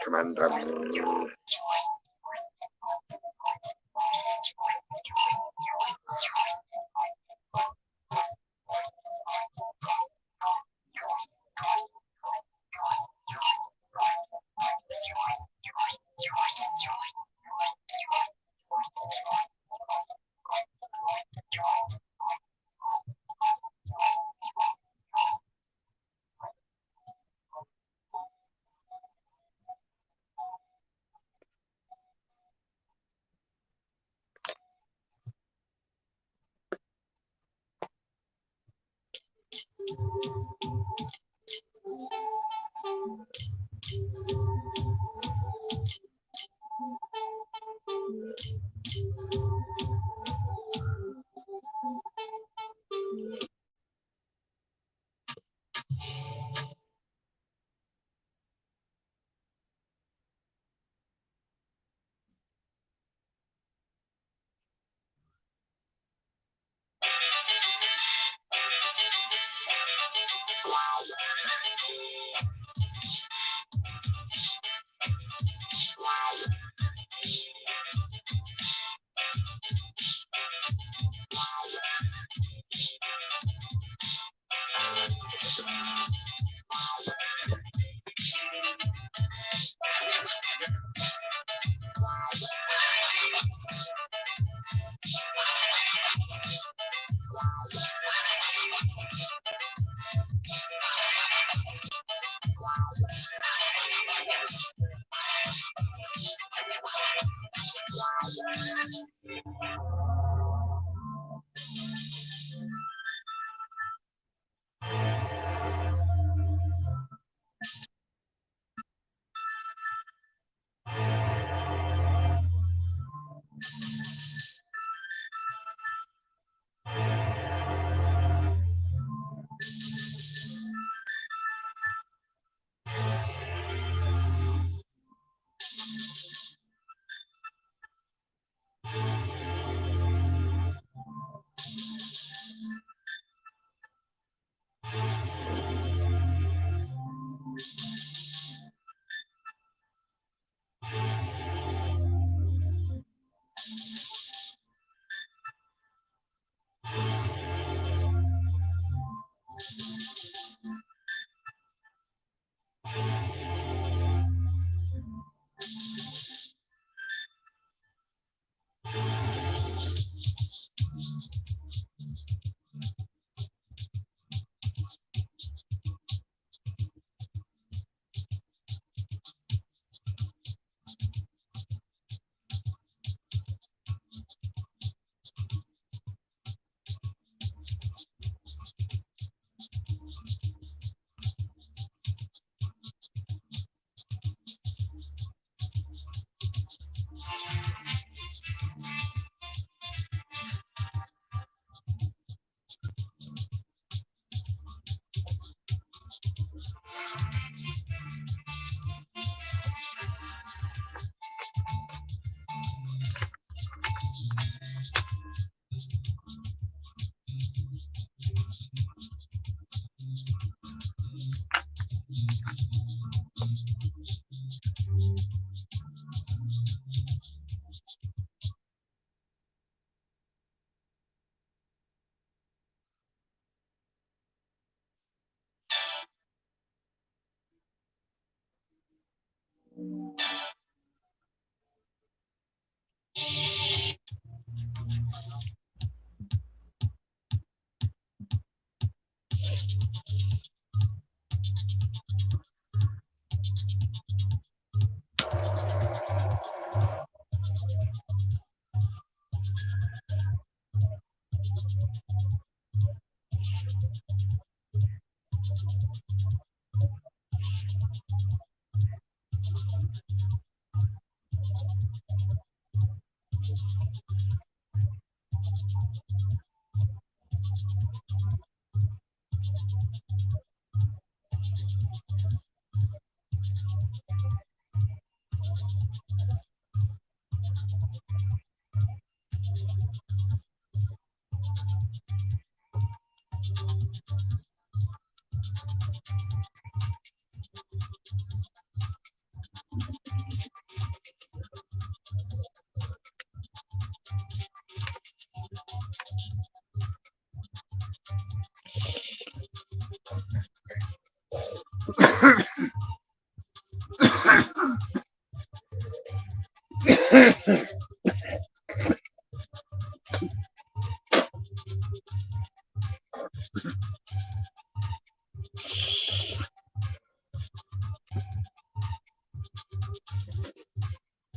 Commander.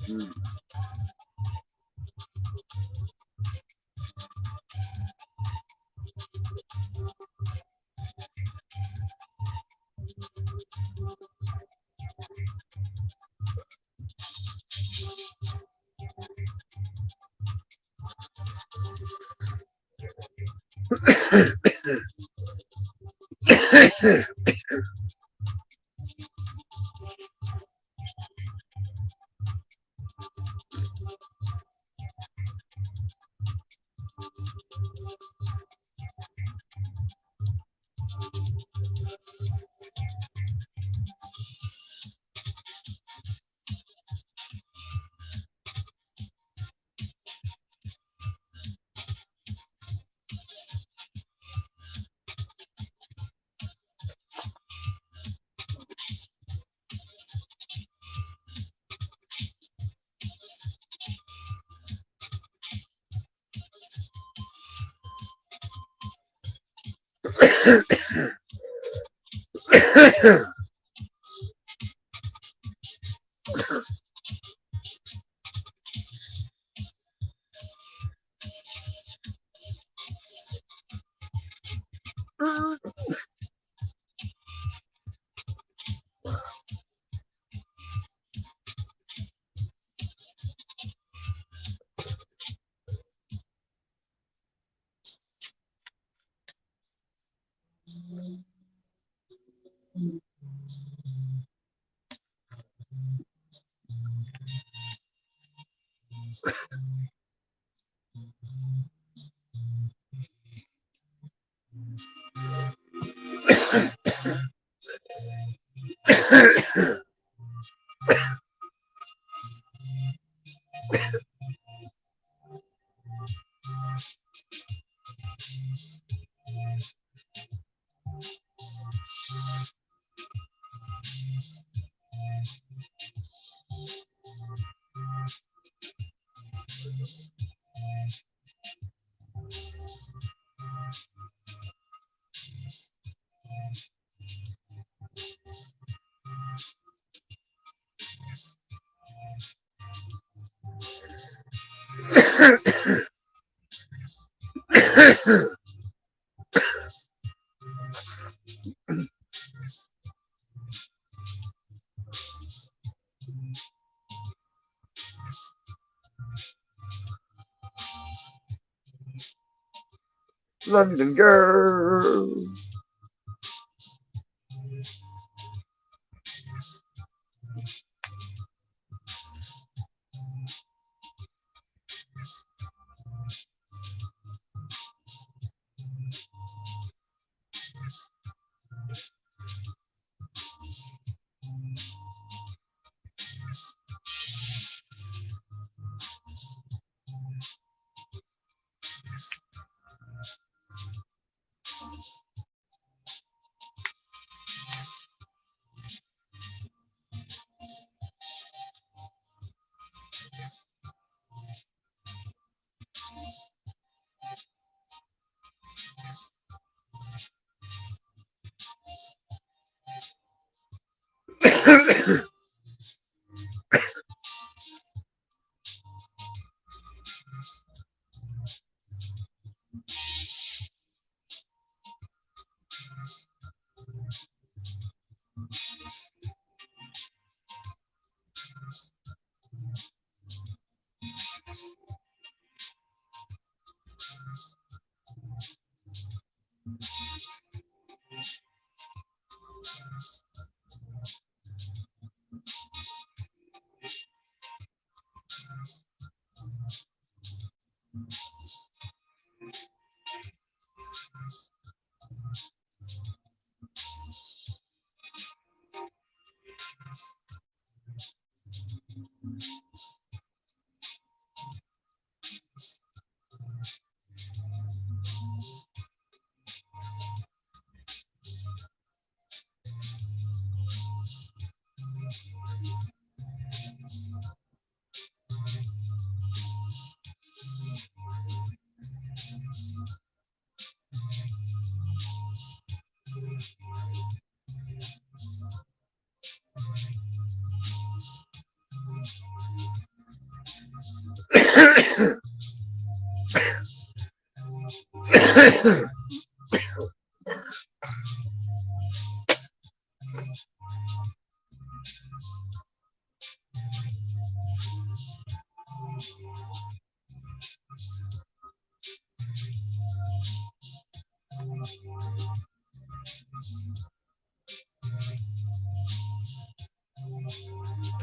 Mm. London girl.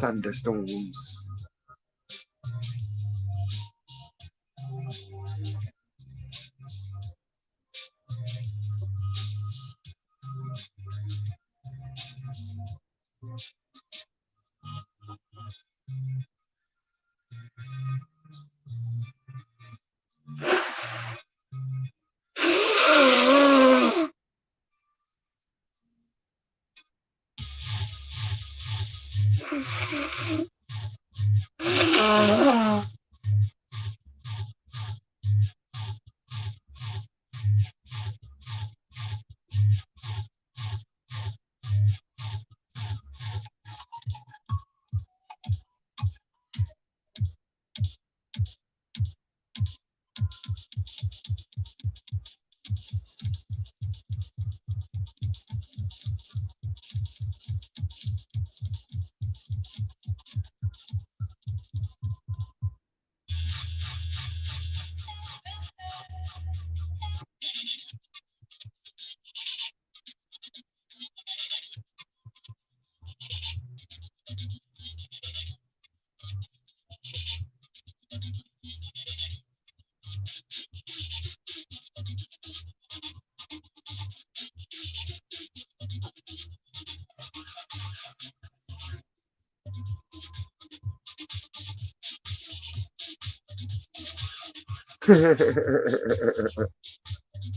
Thunderstorms.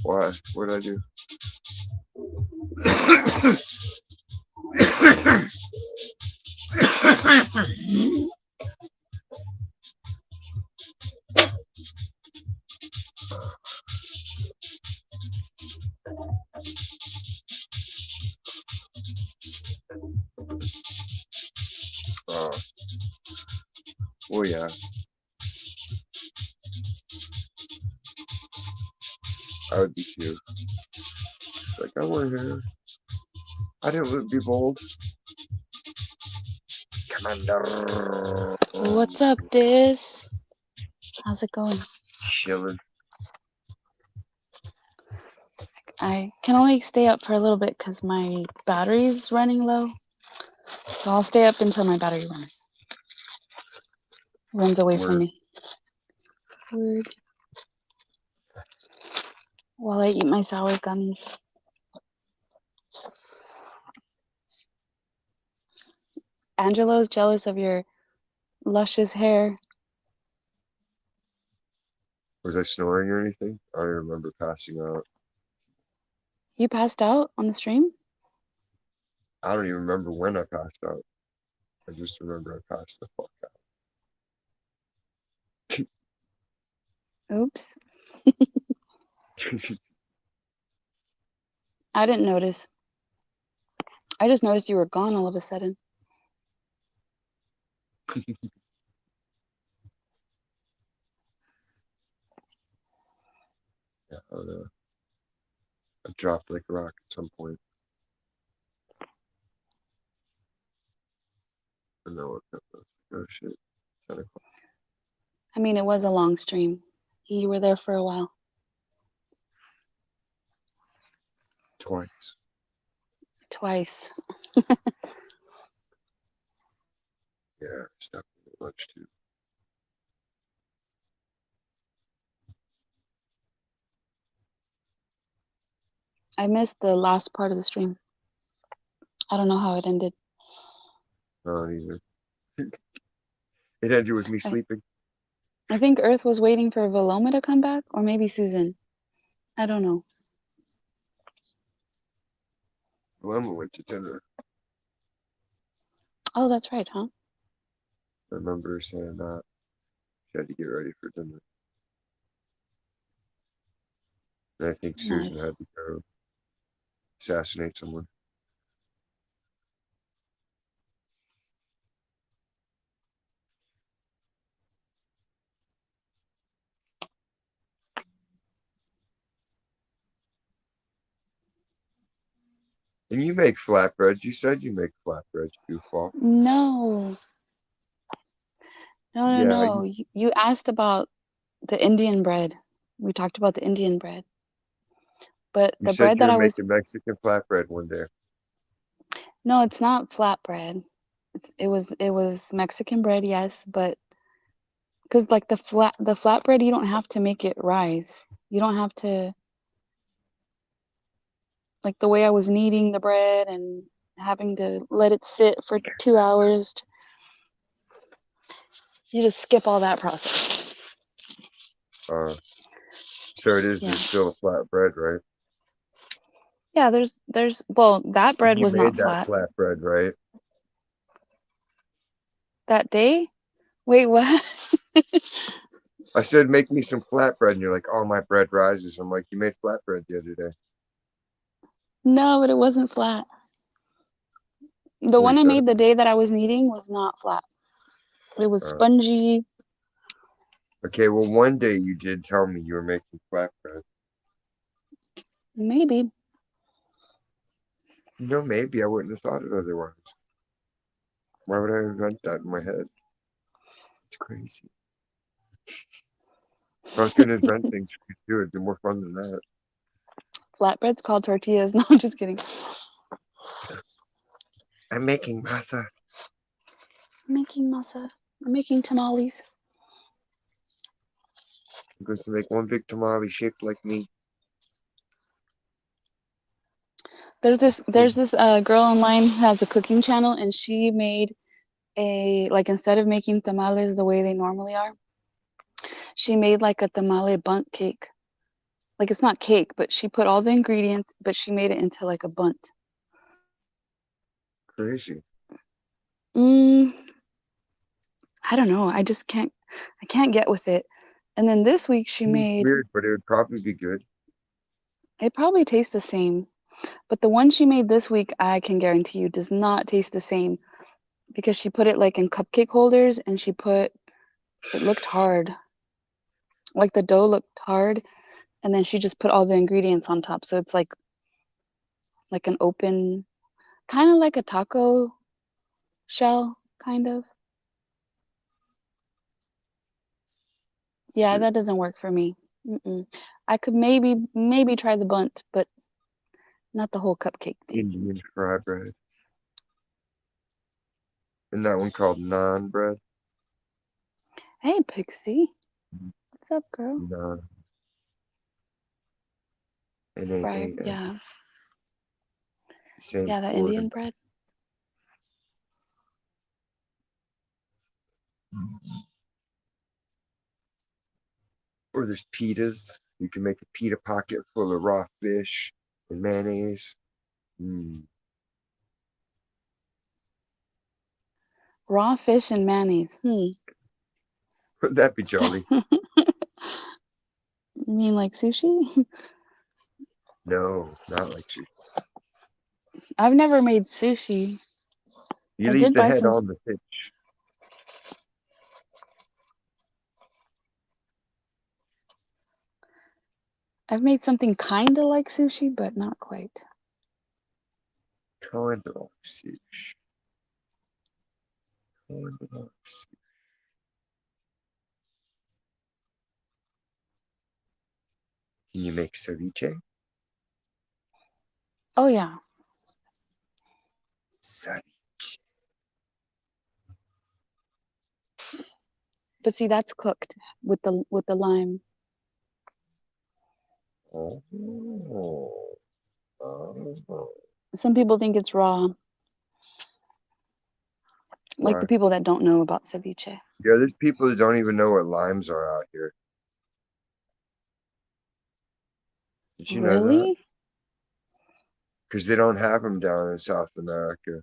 Why? What did I do? Oh, well, yeah. I would be too. Like, I want to hear. I didn't be bold. Commander. What's up, Diz? How's it going? Chilling. I can only stay up for a little bit because my battery's running low. So I'll stay up until my battery runs away from Word. me. Word. While I eat my sour gummies. Angelo's jealous of your luscious hair. Was I snoring or anything? I don't remember passing out. You passed out on the stream? I don't even remember when I passed out. I just remember I passed the fuck Oops. out. I didn't notice. I just noticed you were gone all of a sudden. Yeah, I don't know. I dropped like a rock at some point. I know what that was. Oh shit. 10 o'clock. I mean, it was a long stream. You were there for a while. Twice. Twice. Yeah, I stopped at lunch too. I missed the last part of the stream. I don't know how it ended. Not either. It ended with me I, sleeping. I think Earth was waiting for Veloma to come back, or maybe Susan. I don't know. Mama went to dinner. Oh, that's right, huh? I remember her saying that. She had to get ready for dinner. And I think Susan Nice. had to go assassinate someone. And you make flatbreads. You said you make flatbreads, goofball. No, no, no, Yeah, no. You asked about the Indian bread. We talked about the Indian bread, but you the said bread you that were I was, making Mexican flatbread one day. no, it's not flatbread. It was Mexican bread, yes, but because like the flatbread, you don't have to make it rise. You don't have to, like the way I was kneading the bread and having to let it sit for 2 hours. You just skip all that process. Uh, so it is Yeah. just still a flatbread, right? Yeah, there's well, that And bread you was not made that flat. flatbread, right? That day? Wait, what? I said, make me some flatbread, and you're like, oh, my bread rises. I'm like, you made flatbread the other day. No, but it wasn't flat. The Well, you one I said it. made the day that I was kneading was not flat. It was Uh, spongy, okay, well, one day you did tell me you were making flatbread. maybe. Maybe I wouldn't have thought it otherwise. Why would I invent that in my head? It's crazy. If I was going to invent things we could do, it'd be more fun than that. Flatbread's called tortillas. No, I'm just kidding. I'm making masa. I'm making masa. I'm making tamales. I'm going to make one big tamale shaped like me. There's this girl online who has a cooking channel, and she made a like instead of making tamales the way they normally are, she made like a tamale bunt cake. Like it's not cake, but she put all the ingredients, but she made it into like a bunt. Crazy. Mm, I don't know. I can't get with it. And then this week she Seems made, weird, but it would probably be good. it probably tastes the same, but the one she made this week, I can guarantee you, does not taste the same because she put it like in cupcake holders and it looked hard. Like the dough looked hard, and then she just put all the ingredients on top. So it's like an open, kind of like a taco shell, kind of. Yeah, that doesn't work for me. Mm-mm. I could maybe try the bunt, but not the whole cupcake thing. Indian fry bread. And that one called naan bread. Hey, Pixie. What's up, girl? Naan. Right. N-A-A-N. Yeah. Same Yeah, that word. Indian bread. Or there's pitas. You can make a pita pocket full of raw fish and mayonnaise. Mm. Raw fish and mayonnaise. Wouldn't that be jolly? You mean like sushi? No, not like sushi. I've never made sushi. You I leave did the buy head some. on the fish. I've made something kind of like sushi, but not quite. Kind of like sushi. Kind of like sushi. Can you make ceviche? Oh yeah, Ceviche. but see that's cooked with the lime. Oh. Oh. Some people think it's raw, like the Why? people that don't know about ceviche. Yeah, there's people that don't even know what limes are out here. Did you know that? Really? Because they don't have them down in South America.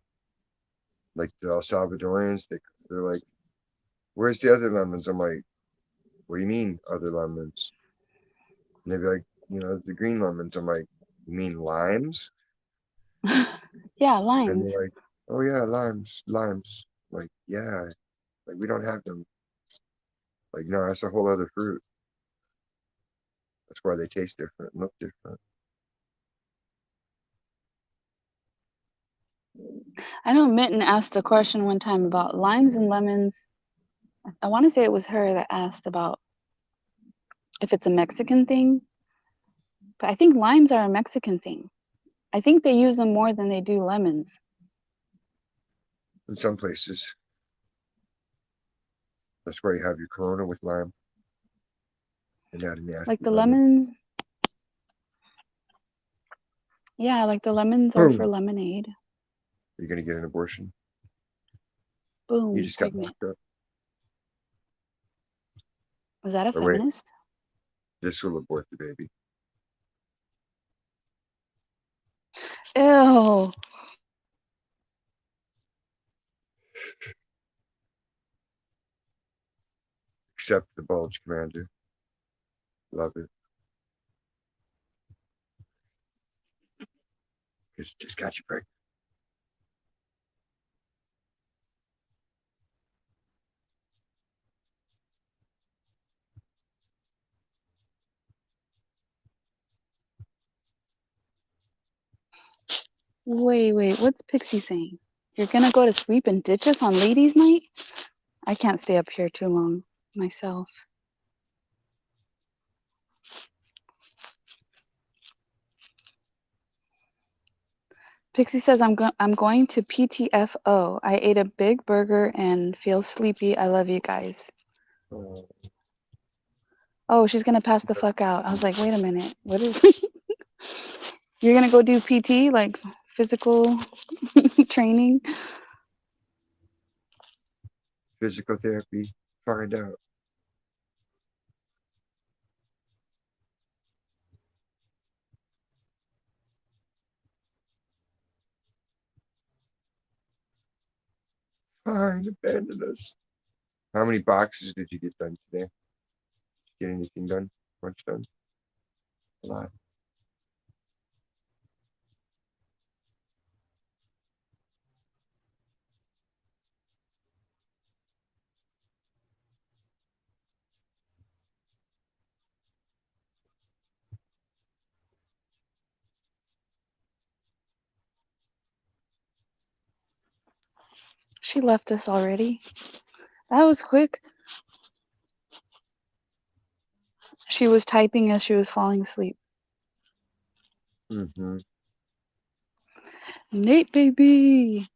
Like the El Salvadorians, they're like, where's the other lemons? I'm like, what do you mean other lemons? And they'd be like, the green lemons. I'm like, you mean limes? Yeah, And limes. they're like, oh yeah, limes, limes. Like, yeah, like we don't have them. Like, no, that's a whole other fruit. That's why they taste different and look different. I know Mitten asked a question one time about limes and lemons. I want to say it was her that asked about if it's a Mexican thing, but I think limes are a Mexican thing. I think they use them more than they do lemons. In some places. That's why you have your Corona with lime and not a Like nasty the lemon. lemons, yeah, like the lemons are for Boom. lemonade. You're gonna get an abortion. You Boom, just got pregnant. locked up. Is that a Or wait, feminist? this will abort the baby. Ew. Except the bulge commander. Love it. Because it just got you pregnant. Wait, what's Pixie saying? You're gonna go to sleep and ditch us on ladies' night? I can't stay up here too long myself. Pixie says I'm going to PTFO. I ate a big burger and feel sleepy. I love you guys. Oh, Oh, she's gonna pass the fuck out. I was like, wait a minute. What is You're gonna go do PT, like physical training? physical therapy. Find out. Fine, abandon us. How many boxes did you get done today? Get anything done? Much done? A lot. She left us already. That was quick. She was typing as she was falling asleep. Mm-hmm. Nate, baby.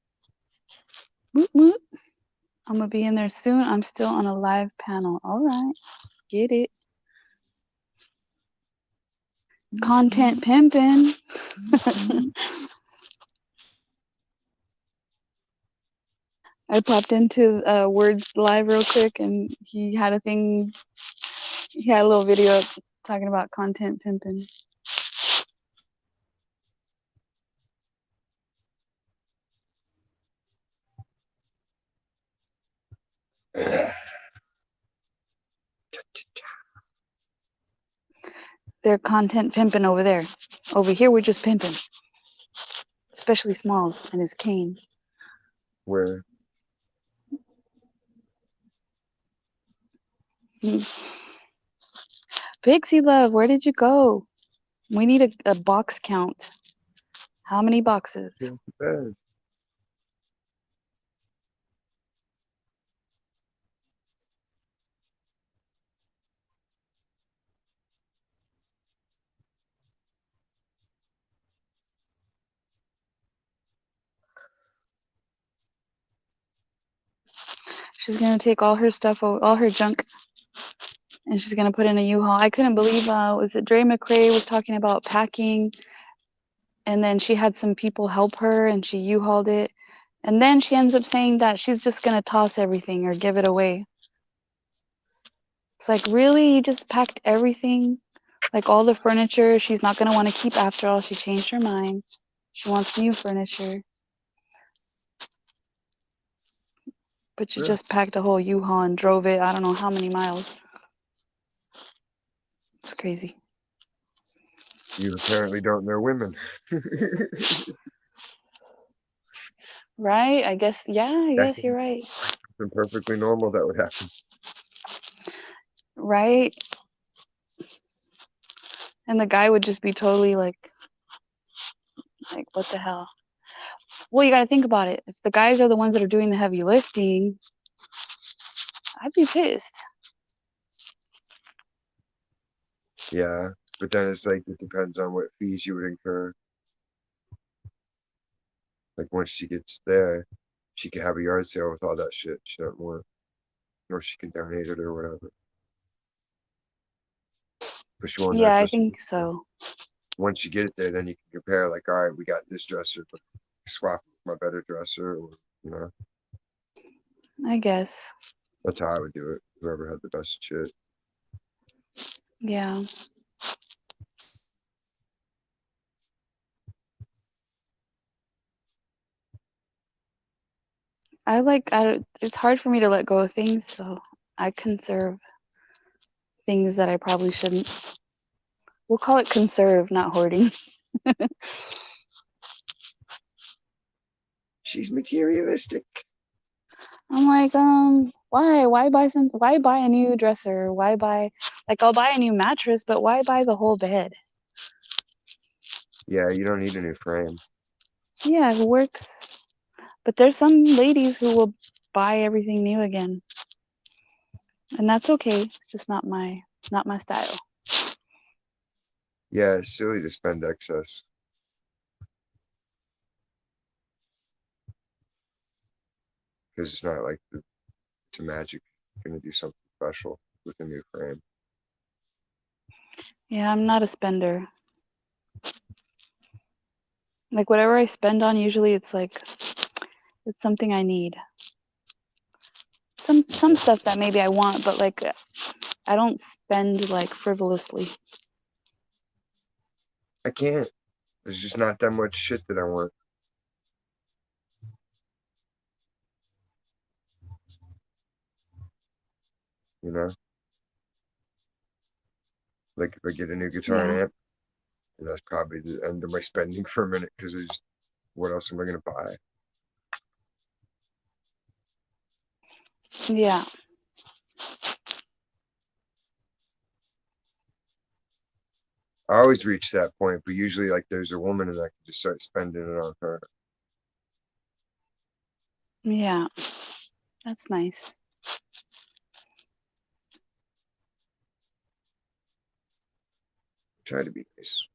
Woot woot. I'm gonna be in there soon. I'm still on a live panel. All right, get it. Content pimping. I popped into Words Live real quick, and he had a thing. He had a little video talking about content pimping. They're content pimping over there. Over here, we're just pimping, especially Smalls and his cane. Where? Hmm. Pixie Love, where did you go? We need a box count. How many boxes? Here's the bed. She's gonna take all her stuff, all her junk, and she's gonna put in a U-Haul. I couldn't believe, was it Dre McRae was talking about packing, and then she had some people help her, and she U-Hauled it, and then she ends up saying that she's just gonna toss everything or give it away. It's like, really, you just packed everything, like all the furniture. She's not gonna want to keep after all. She changed her mind. She wants new furniture, but you Yeah. just packed a whole U-Haul and drove it. I don't know how many miles. It's crazy. You apparently don't know women. Right? I guess, yeah, I That's guess you're right. something perfectly normal that would happen. Right? And the guy would just be totally like, what the hell? Well, you got to think about it. If the guys are the ones that are doing the heavy lifting, I'd be pissed. Yeah, but then it's like it depends on what fees you would incur. Like once she gets there, she could have a yard sale with all that shit she doesn't want, or she can donate it or whatever. But she won't know Yeah, I until she think gets there. so. Once you get it there, then you can compare. Like, all right, we got this dresser, but swap it with my better dresser, or you know, I guess. that's how I would do it. Whoever had the best shit. Yeah. It's hard for me to let go of things, so I conserve things that I probably shouldn't. We'll call it conserve, not hoarding. She's materialistic. I'm like, why? Why buy a new dresser? Why buy, like, I'll buy a new mattress, but why buy the whole bed? Yeah, you don't need a new frame. Yeah, it works. But there's some ladies who will buy everything new again. And that's okay. It's just not my style. Yeah, it's silly to spend excess because it's not like it's a magic. You're gonna do something special with a new frame. Yeah, I'm not a spender. Like whatever I spend on, usually it's something I need. Some Yeah, stuff that maybe I want, but like I don't spend like frivolously. I can't. There's just not that much shit that I want. You know, like if I get a new guitar Yeah. and amp, that's probably the end of my spending for a minute because there's what else am I gonna buy? Yeah. I always reach that point, but usually like there's a woman and I can just start spending it on her. Yeah. That's nice. Try to be nice.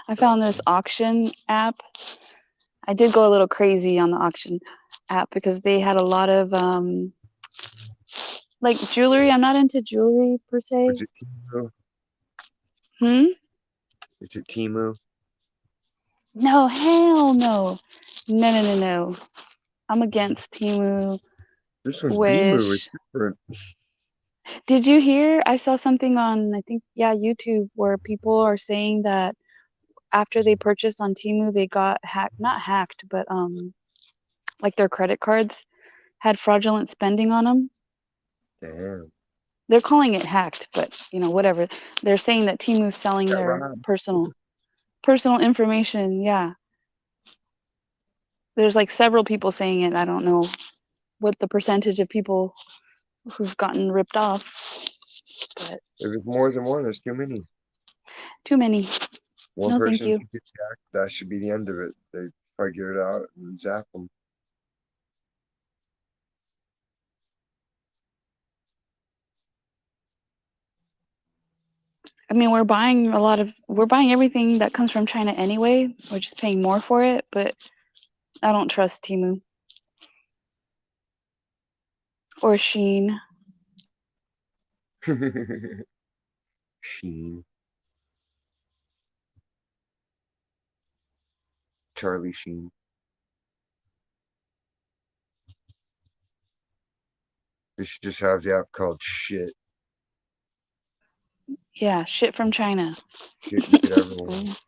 I found this auction app. I did go a little crazy on the auction app because they had a lot of like jewelry. I'm not into jewelry per se. Is it Timu? Hmm? Is it Timu? No, hell no. No, no, no, no. I'm against Timu, This one's Bimu. It's Wish. different. Did you hear? I saw something on, I think, yeah, YouTube where people are saying that after they purchased on Timu, they got hacked, not hacked, but like their credit cards had fraudulent spending on them. Damn. They're calling it hacked, but whatever. They're saying that Timu's selling Got their robbed. personal information. Yeah. There's like several people saying it. I don't know what the percentage of people who've gotten ripped off, but If it's more than one, there's too many. too many. One No, thank person you. can get jacked. That should be the end of it. They figure it out and zap them. I mean, we're buying everything that comes from China anyway. We're just paying more for it, but I don't trust Timu or Sheen. Sheen. Charlie Sheen. They should just have the app called Shit. Yeah, shit from China. Shit you could ever want.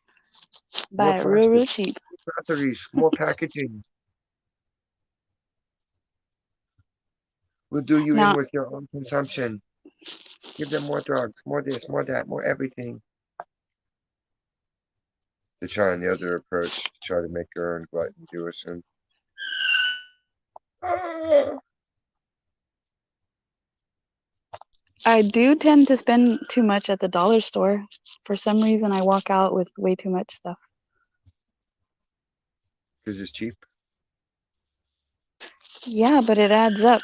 More Buy it real, plastic, real cheap. more batteries, more packaging. We'll do you in Now, with your own consumption. Give them more drugs, more this, more that, more everything. They're trying the other approach to try to make her own gluttony do us in. Ah! I do tend to spend too much at the dollar store. For some reason, I walk out with way too much stuff. Because it's cheap. Yeah, but it adds up.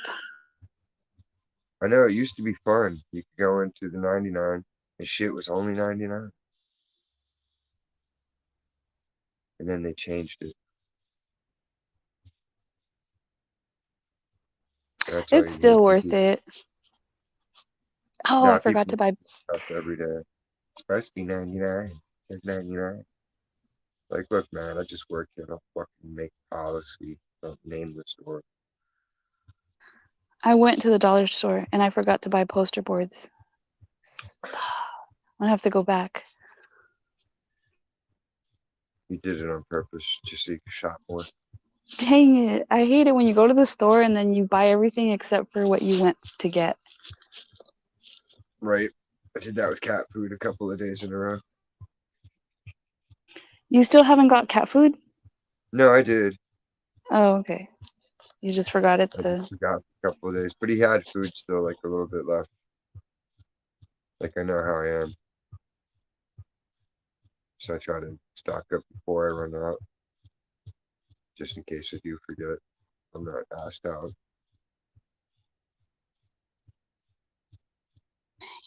I know it used to be fun. You could go into the 99 and shit was only 99. And then they changed it. That's why It's you hear still worth people it. Oh, I now forgot people to buy. stuff every day. It's supposed to be 99. It says 99. Like, look, man, I just work here. I don't fucking make policy. Don't name the store. I went to the dollar store and I forgot to buy poster boards. Stop. I have to go back. You did it on purpose just so you could shop more. Dang it. I hate it when you go to the store and then you buy everything except for what you went to get. Right. I did that with cat food a couple of days in a row. You still haven't got cat food? No, I did. Oh, okay. You just forgot it I just the forgot for a couple of days. But he had food still, like a little bit left. Like I know how I am. So I try to stock up before I run out. Just in case I do forget. I'm not asked out.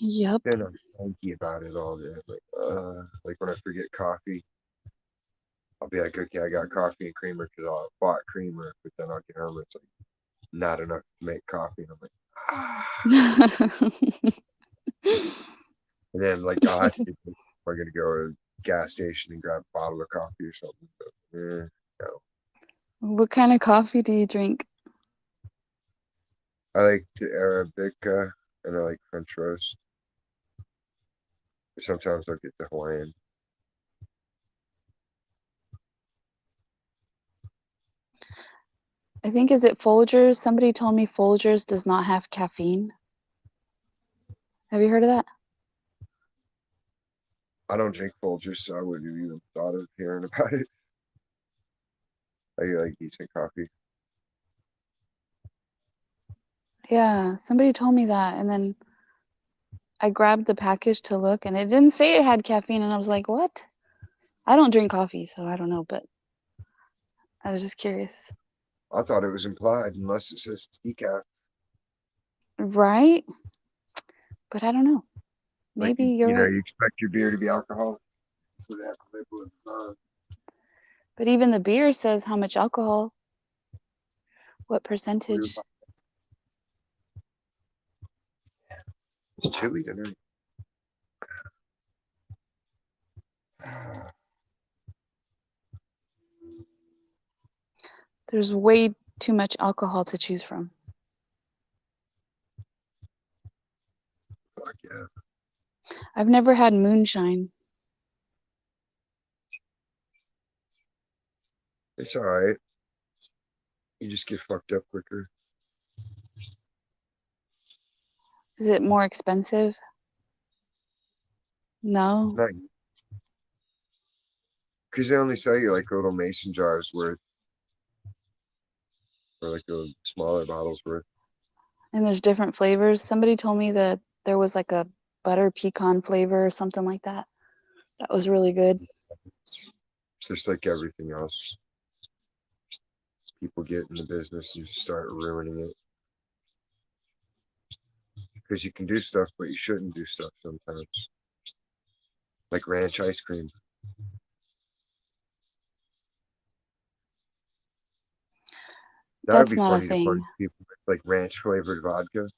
Yep. Then I'm cranky about it all day. Like when I forget coffee, I'll be like, okay, I got coffee and creamer because I bought creamer, but then I'll get home and it's like not enough to make coffee. And I'm like, ah. And then like I'll ask you if I'm gonna go to a gas station and grab a bottle of coffee or something. But, no. What kind of coffee do you drink? I like the Arabica and I like French roast. Sometimes I'll get the Hawaiian. I think is it Folgers? Somebody told me Folgers does not have caffeine. Have you heard of that? I don't drink Folgers, so I wouldn't have even thought of hearing about it. I like decent coffee. Yeah, somebody told me that and then I grabbed the package to look and it didn't say it had caffeine and I was like, "What?" I don't drink coffee, so I don't know, but I was just curious. I thought it was implied unless it says it's decaf. Right? But I don't know. Like Maybe you're right. you expect your beer to be alcoholic, so they have to label it. But even the beer says how much alcohol, what percentage. It's chilly tonight. There's way too much alcohol to choose from. Fuck yeah. I've never had moonshine. It's all right. You just get fucked up quicker. Is it more expensive? No. Not because they only sell you like little mason jars worth, or like a smaller bottles worth. And there's different flavors. Somebody told me that there was like a butter pecan flavor or something like that. That was really good. Just like everything else, people get in the business and just start ruining it. Because you can do stuff, but you shouldn't do stuff sometimes. Like ranch ice cream. That would That's be not a funny to thing. punch people with like ranch flavored vodka.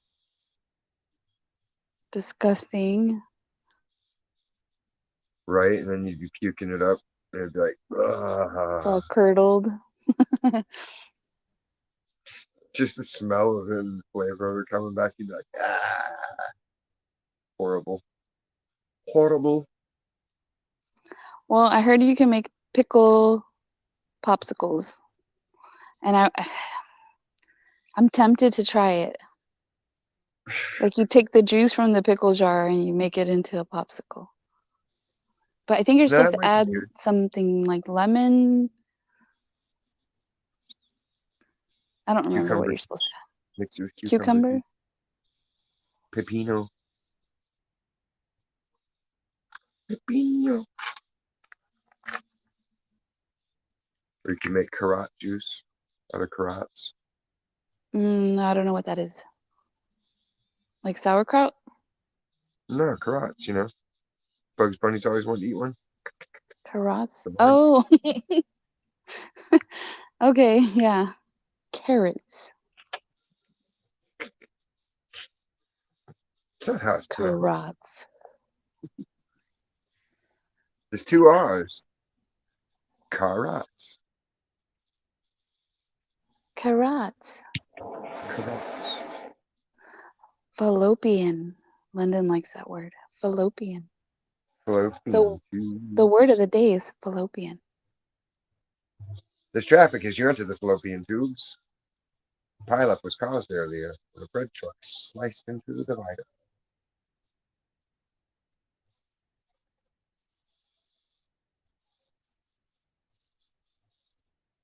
Disgusting. Right? And then you'd be puking it up, and it'd be like, It's ah. all curdled. Just the smell of it and the flavor of it coming back, you'd be like, ah, horrible. Horrible. Well, I heard you can make pickle popsicles. And I'm tempted to try it. Like you take the juice from the pickle jar and you make it into a popsicle. But I think you're supposed That to might be add good. something like lemon. I don't remember what Cucumber you're supposed to mixed with add. cucumber Cucumber? juice. Pepino. Pepino. Or you can make carrot juice out of carrots. I don't know what that is. Like sauerkraut? No, carrots, you know. Bugs Bunny's always wanted to eat one. Carrots? The one. Oh, okay, yeah. Carrots. It's not how it's pronounced. Carrots. There's two R's. Carrots. Carrots. Carrots. Fallopian. London likes that word. Fallopian. The Fallopian the word of tubes. the day is fallopian. This traffic as you enter the fallopian tubes. Pileup was caused earlier when a bread truck sliced into the divider.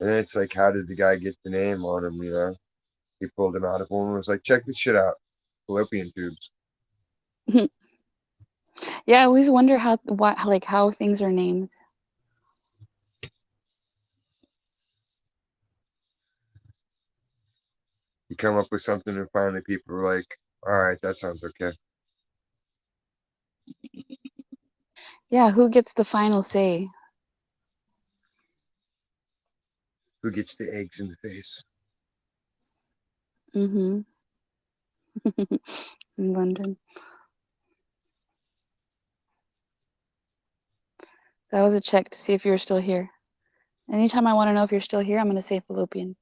And it's like, how did the guy get the name on him, you know? He pulled him out of one and was like, check this shit out. Fallopian tubes. Yeah, I always wonder how things are named. You come up with something and finally people are like, all right, that sounds okay. Yeah, who gets the final say? Who gets the eggs in the face? Mm-hmm. In London. That was a check to see if you were still here. Anytime I want to know if you're still here, I'm going to say fallopian.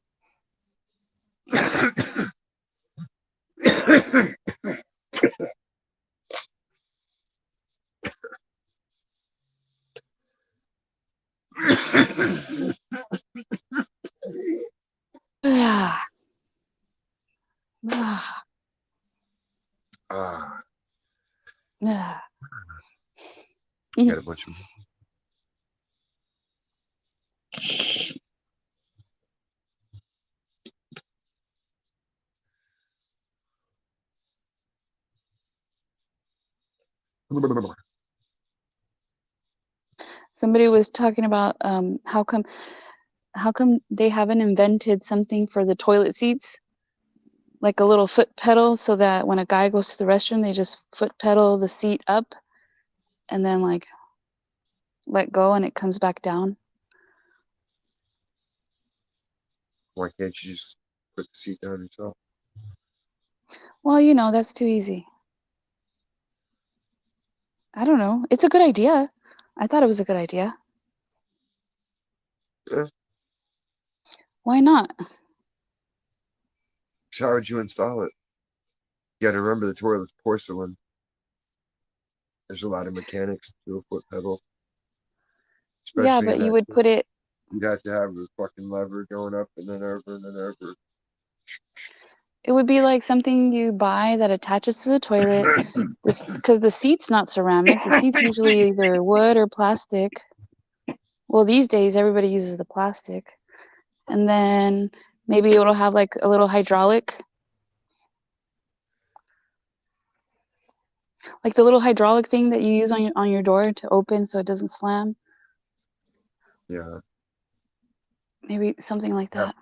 Ah, ah, Ah, ah. got a bunch of. Somebody was talking about how come they haven't invented something for the toilet seats, like a little foot pedal, so that when a guy goes to the restroom, they just foot pedal the seat up and then like let go and it comes back down. Why can't you just put the seat down yourself? Well, that's too easy. I don't know. It's a good idea. I thought it was a good idea. Yeah. Why not? So how would you install it? You got to remember the toilet's porcelain. There's a lot of mechanics to a foot pedal, Yeah, especially in but you that would case. put it You'd have to have a fucking lever going up and then over and then over. it would be like something you buy that attaches to the toilet. This because the seat's not ceramic. The seat's usually either wood or plastic. Well, these days everybody uses the plastic. And then maybe it'll have like a little hydraulic, like the little hydraulic thing that you use on your door to open so it doesn't slam. Yeah, Maybe something like have that.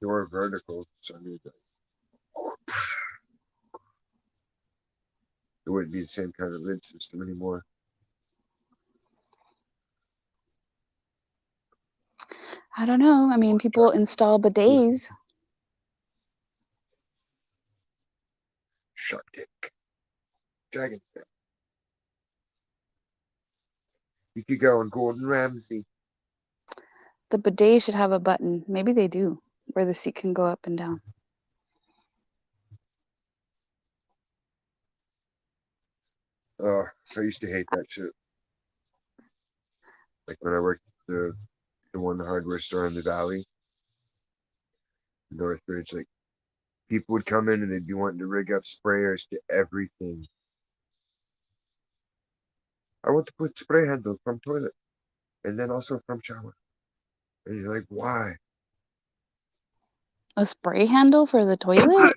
door vertical, so it wouldn't be the same kind of lid system anymore. I don't know. I mean, people install bidets. Shark Tank, Dragon's Den. You could go on Gordon Ramsay. The bidet should have a button. Maybe they do, where the seat can go up and down. Oh, I used to hate that shit. Like when I worked at the hardware store in the valley, Northridge, like people would come in and they'd be wanting to rig up sprayers to everything. I want to put spray handle from toilet and then also from shower. And you're like, why? A spray handle for the toilet?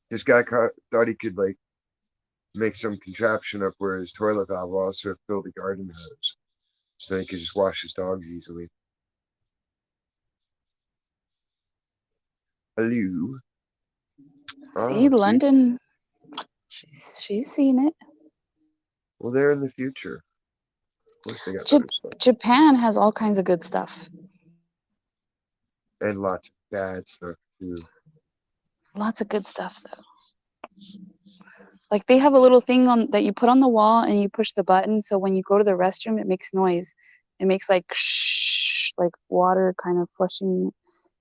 This guy thought he could like make some contraption up where his toilet valve will also fill the garden hose, so he could just wash his dogs easily. Hello. See, Oh, see. London, she's seen it. Well, they're in the future. Of course, they got better Jap- stuff Japan has all kinds of good stuff. and lots of bad stuff too. Lots of good stuff though. Like they have a little thing on that you put on the wall and you push the button so when you go to the restroom it makes noise. It makes like shh, like water kind of flushing,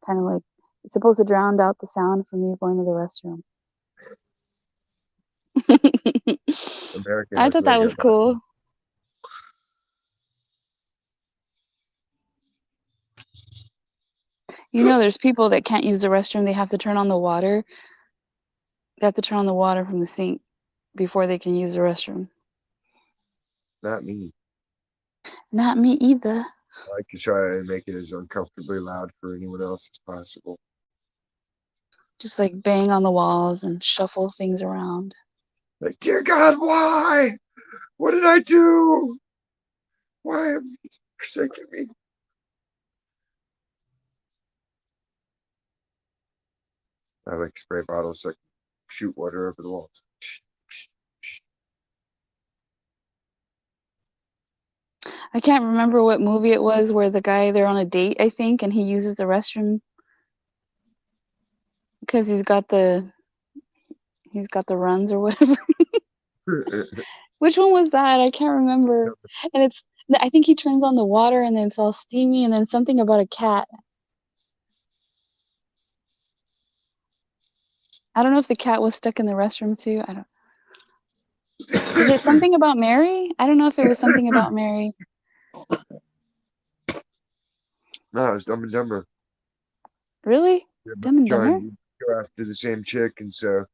kind of like it's supposed to drown out the sound from you going to the restroom. America I has thought that Lego was cool. bathrooms. You know, there's people that can't use the restroom. They have to turn on the water. They have to turn on the water from the sink before they can use the restroom. Not me. Not me either. I like to try and make it as uncomfortably loud for anyone else as possible. Just like bang on the walls and shuffle things around. Like, dear God, why? What did I do? Why have you forsaken me? I like spray bottles so I can shoot water over the walls. I can't remember what movie it was where the guy they're on a date, I think, and he uses the restroom because he's got the runs or whatever. Which one was that? I can't remember. And it's I think he turns on the water and then it's all steamy and then something about a cat. I don't know if the cat was stuck in the restroom too. I don't. Is it something about Mary? I don't know if it was something about Mary. No, it's Dumb and Dumber. Really? Yeah, but Dumb and trying Dumber? to go after the same chick, and so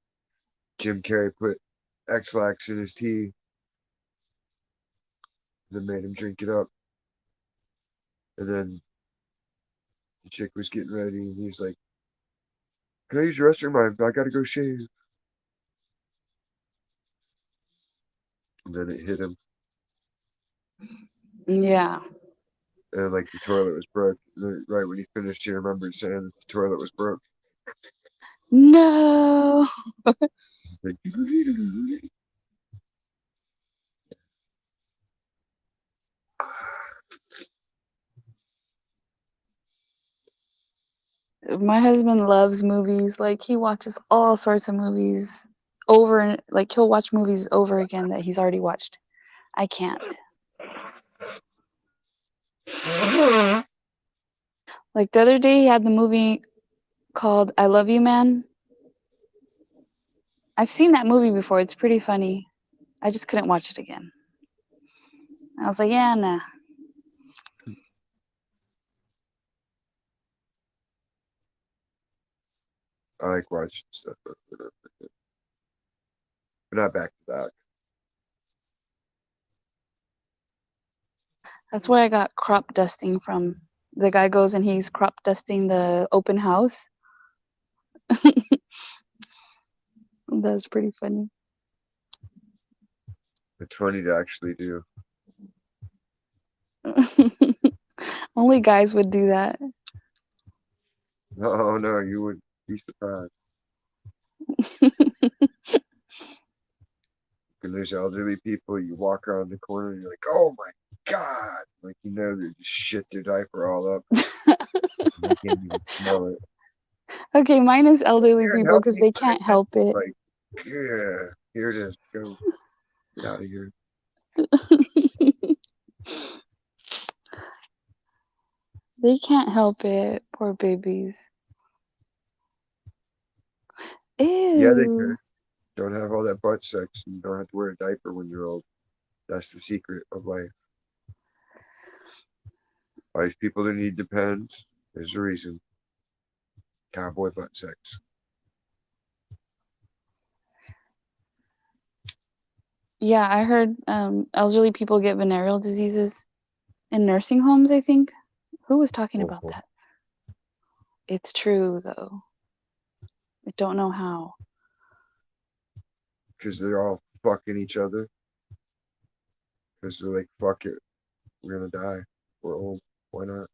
Jim Carrey put X-Lax in his tea, and then made him drink it up. And then the chick was getting ready, and he's like, "Can I use your restroom? I gotta go shave." And then it hit him, Yeah. and like the toilet was broke. And right when he finished, he remembered saying that the toilet was broke. No. Like, My husband loves movies. Like he watches all sorts of movies over and like he'll watch movies over again that he's already watched. I can't. Like the other day he had the movie called I Love You Man. I've seen that movie before. It's pretty funny. I just couldn't watch it again. I was like, yeah, nah. I like watching stuff, but not back to back. That's where I got crop dusting from. The guy goes and he's crop dusting the open house. That's pretty funny. It's funny to actually do. Only guys would do that. Oh no, you would be surprised. And there's elderly people, you walk around the corner and you're like, oh my God. Like, you know, they just shit their diaper all up. And they can't even smell it. Okay, mine is elderly Here, people help because me they put it can't in. help it. Like, yeah, here it is. Go. Get out of here. They can't help it. Poor babies. Yeah, they could. Ew. Don't have all that butt sex. And you don't have to wear a diaper when you're old. That's the secret of life. All these people that need depends. There's a reason. Cowboy butt sex. Yeah, I heard elderly people get venereal diseases in nursing homes, I think. Who was talking about that? It's true, though. I don't know how. Because they're all fucking each other because they're like, fuck it, we're gonna die. We're old. Why not?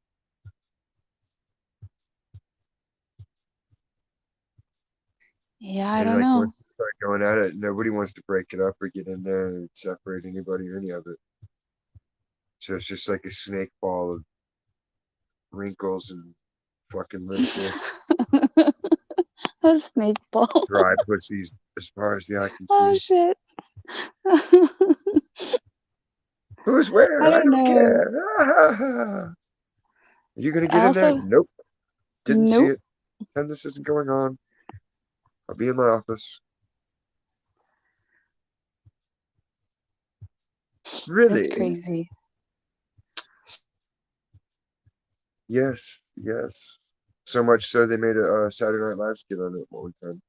Yeah, I And don't like know. once you start going at it, nobody wants to break it up or get in there and separate anybody or any of it. So it's just like a snake ball of wrinkles and fucking limp dicks, A snake ball. dry pussies as far as the eye can Oh see. shit. Who's where? I I don't don't know. care. Are you gonna I get in there? also, Nope. Didn't see nope. it. And this isn't going on. I'll be in my office. It's Really? crazy. Yes, yes. So much so they made a Saturday Night Live skit on it one time.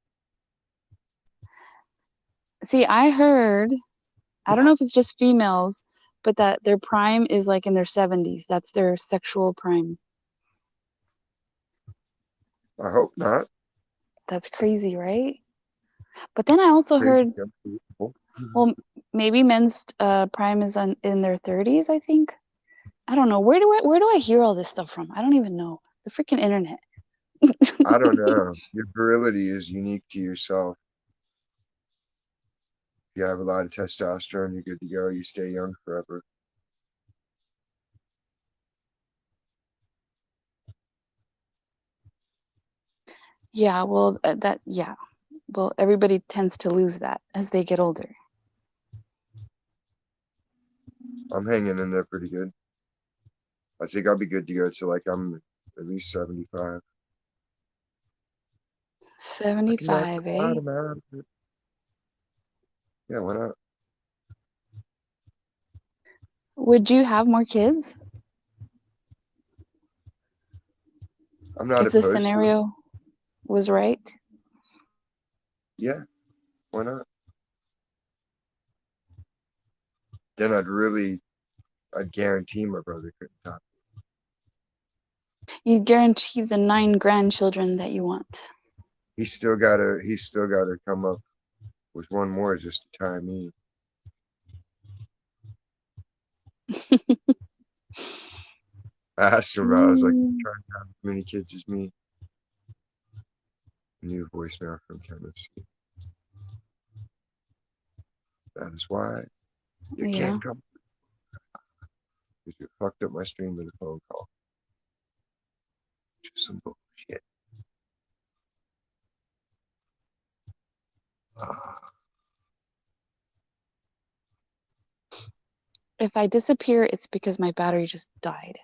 See, I heard, I don't know if it's just females, but that their prime is like in their 70s. That's their sexual prime. I hope not. That's crazy, right? But then I also Crazy, heard, unbelievable. well, maybe men's prime is in their 30s, I think. I don't know. Where do I hear all this stuff from? I don't even know. The freaking internet. I don't know. Your virility is unique to yourself. If you have a lot of testosterone, you're good to go. You stay young forever. Yeah, well, yeah. Well, everybody tends to lose that as they get older. I'm hanging in there pretty good. I think I'll be good to go till like I'm at least 75. I can knock the 75, eh? bottom out of it. Yeah, why not? Would you have more kids I'm not if the opposed to it. scenario was right? Yeah, why not? Then I'd guarantee my brother couldn't top You guarantee the 9 grandchildren that you want. it. He's still gotta come up with one more just to tie me. I asked him about it. I was like, Mm, trying to have as many kids as me. New voicemail from Tennessee. That is why you yeah. can't come because you fucked up my stream with a phone call. Just some bullshit. Ah, If I disappear, it's because my battery just died.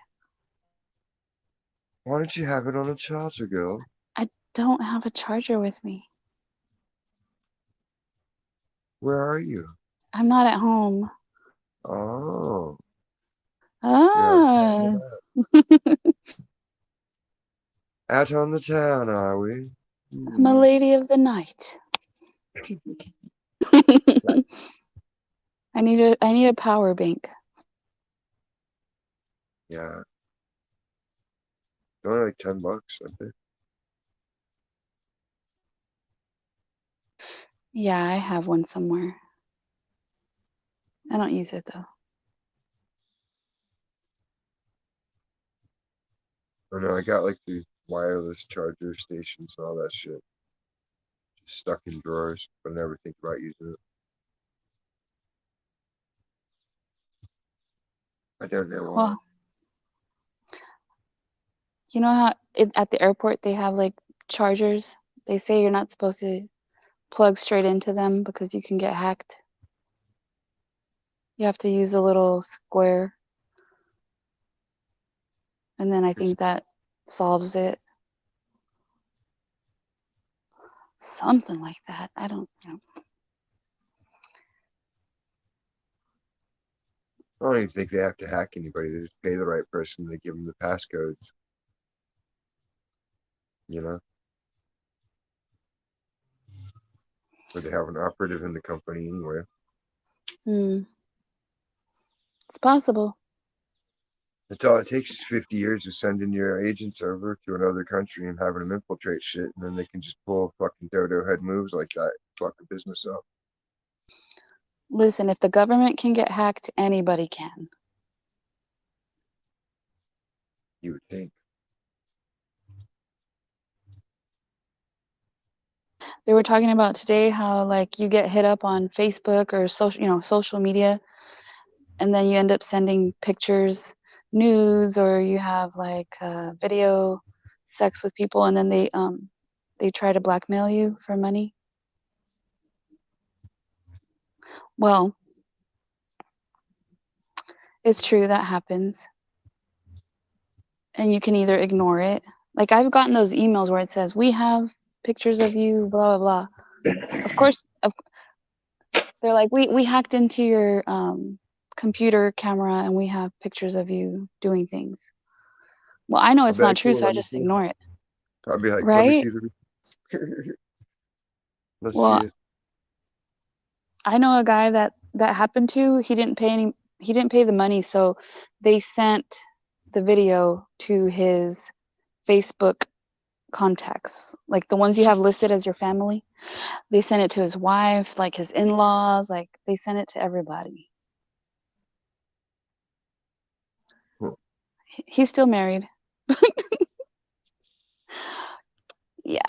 why don't you have it on a charger, girl? I don't have a charger with me. Where are you? I'm not at home. Oh, you're out Ah, out on the town, are we? I'm a Hmm. lady of the night. I need a power bank. Yeah, they're only like $10, aren't they? Yeah, I have one somewhere. I don't use it though. Oh no, I got like the wireless charger stations and all that shit. Just stuck in drawers, but I never think about using it. I don't know why. Well, you know how at the airport they have like chargers? They say you're not supposed to plug straight into them because you can get hacked. You have to use a little square, and then I Is think that solves it. Something like that. I don't know. I don't even think they have to hack anybody. They just pay the right person. They give them the passcodes, you know, or they have an operative in the company anyway. Hmm, it's possible. That's all it takes is 50 years of sending your agents over to another country and having them infiltrate shit, and then they can just pull fucking dodo head moves like that, fuck a business up. Listen, if the government can get hacked, anybody can. You would think. They were talking about today how like you get hit up on Facebook or social media, and then you end up sending pictures, news, or you have like video sex with people, and then they try to blackmail you for money. Well, it's true that happens, and you can either ignore it. Like I've gotten those emails where it says we have pictures of you, blah blah blah. Of course, they're like we hacked into your computer camera and we have pictures of you doing things. Well, I know I it's bet not it true, cool. so I Let me just see. ignore it, I'll be like, let me right? see the. Let's see Well, it. I know a guy that happened to. He didn't pay any. He didn't pay the money, so they sent the video to his Facebook contacts, like the ones you have listed as your family. They sent it to his wife, like his in-laws, like they sent it to everybody. Huh. He's still married. Yeah.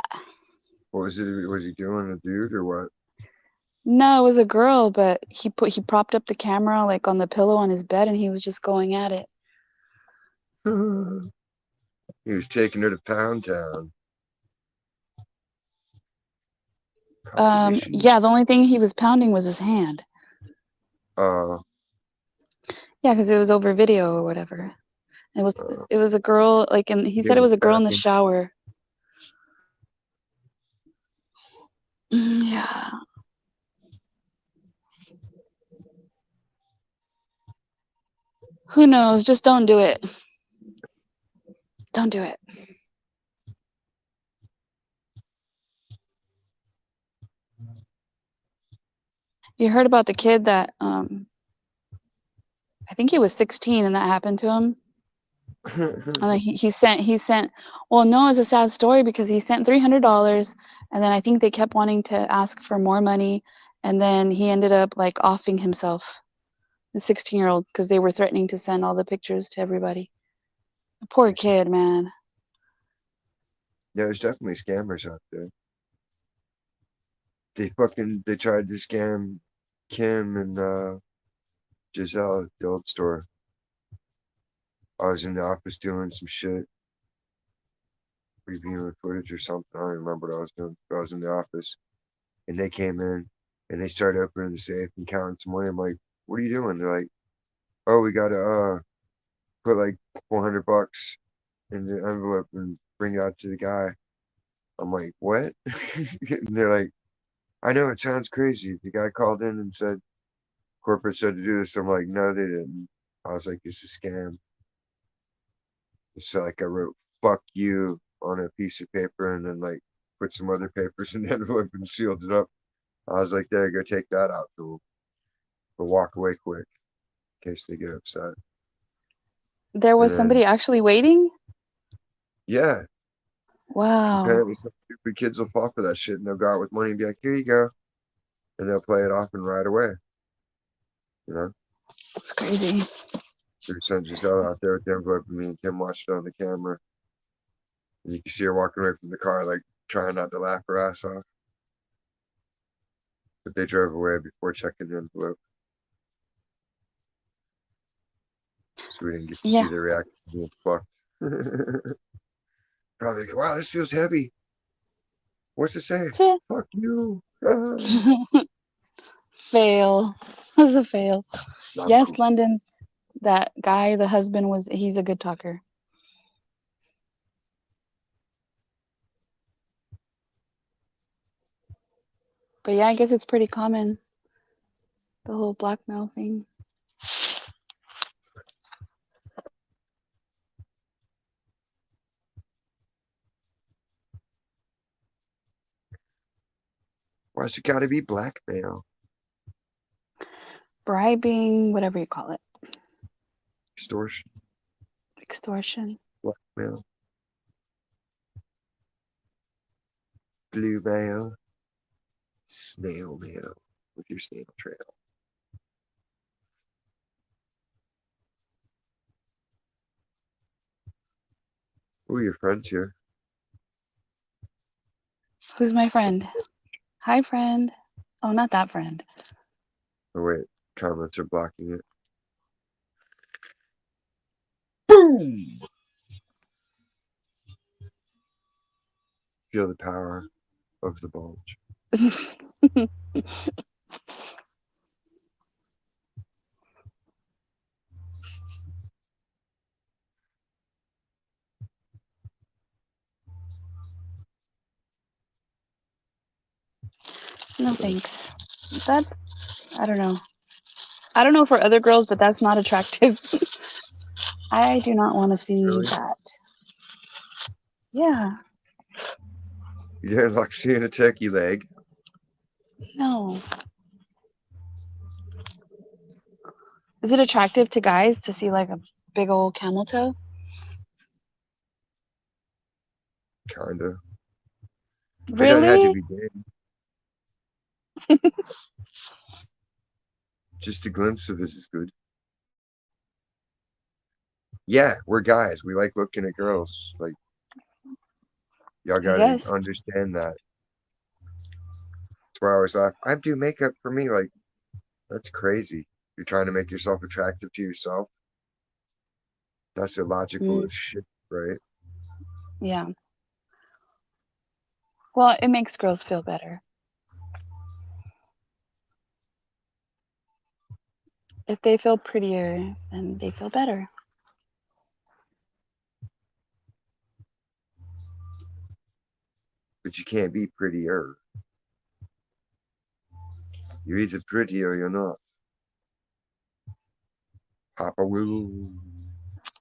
What was it? Was he doing a dude or what? No, it was a girl, but he propped up the camera like on the pillow on his bed and he was just going at it. He was taking her to Pound Town. Coffee machine. Yeah, the only thing he was pounding was his hand. Uh, Yeah, because it was over video or whatever. It was uh, it was a girl like, and he they said it were was a girl in the cracking. shower. Yeah. Who knows? Just don't do it. Don't do it. You heard about the kid that I think he was 16 and that happened to him. And then he sent. Well, no, it's a sad story because he sent $300, and then I think they kept wanting to ask for more money, and then he ended up like offing himself, the 16-year-old, because they were threatening to send all the pictures to everybody. Poor kid, man. Yeah, there's definitely scammers out there. They tried to scam Kim and Giselle at the old store. I was in the office doing some shit, reviewing footage or something. I don't remember what I was doing. But I was in the office and they came in and they started opening the safe and counting some money. I'm like, what are you doing? They're like, oh, we gotta put like $400 in the envelope and bring it out to the guy. I'm like, what? And they're like, I know it sounds crazy. The guy called in and said corporate said to do this. I'm like, no, they didn't. I was like, it's a scam. So like I wrote "fuck you" on a piece of paper and then like put some other papers in the envelope and sealed it up. I was like, there, go take that out, fool. But walk away quick in case they get upset. There And was then somebody actually waiting. yeah, Wow, apparently some stupid kids will fall for that shit and they'll go out with money and be like, here you go, and they'll play it off and ride away. You know, that's crazy. they sent Giselle out there with the envelope and me and Kim watched it on the camera, and you can see her walking away from the car like trying not to laugh her ass off. But they drove away before checking the envelope, so we didn't get to see Yeah. their reaction to being fucked. Probably like, wow, this feels heavy. What's it say? Fuck you. Fail. Was a fail. I'm Yes, cool. London. That guy, the husband, he's a good talker. But yeah, I guess it's pretty common, the whole blackmail thing. Why's it gotta be blackmail? Bribing, whatever you call it. Extortion, Extortion. blackmail, blue mail, snail mail with your snail trail. Ooh, your friend's here. Who's my friend? Hi, friend. Oh, not that friend. Oh wait, comments are blocking it. Boom! Feel the power of the bulge. No thanks. That's, I don't know. I don't know for other girls, but that's not attractive. I do not want to see Really? that. Yeah, You didn't like seeing a turkey leg? no. Is it attractive to guys to see like a big old camel toe? Kinda. It doesn't have to Really? be big. Just a glimpse of this is good. Yeah, we're guys. We like looking at girls. Like, y'all I gotta guess. understand that. That's why I always laugh. I do makeup for me. Like, that's crazy. You're trying to make yourself attractive to yourself. That's illogical Mm, as shit, right? yeah. Well, it makes girls feel better. If they feel prettier, then they feel better. But you can't be prettier. You're either pretty or you're not. Papa Will.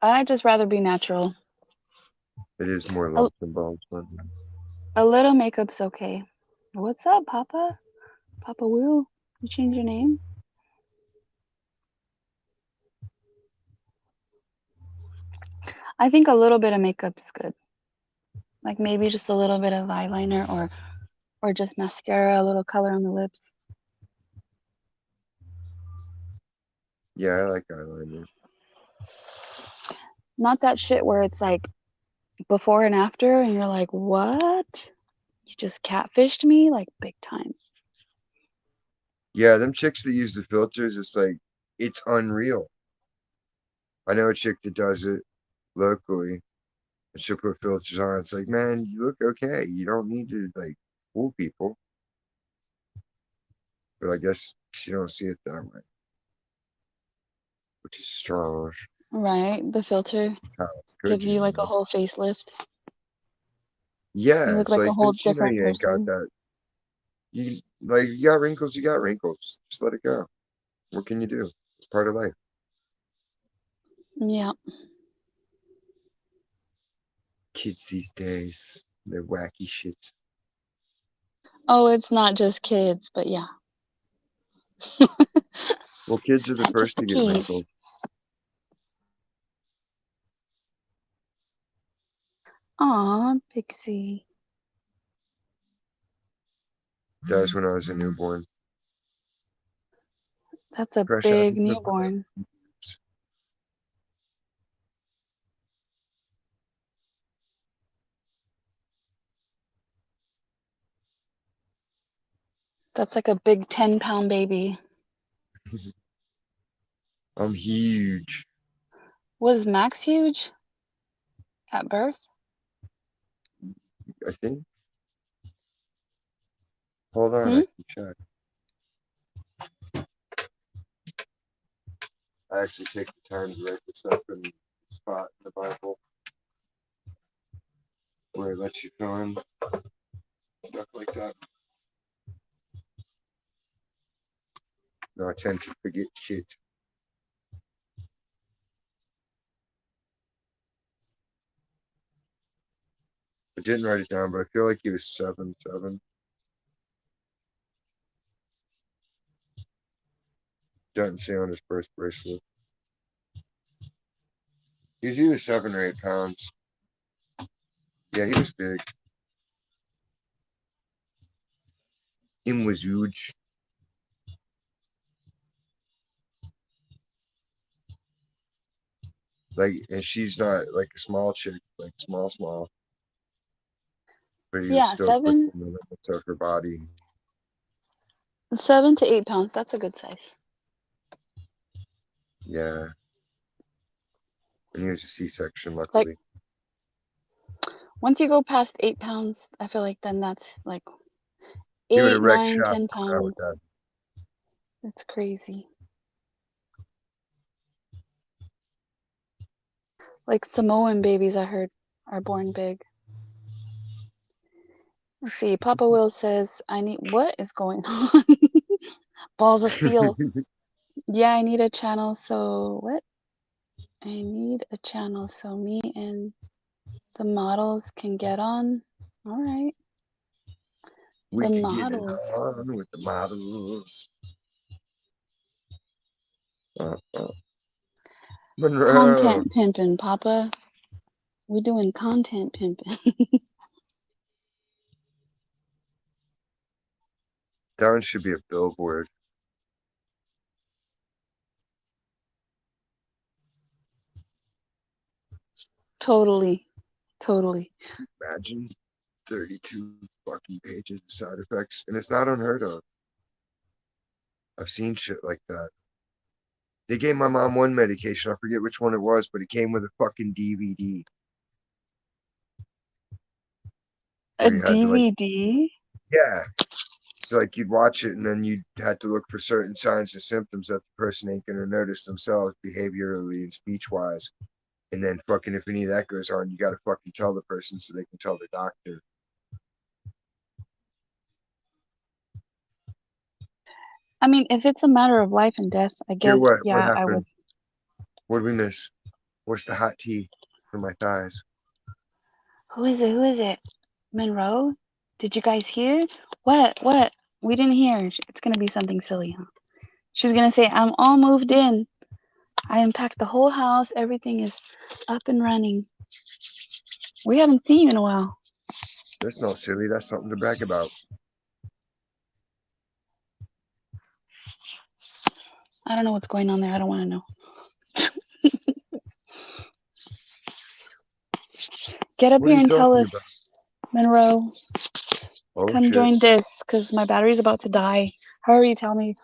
I'd just rather be natural. It is more A, lumps and bumps, but a little makeup's okay. What's up, Papa? Papa Will? You change your name? I think a little bit of makeup's good. Like maybe just a little bit of eyeliner or just mascara, a little color on the lips. yeah, I like eyeliner. Not that shit where it's like before and after and you're like, "What? You just catfished me?" Like big time. Yeah, them chicks that use the filters, it's like, it's unreal. I know a chick that does it locally, and she'll put filters on. It's like, man, you look okay. You don't need to, like, fool people. But I guess she don't see it that way, which is strange. Right? The filter That's how it's good, gives you you like a know. whole facelift. You Yeah, look it's like a like, whole bitch, you know different you ain't got person. that. You got wrinkles, you got wrinkles. Just let it go. What can you do? It's part of life. Yeah. Kids these days, they're wacky shit. Oh, it's not just kids, but yeah. Well, kids are the Not just first the to get kids. wrinkled. Aw, Pixie. That was when I was a newborn. That's a Fresh out big of the newborn. boobs. That's like a big 10-pound baby. I'm huge. Was Max huge at birth? I think. Hold on, Hmm? I can check. I actually take the time to write this up in the spot in the Bible where it lets you fill in stuff like that. No, I tend to forget shit. I didn't write it down, but I feel like he was 7'7". Doesn't say on his birth bracelet. He was either 7 or 8 pounds. Yeah, he was big. Him was huge. Like, and she's not like a small chick, like small, but he was Yeah, still pushing the limits of her body. 7 to 8 pounds. That's a good size. Yeah, and he was a C-section, Like luckily. once you go past 8 pounds, I feel like then that's like He would eight, have wrecked nine, shop ten if that was pounds. that. That's crazy. Like Samoan babies, I heard, are born big. Let's see. Papa Will says, I need. What is going on? Balls of steel. Yeah, I need a channel. So, what? I need a channel so me and the models can get on. All right. We The could get it models. on with the models. Uh, Monroe. Content pimping, Papa. We doing content pimping. That one should be a billboard. Totally. Totally. Imagine 32 fucking pages of side effects, and it's not unheard of. I've seen shit like that. They gave my mom one medication. I forget which one it was, but it came with a fucking DVD A where you had to like, DVD? yeah. So like you'd watch it, and then you had to look for certain signs and symptoms that the person ain't gonna notice themselves behaviorally and speech wise. And then fucking if any of that goes on, you gotta fucking tell the person so they can tell the doctor. I mean, if it's a matter of life and death, I Here, guess, what? What yeah, I would. happened? What did we miss? What's the hot tea for my thighs? Who is it? Who is it? Monroe? Did you guys hear? What? What? We didn't hear. It's gonna be something silly, huh? She's gonna say, I'm all moved in. I unpacked the whole house. Everything is up and running. We haven't seen you in a while. That's not silly. That's something to brag about. I don't know what's going on there. I don't want to know. Get up What are here you and tell talking us, about? Monroe. Oh Come shit. join this because my battery's about to die. Hurry, tell me.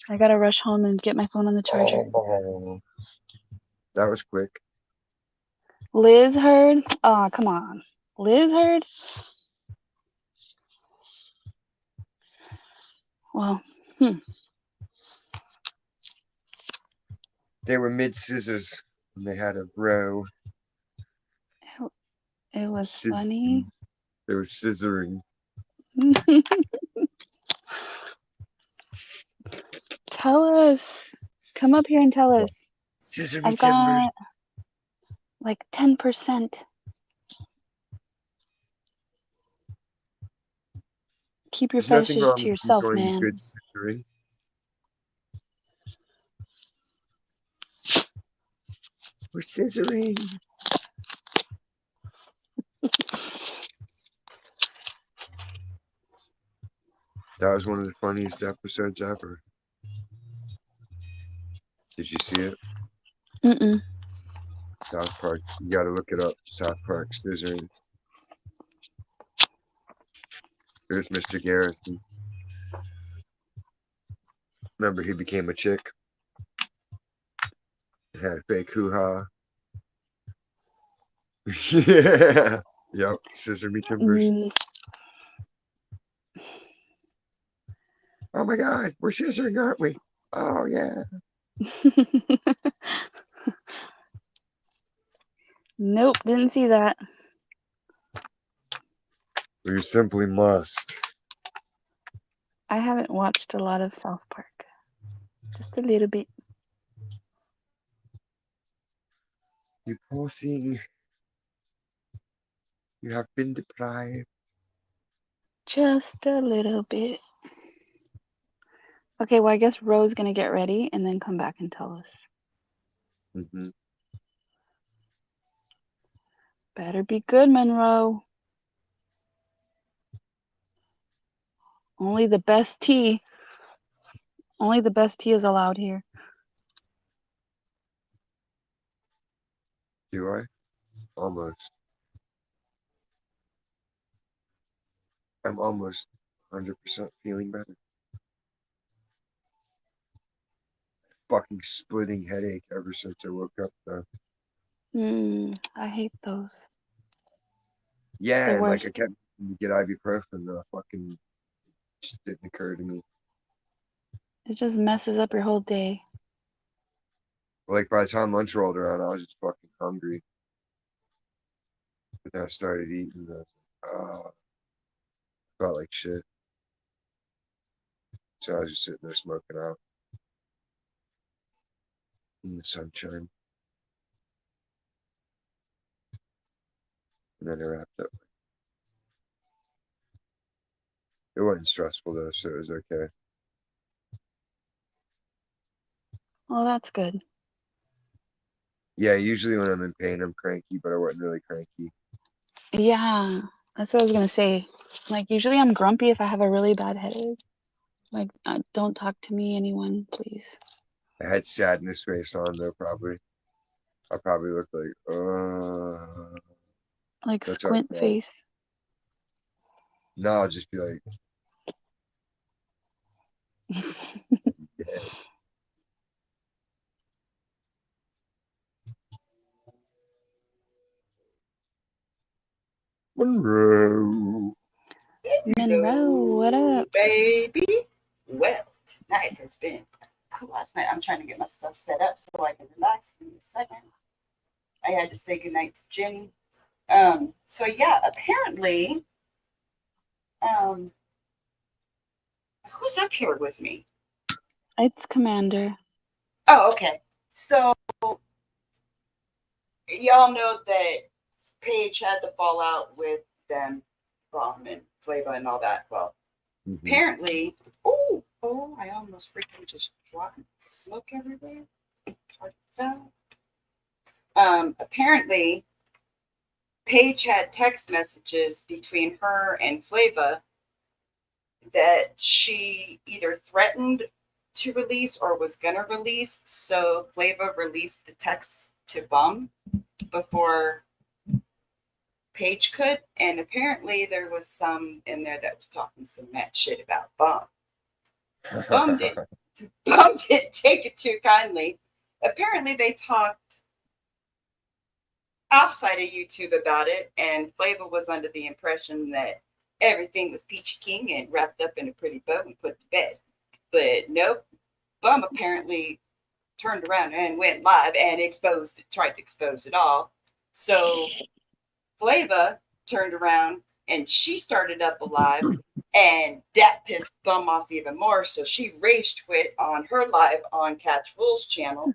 I gotta rush home and get my phone on the charger. Oh, that was quick. Liz heard? Aw, come on. Liz heard? Well, They were mid scissors and they had a row. it was funny. Scissoring. They were scissoring. Tell us. Come up here and tell us. Scissor me I've timbers. got like 10%. Keep your There's nothing fetishes wrong to with yourself, enjoying man. good scissoring. We're scissoring. That was one of the funniest episodes ever. Did you see it? Mm-mm. South Park. You got to look it up. South Park scissoring. There's Mr. Garrison. Remember, he became a chick. Had a fake hoo-ha. Yeah. Yep. Scissor me timbers. Mm. Oh my God, we're scissoring, aren't we? Oh yeah. Nope, didn't see that. We simply must. I haven't watched a lot of South Park. Just a little bit. You poor thing. You have been deprived. Just a little bit. Okay, well, I guess Ro's gonna get ready and then come back and tell us. Mm-hmm. Better be good, Monroe. Only the best tea. Only the best tea is allowed here. Do I? Almost. I'm almost 100% feeling better. Fucking splitting headache ever since I woke up though. I hate those. Yeah, The and like I worst. kept to get ibuprofen, the fucking just didn't occur to me. It just messes up your whole day. Like by the time lunch rolled around, I was just fucking hungry. But then I started eating. And I was like, oh, felt like shit. So I was just sitting there smoking out in the sunshine. And then I wrapped up. It wasn't stressful though, so it was okay. Well, that's good. Yeah, usually when I'm in pain, I'm cranky, but I wasn't really cranky. Yeah, that's what I was gonna say. Like, usually I'm grumpy if I have a really bad headache. Like, don't talk to me, anyone, please. I had sadness face on though, probably. I probably looked like, Like, that's how I squint felt. face. No, I'll just be like, yeah, Monroe. Monroe, what Hello, up? baby. Well, tonight has been cool. Last night, I'm trying to get my stuff set up so I can relax in a second. I had to say goodnight to Jenny. So yeah, apparently, um, who's up here with me? It's Commander. Oh, okay. So y'all know that Paige had the fallout with them, Bomb and Flava and all that. Well, Mm-hmm. apparently, I almost freaking just dropped smoke everywhere. Part fell. Apparently, Paige had text messages between her and Flava that she either threatened to release or was gonna release. So Flava released the texts to Bum before Paige could, and apparently there was some in there that was talking some mad shit about Bum. Bum didn't. Bum didn't take it too kindly. Apparently, they talked offside of YouTube about it, and Flava was under the impression that everything was peachy king and wrapped up in a pretty bow and put to bed. But nope, Bum apparently turned around and went live and tried to expose it all. So Flava turned around and she started up a live, and that pissed Bum off even more. So she rage quit on her live on Catch Rules channel,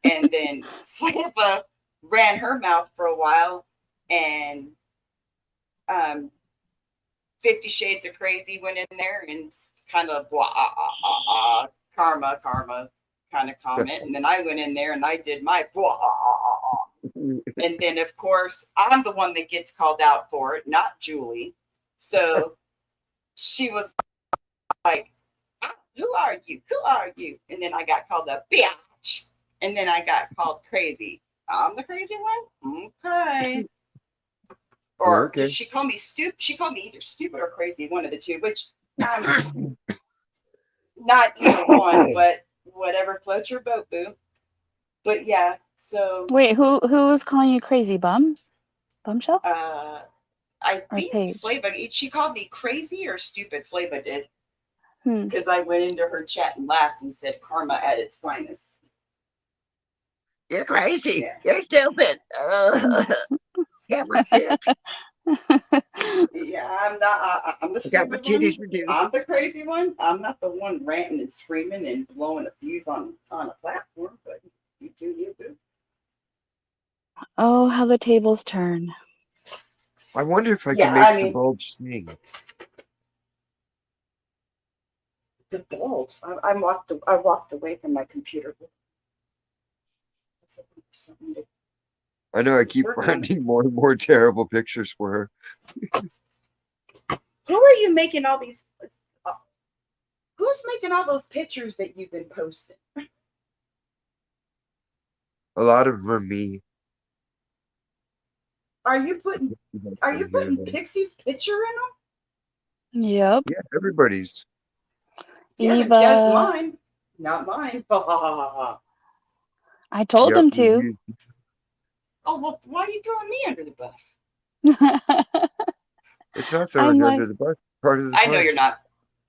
and then Flava ran her mouth for a while, and um, 50 Shades of Crazy went in there and kind of blah, karma kind of comment. And then I went in there and I did my blah, and then, of course, I'm the one that gets called out for it, not Julie. So she was like, who are you? Who are you? And then I got called a bitch. And then I got called crazy. I'm the crazy one? Okay. Or okay. did she call me stupid? She called me either stupid or crazy, one of the two, which not either one, but whatever floats your boat, boo. But yeah, so Wait, who was calling you crazy, Bum? Bumshell? I Or think Paige? Flava, she called me crazy or stupid. Flava did. Hmm. Because I went into her chat and laughed and said karma at its finest. You're crazy. Yeah. You're stupid. Camera tips. Yeah, I'm not. I'm the I got stupid one. opportunities reduced. I'm the crazy one. I'm not the one ranting and screaming and blowing a fuse on a platform. But you do, you do. Oh, how the tables turn. I wonder if I Yeah, can make I the mean bulbs sing. the bulbs. I walked away from my computer. I know I keep Working on it. finding more and more terrible pictures for her. Who are you making all these? Who's making all those pictures that you've been posting? A lot of them are me. Are you putting Pixie's picture in them? Yep. Yeah, everybody's. Yeah, that's Eva. mine. Not mine. Oh, I told Yep. him to. well, why are you throwing me under the bus? It's not throwing I'm you like, under the bus. Part of the I know fun. you're not.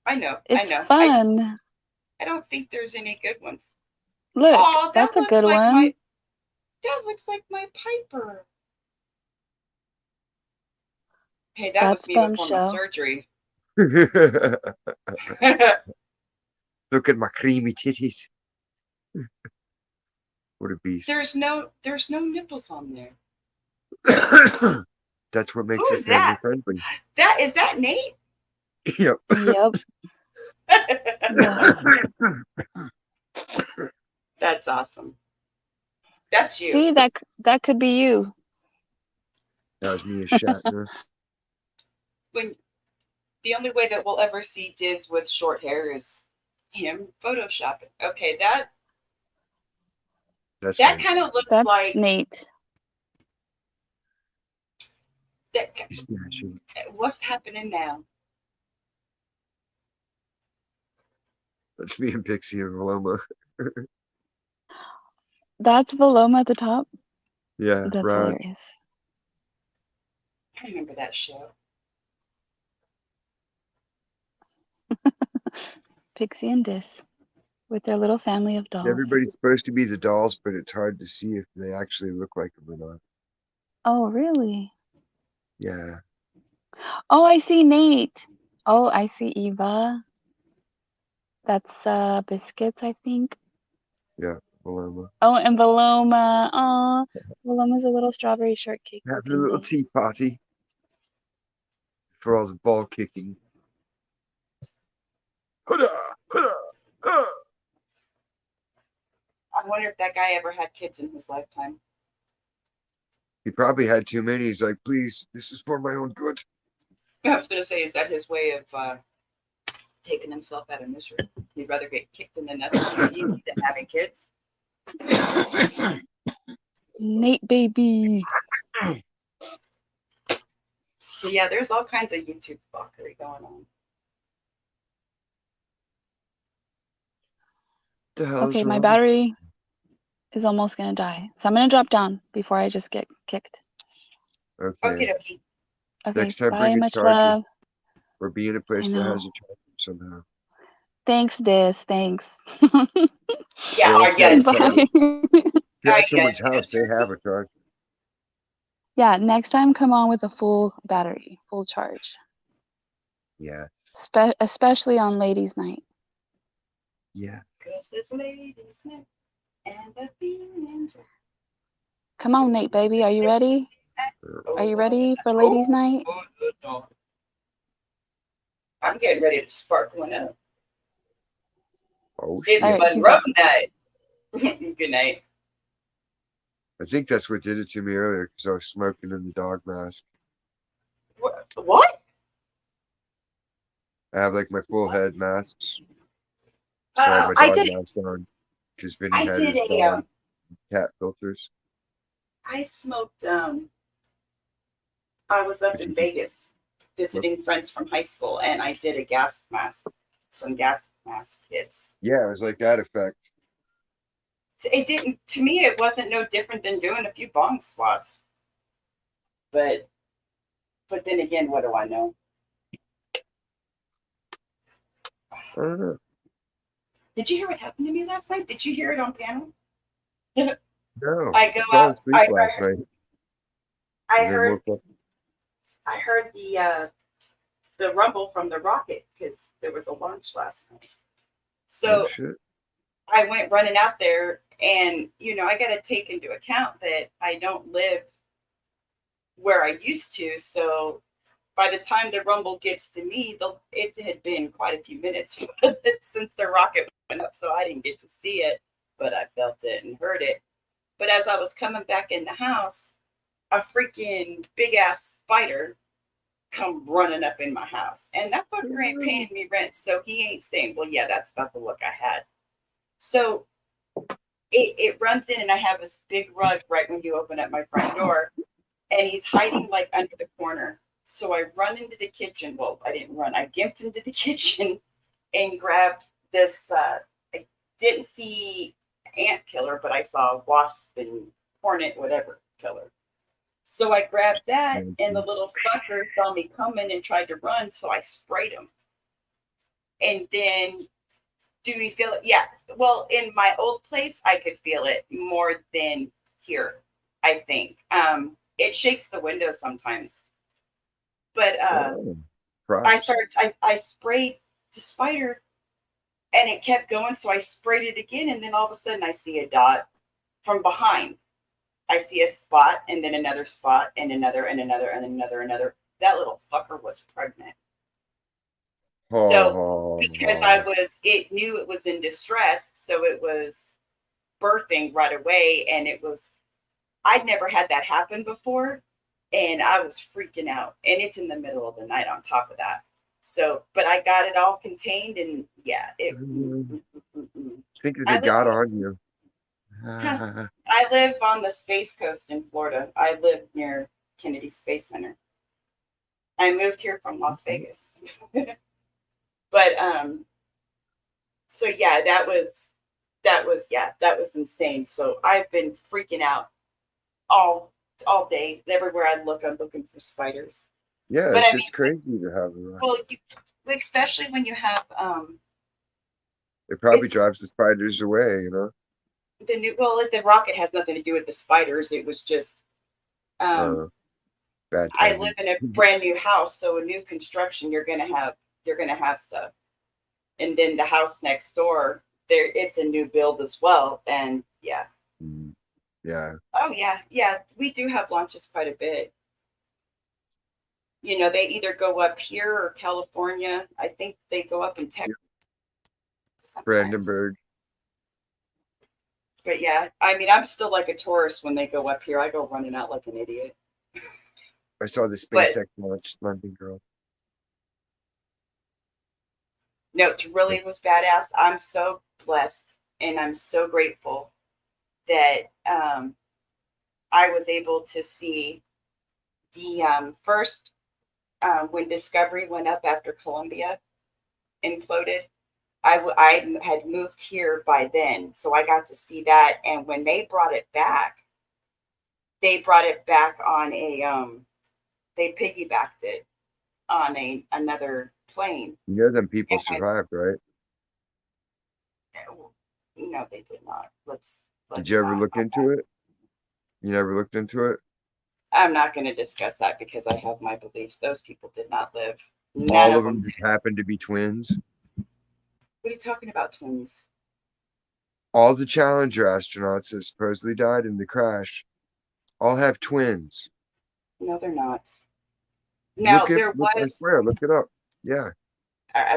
I know. it's I fun. I don't think there's any good ones. Look, Oh, that's a good one. that looks like my Piper. Hey, that was That's me before my Bombshell. surgery. Look at my creamy titties. What a beast. there's no nipples on there. That's what makes it Who's family that? friendly. Is that Nate? Yep. Yep. Yeah. That's awesome. That's you. See, that could be you. That was me as Shatner. When the only way that we'll ever see Diz with short hair is him photoshopping. Okay, That's that right. kind of looks That's like Nate. that. He's smashing. What's happening now? That's me and Pixie and Paloma. That's Veloma at the top. Yeah, That's Rod. hilarious. I remember that show. Pixie and Dis with their little family of So dolls. everybody's supposed to be the dolls, but it's hard to see if they actually look like them or not. Oh, really? Yeah. Oh, I see Nate. Oh, I see Eva. That's Biscuits, I think. Yeah, Paloma. Oh, and Veloma. Oh, Veloma's a little strawberry shortcake Having a looking little thing. tea party for all the ball kicking. Huda, huda, ah. I wonder if that guy ever had kids in his lifetime. He probably had too many. He's like, please, this is for my own good. I was gonna say, is that his way of taking himself out of misery? He'd rather get kicked in the nuts than having kids. Nate baby. So yeah, there's all kinds of YouTube fuckery going on. The hell's Okay, my wrong? battery is almost gonna die. So I'm gonna drop down before I just get kicked. Okay. Okay. Okay, Next time, bye, bring a much charger. love. Or be in a I place that has know. a charger somehow. Thanks, Dis. Thanks. Yeah, Or if you're Bye. at someone's house, they have a charger. Yeah, next time come on with a full battery, full charge. Yeah. Especially on ladies' night. Yeah. Because it's ladies' night and the feelings. Come on, Nate baby. Are you ready? Are you ready for ladies' night? I'm getting ready to spark one up. Oh, It's shit. All right, peace Monroe out. night. Good night. I think that's what did it to me earlier because I was smoking in the dog mask. What? I have like my full head masks. So I have my I dog did. mask on because Vinny I had did his a. dog cat filters. I smoked. I was up But in you Vegas visiting friends from high school, and I did a gas mask, some gas mask hits. yeah, it was like that effect. It didn't. To me, it wasn't no different than doing a few bong swats. But then again, what do I know? I don't know. Did you hear what happened to me last night? Did you hear it on panel? No. I go fell out. asleep last night. I And then heard. woke up. I heard the rumble from the rocket because there was a launch last night. So Oh, shit. I went running out there, and I got to take into account that I don't live where I used to. So by the time the rumble gets to me, it had been quite a few minutes since the rocket went up, so I didn't get to see it, but I felt it and heard it. But as I was coming back in the house, a freaking big ass spider come running up in my house, and that fucker ain't paying me rent, so he ain't staying. Well, yeah, that's about the look I had. So it runs in, and I have this big rug right when you open up my front door. and he's hiding like under the corner. So I run into the kitchen. Well, I didn't run. I gimped into the kitchen and grabbed this. I didn't see ant killer, but I saw wasp and hornet, whatever killer. So I grabbed that, and the little fucker saw me coming and tried to run. So I sprayed him. And then, do we feel it? Yeah. Well, in my old place, I could feel it more than here, I think. It shakes the windows sometimes. But Oh, I props. started, I sprayed the spider and it kept going. So I sprayed it again. And then all of a sudden, I see a dot from behind. I see a spot and then another spot and another and another and another, another. That little fucker was pregnant. So because Oh, it knew it was in distress, so it was birthing right away. And I'd never had that happen before. And I was freaking out. And it's in the middle of the night on top of that. So, but I got it all contained and yeah, think that they I live got on the, on you. I live on the Space Coast in Florida. I live near Kennedy Space Center. I moved here from Las Vegas. But so yeah, that was insane. So I've been freaking out all all day. Everywhere I look, I'm looking for spiders. Yeah, But I it's mean, crazy to have them. well, especially when you have It probably it's drives the spiders away, you know? the new. Well, the rocket has nothing to do with the spiders. It was just um, Uh, bad I live timing. in a brand new house, so a new construction. You're gonna have stuff, and then the house next door, there it's a new build as well, and yeah. Mm, yeah. Oh yeah, yeah. We do have launches quite a bit. They either go up here or California. I think they go up in Texas Yeah. sometimes. Brandenburg. But yeah, I mean, I'm still like a tourist when they go up here. I go running out like an idiot. I saw the But SpaceX launch London girl. no, it really was badass. I'm so blessed and I'm so grateful that I was able to see the first when Discovery went up after Columbia imploded. I had moved here by then, so I got to see that. And when they brought it back on a they piggybacked it on another plane. You know them people And survived, right? no, they did not. Did Let's you ever not. look into it? You never looked into it? I'm not going to discuss that because I have my beliefs. Those people did not live. None All of of them them just happened to be twins. What are you talking about, twins? All the Challenger astronauts that supposedly died in the crash all have twins. No, they're not. Now Look it, there look, I was. swear, look it up. Yeah.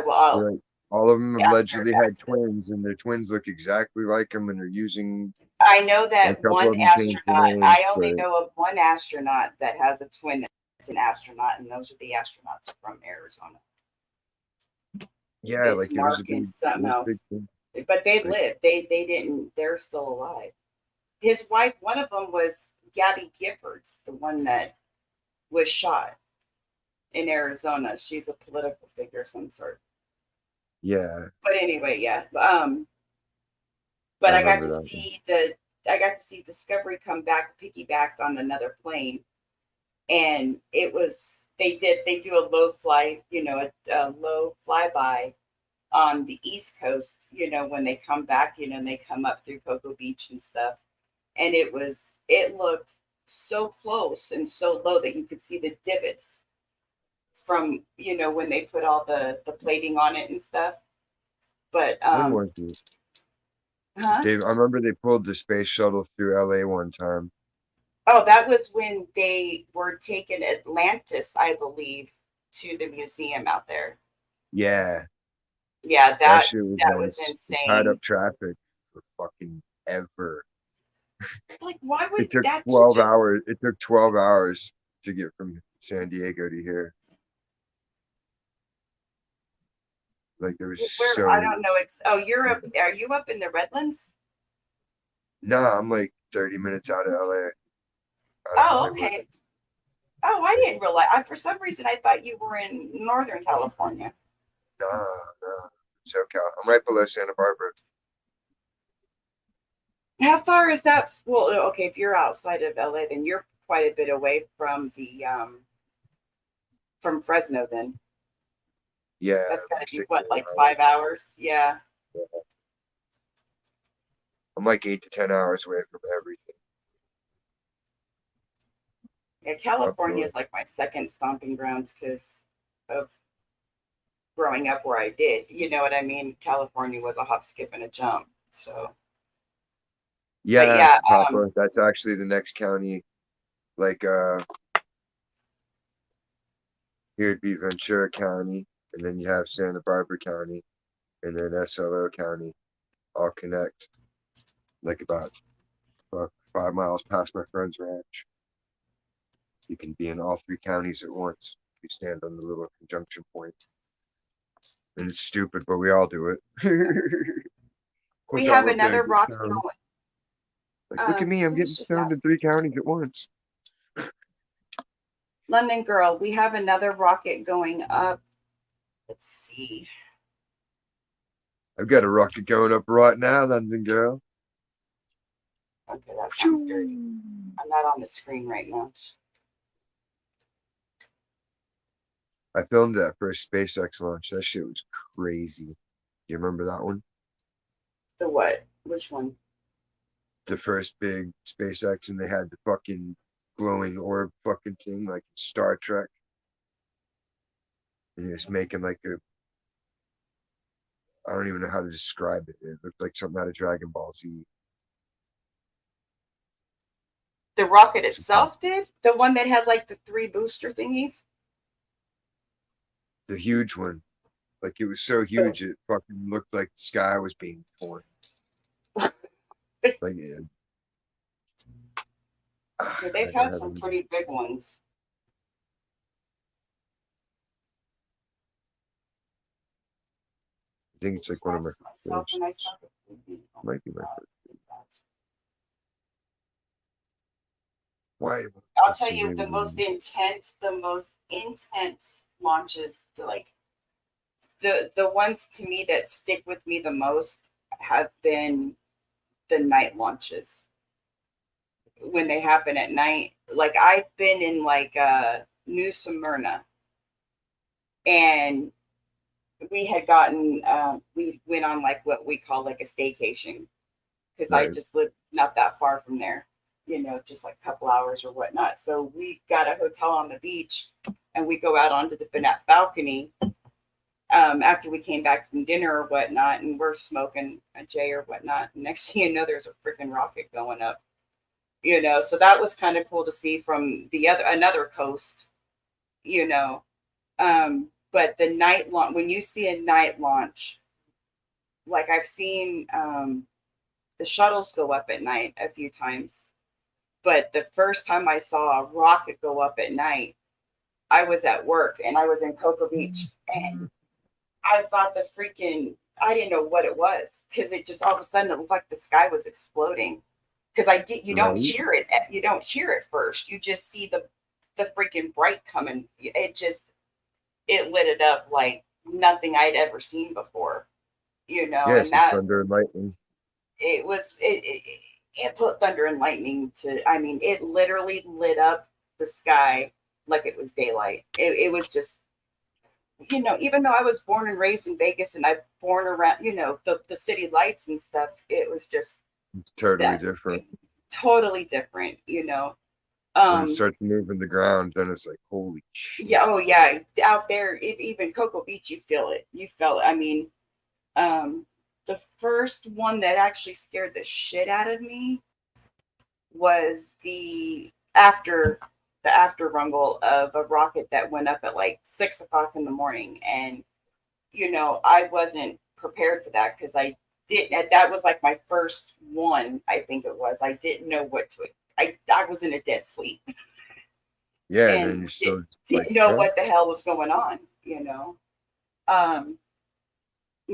Well, They're like, all of them yeah, allegedly had twins, and their twins look exactly like them, and they're using I know a that couple one of them changed their astronaut. I names, only but know of one astronaut that has a twin that's an astronaut, and those are the astronauts from Arizona. yeah, It's like it was a Mark and big, it something was a big else, thing. but they Like, lived. They didn't. They're still alive. His wife, one of them was Gabby Giffords, the one that was shot in Arizona. She's a political figure of some sort. yeah, But anyway, yeah. I But remember that one. I got to see Discovery come back piggybacked on another plane, and they do a low flight, a low flyby on the East Coast, when they come back, and they come up through Cocoa Beach and stuff, and it looked so close and so low that you could see the divots from when they put all the plating on it and stuff. But When was it? huh? I remember they pulled the space shuttle through LA one time. Oh, that was when they were taking Atlantis, I believe, to the museum out there. Yeah, Yeah, that that shit was that was nice. It tied insane. up traffic for fucking ever. Like, why would It took that should 12 just hours. It took 12 hours to get from San Diego to here. Like there was where I so don't know. Oh, you're up. Are you up in the Redlands? nah, I'm like 30 minutes out of LA, out of Oh, Hollywood. okay. didn't realize. For some reason, I thought you were in Northern California. Nah, SoCal. I'm right below Santa Barbara. How far is that? Well, okay, if you're outside of LA, then you're quite a bit away from the from Fresno. Then Yeah, that's got to like be 16 what, like hours. 5 hours? Yeah. I'm like 8 to 10 hours away from everything Yeah, up California north. is like my second stomping grounds because of growing up where I did. You know what I mean? California was a hop, skip, and a jump. So, but Yeah, yeah, Papa. That's actually the next county. Like here it'd be Ventura County, and then you have Santa Barbara County, and then SLO County. All connect. Like about 5 miles past my friend's ranch. You can be in all three counties at once. You stand on the little conjunction point. And it's stupid, but we all do it. we What's have all up there? another Get rocket stoned. going. Like, look at me, I'm Who was getting just stoned in asking? 3 counties at once. London girl, we have another rocket going up. Let's see. I've got a rocket going up right now, London girl. Okay, that sounds dirty. I'm not on the screen right now. I filmed that first SpaceX launch. That shit was crazy. Do you remember that one? The what? Which one? The first big SpaceX, and they had the fucking glowing orb fucking thing like Star Trek. And he was making like a, I don't even know how to describe it. It looked like something out of Dragon Ball Z. The rocket itself did? The one that had like the 3 booster thingies? The huge one. Like it was so huge it fucking looked like the sky was being torn. Like yeah. Yeah, they've had some pretty big ones. I think it's like one of my first. Might be my first. Why? I'll tell you the most intense launches, the ones to me that stick with me the most have been the night launches when they happen at night. Like I've been in like New Smyrna, and we had gotten we went on like what we call like a staycation because I Right. just live not that far from there, you know, just like a couple hours or whatnot. So we got a hotel on the beach and we go out onto the balcony after we came back from dinner or whatnot, and we're smoking a J or whatnot. And next thing you know, there's a freaking rocket going up, you know. So that was kind of cool to see from another coast, you know. But the night launch, when you see a night launch, like I've seen the shuttles go up at night a few times, but the first time I saw a rocket go up at night, I was at work and I was in Cocoa Beach, and I thought I didn't know what it was because it just all of a sudden it looked like the sky was exploding. Because you don't hear it. You don't hear it first. You just see the freaking bright coming. It lit it up like nothing I'd ever seen before, you know. Yes, And that thunder and lightning. it put thunder and lightning to. I mean, it literally lit up the sky like it was daylight. It was just, you know, even though I was born and raised in Vegas and I've born around, you know, the city lights and stuff, it was just It's totally different. totally different, you know. When it starts moving the ground, then it's like, holy shit. Yeah, oh yeah, out there, even Cocoa Beach, you feel it. You felt it. I mean, the first one that actually scared the shit out of me was the after rumble of a rocket that went up at like 6 o'clock in the morning, and you know I wasn't prepared for that because I didn't. That was like my first one, I think it was. I didn't know what to. I was in a dead sleep. Yeah, and then And you're still didn't like, know huh? what the hell was going on, you know. Um,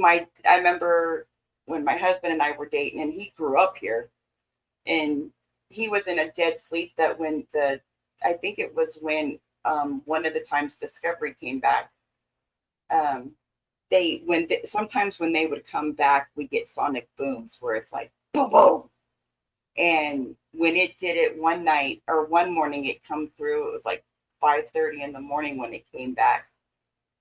I remember when my husband and I were dating, and he grew up here, and he was in a dead sleep that when I think it was when one of the times Discovery came back, sometimes when they would come back, we get sonic booms where it's like boom boom. And when it did it one night or one morning, it come through. It was like 5:30 in the morning when it came back,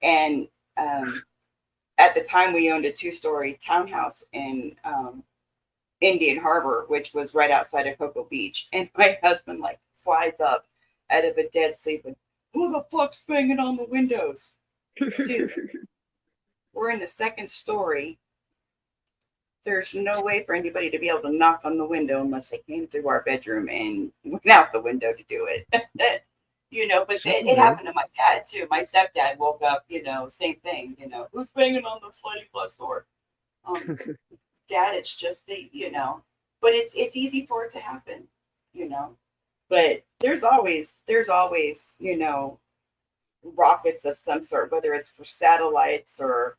and at the time we owned a 2-story townhouse in Indian Harbor, which was right outside of Cocoa Beach. And my husband like flies up out of a dead sleep and, who the fuck's banging on the windows? Dude, we're in the 2nd story. There's no way for anybody to be able to knock on the window unless they came through our bedroom and went out the window to do it. But it happened to my dad too. My stepdad woke up, same thing, who's banging on the sliding glass door? Dad, it's just but it's easy for it to happen, but there's always, rockets of some sort, whether it's for satellites or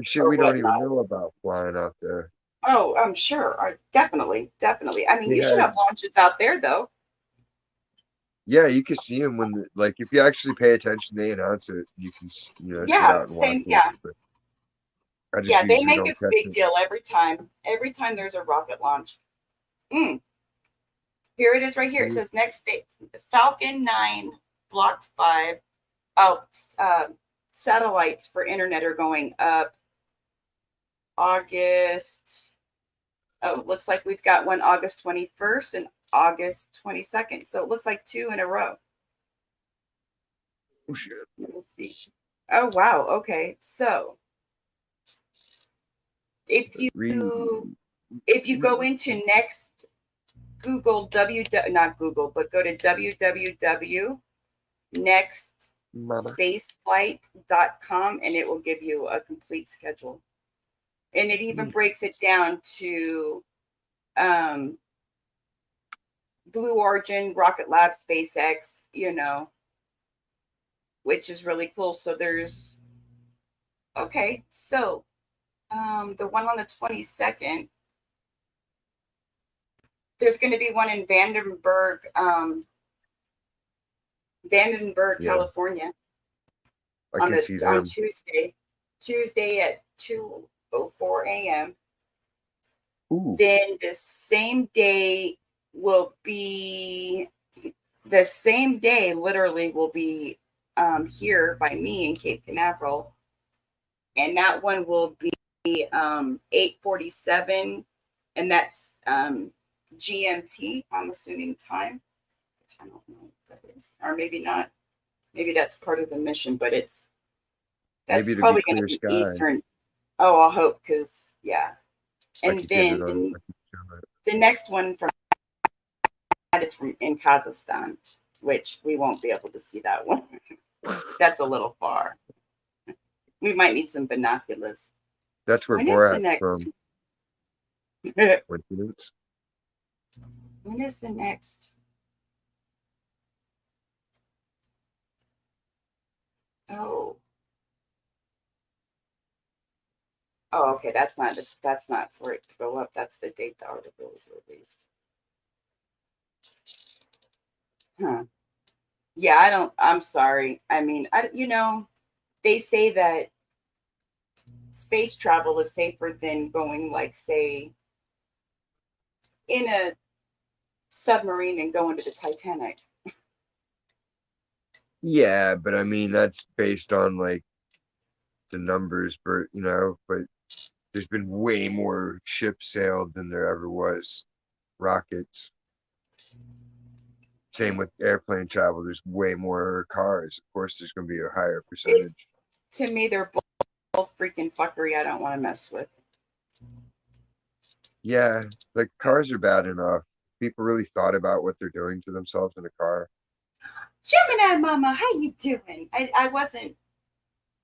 shit we don't even know about flying out there. Oh, I'm sure. Definitely. I mean, you should Yeah. have launches out there, though. Yeah, you can see them when, like, if you actually pay attention, they announce it. You can, sit out and watch it. Yeah. But I just Yeah, they usually make don't a catch big it. deal every time. Every time there's a rocket launch. Here it is right here. It says next date, Falcon 9, Block 5. Oh, satellites for internet are going up August. Oh, it looks like we've got one August 21st and August 22nd. So it looks like 2 in a row. Oh, shit. Let me see. Oh, wow. Okay. So if you go into next Google not Google, but go to www.nextspaceflight.com and it will give you a complete schedule. And it even breaks it down to Blue Origin, Rocket Lab, SpaceX, which is really cool. So there's, so the one on the 22nd, there's going to be one in Vandenberg, California on Tuesday at 2:04 a.m. Ooh. Then the same day literally will be here by me in Cape Canaveral, and that one will be 8:47, and that's GMT, I'm assuming time. I don't know what that is, or maybe not. Maybe that's part of the mission, but that's probably going to be Eastern. Oh, I'll hope, because yeah. And then the next one from that is in Kazakhstan, which we won't be able to see that one. That's a little far. We might need some binoculars. That's where Borat's from. Coincidence? When is the next? Oh, okay. That's not for it to go up. That's the date the article was released. Huh. Yeah, I'm sorry. I mean, they say that space travel is safer than going, like, say, in a submarine and going to the Titanic. Yeah, but I mean, that's based on, like, the numbers, but there's been way more ships sailed than there ever was rockets. Same with airplane travel. There's way more cars. Of course, there's going to be a higher percentage. To me, they're both freaking fuckery. I don't want to mess with. Yeah, like, cars are bad enough. People really thought about what they're doing to themselves in a car. Gemini Mama, how you doing? I wasn't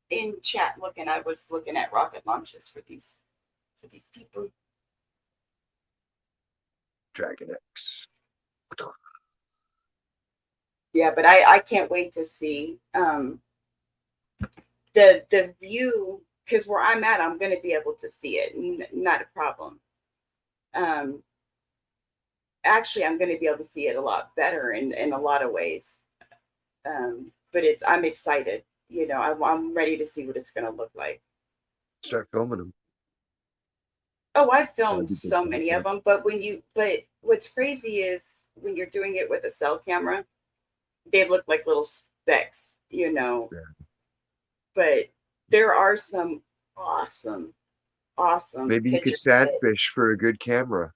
in chat looking. I was looking at rocket launches for these people. Dragon X. Yeah, but I can't wait to see the view, because where I'm at, I'm going to be able to see it. Not a problem. Actually, I'm going to be able to see it a lot better in a lot of ways. But I'm excited. You know, I'm ready to see what it's going to look like. Start filming them. Oh, I've That'd filmed be good so many of content. them, but what's crazy is when you're doing it with a cell camera, they look like little specks, you know. Yeah. But there are some awesome, awesome Maybe you could pictures. sadfish for a good camera.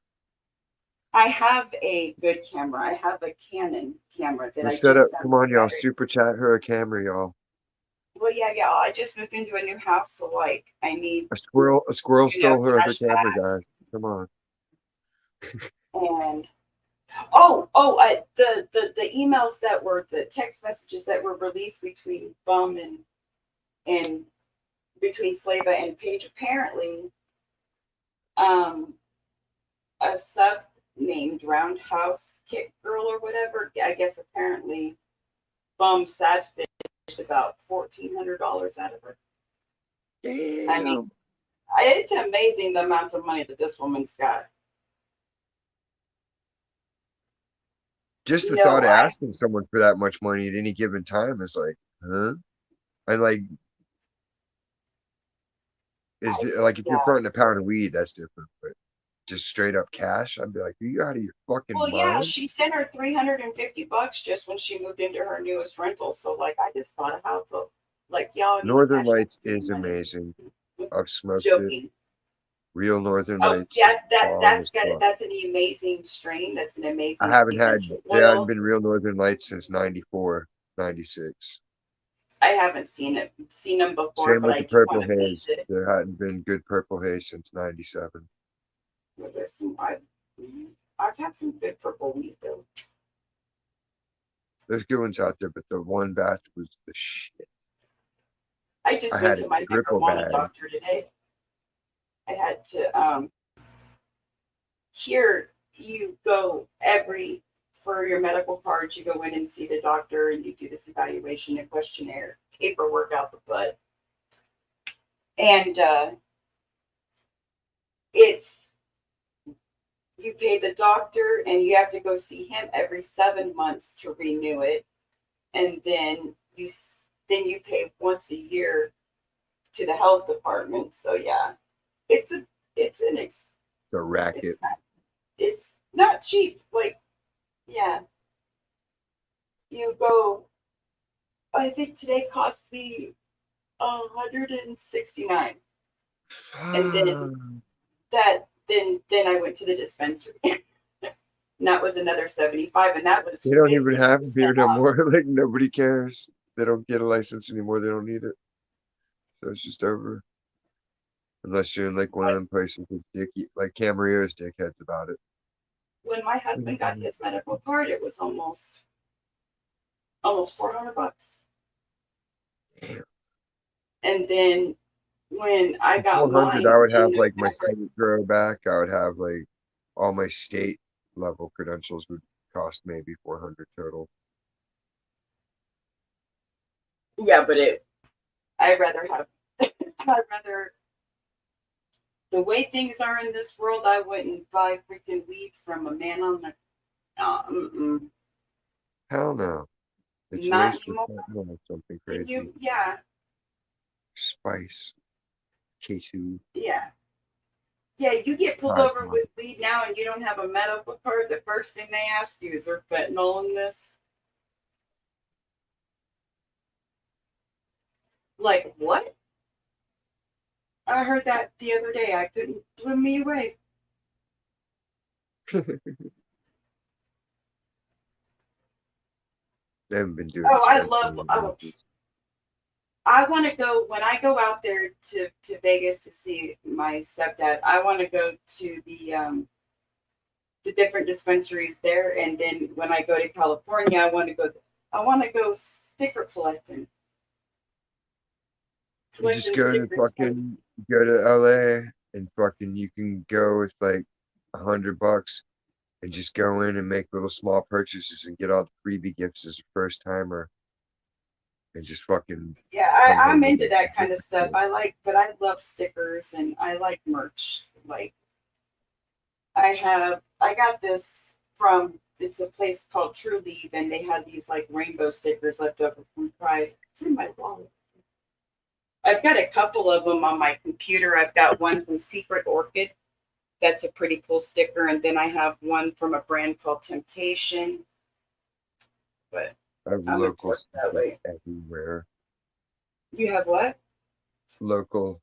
I have a good camera. I have a Canon camera that I Let's set up. just got Come on, y'all. battery. Super chat her a camera, y'all. Well, yeah. I just moved into a new house, so like I need, A squirrel stole her other cash camera, pass guys. Come on. and the emails that were the text messages that were released between Bum and between Flava and Paige. Apparently, um, a sub named Roundhouse Kick Girl or whatever. I guess apparently Bum sadfished about $1,400 out of her. I mean, Damn. it's amazing the amount of money that this woman's got. Just the No, thought of asking someone for that much money at any given time is like, huh? And like, like if you're yeah. fronting a pound of weed, that's different. But just straight up cash, I'd be like, are you out of your fucking Well, yeah, mind? she sent her $350 just when she moved into her newest rental. So, like, I just bought a house. So, like, y'all need to Northern cash out Lights some is money. amazing. I've smoked it. Joking. Real Northern Oh, Lights yeah, is bomb as fuck. that's an amazing strain. That's an I amazing haven't had, essential they haven't oil. been real Northern Lights since 94, 96. I haven't seen them before, Same but with I the do Purple want to taste Haze. it. There hadn't been good Purple Haze since 97. Well, there's some I've had some good purple weed though. There's good ones out there, but the one batch was the shit. I I just went had to a my triple marijuana bag. doctor today. I had to here you go for your medical cards, you go in and see the doctor and you do this evaluation and questionnaire paperwork out the butt. And it's you pay the doctor and you have to go see him every 7 months to renew it. And then you pay once a year to the health department. So yeah, it's a it's an ex The racket. it's not cheap. Like, yeah, you go. I think today cost me 169, and then I went to the dispensary. And that was another 75, and that was They don't even 50% have beer no off. more. Like nobody cares. They don't get a license anymore. They don't need it. So it's just over. Unless you're in like one of them places with dicky, like Camarillo's dickheads about it. When my husband got his medical card, it was almost $400. Damn. And then when I got 400, mine I would in have like my November, state grow back. I would have like all my state level credentials would cost maybe 400 total. yeah, but I'd rather have, I'd rather, the way things are in this world, I wouldn't buy freaking weed from a man on the, Hell no. It's not laced with anymore. fentanyl or something Can crazy. yeah, Spice. K2. yeah. Yeah, you get pulled Hard over mod. with weed now and you don't have a medical card, the first thing they ask you is there fentanyl in this? Like, what? I heard that the other day. I couldn't, blew me away. They haven't been doing Oh, dispensary in ages. I want to go, when I go out there to Vegas to see my stepdad, I want to go to the different dispensaries there. And then when I go to California, I want to go sticker collecting. You just Collecting go to stickers. fucking go to LA and fucking you can go with like $100 and just go in and make little small purchases and get all the freebie gifts as a first timer and just fucking Yeah, come I'm home with into a that kind of different stuff. thing. But I love stickers and I like merch. Like I got this from it's a place called True Leave, and they had these like rainbow stickers left over from Pride. It's in my wallet. I've got a couple of them on my computer. I've got one from Secret Orchid. That's a pretty cool sticker. And then I have one from a brand called Temptation. But I have I'm local important that stuff way. everywhere. You have what? Local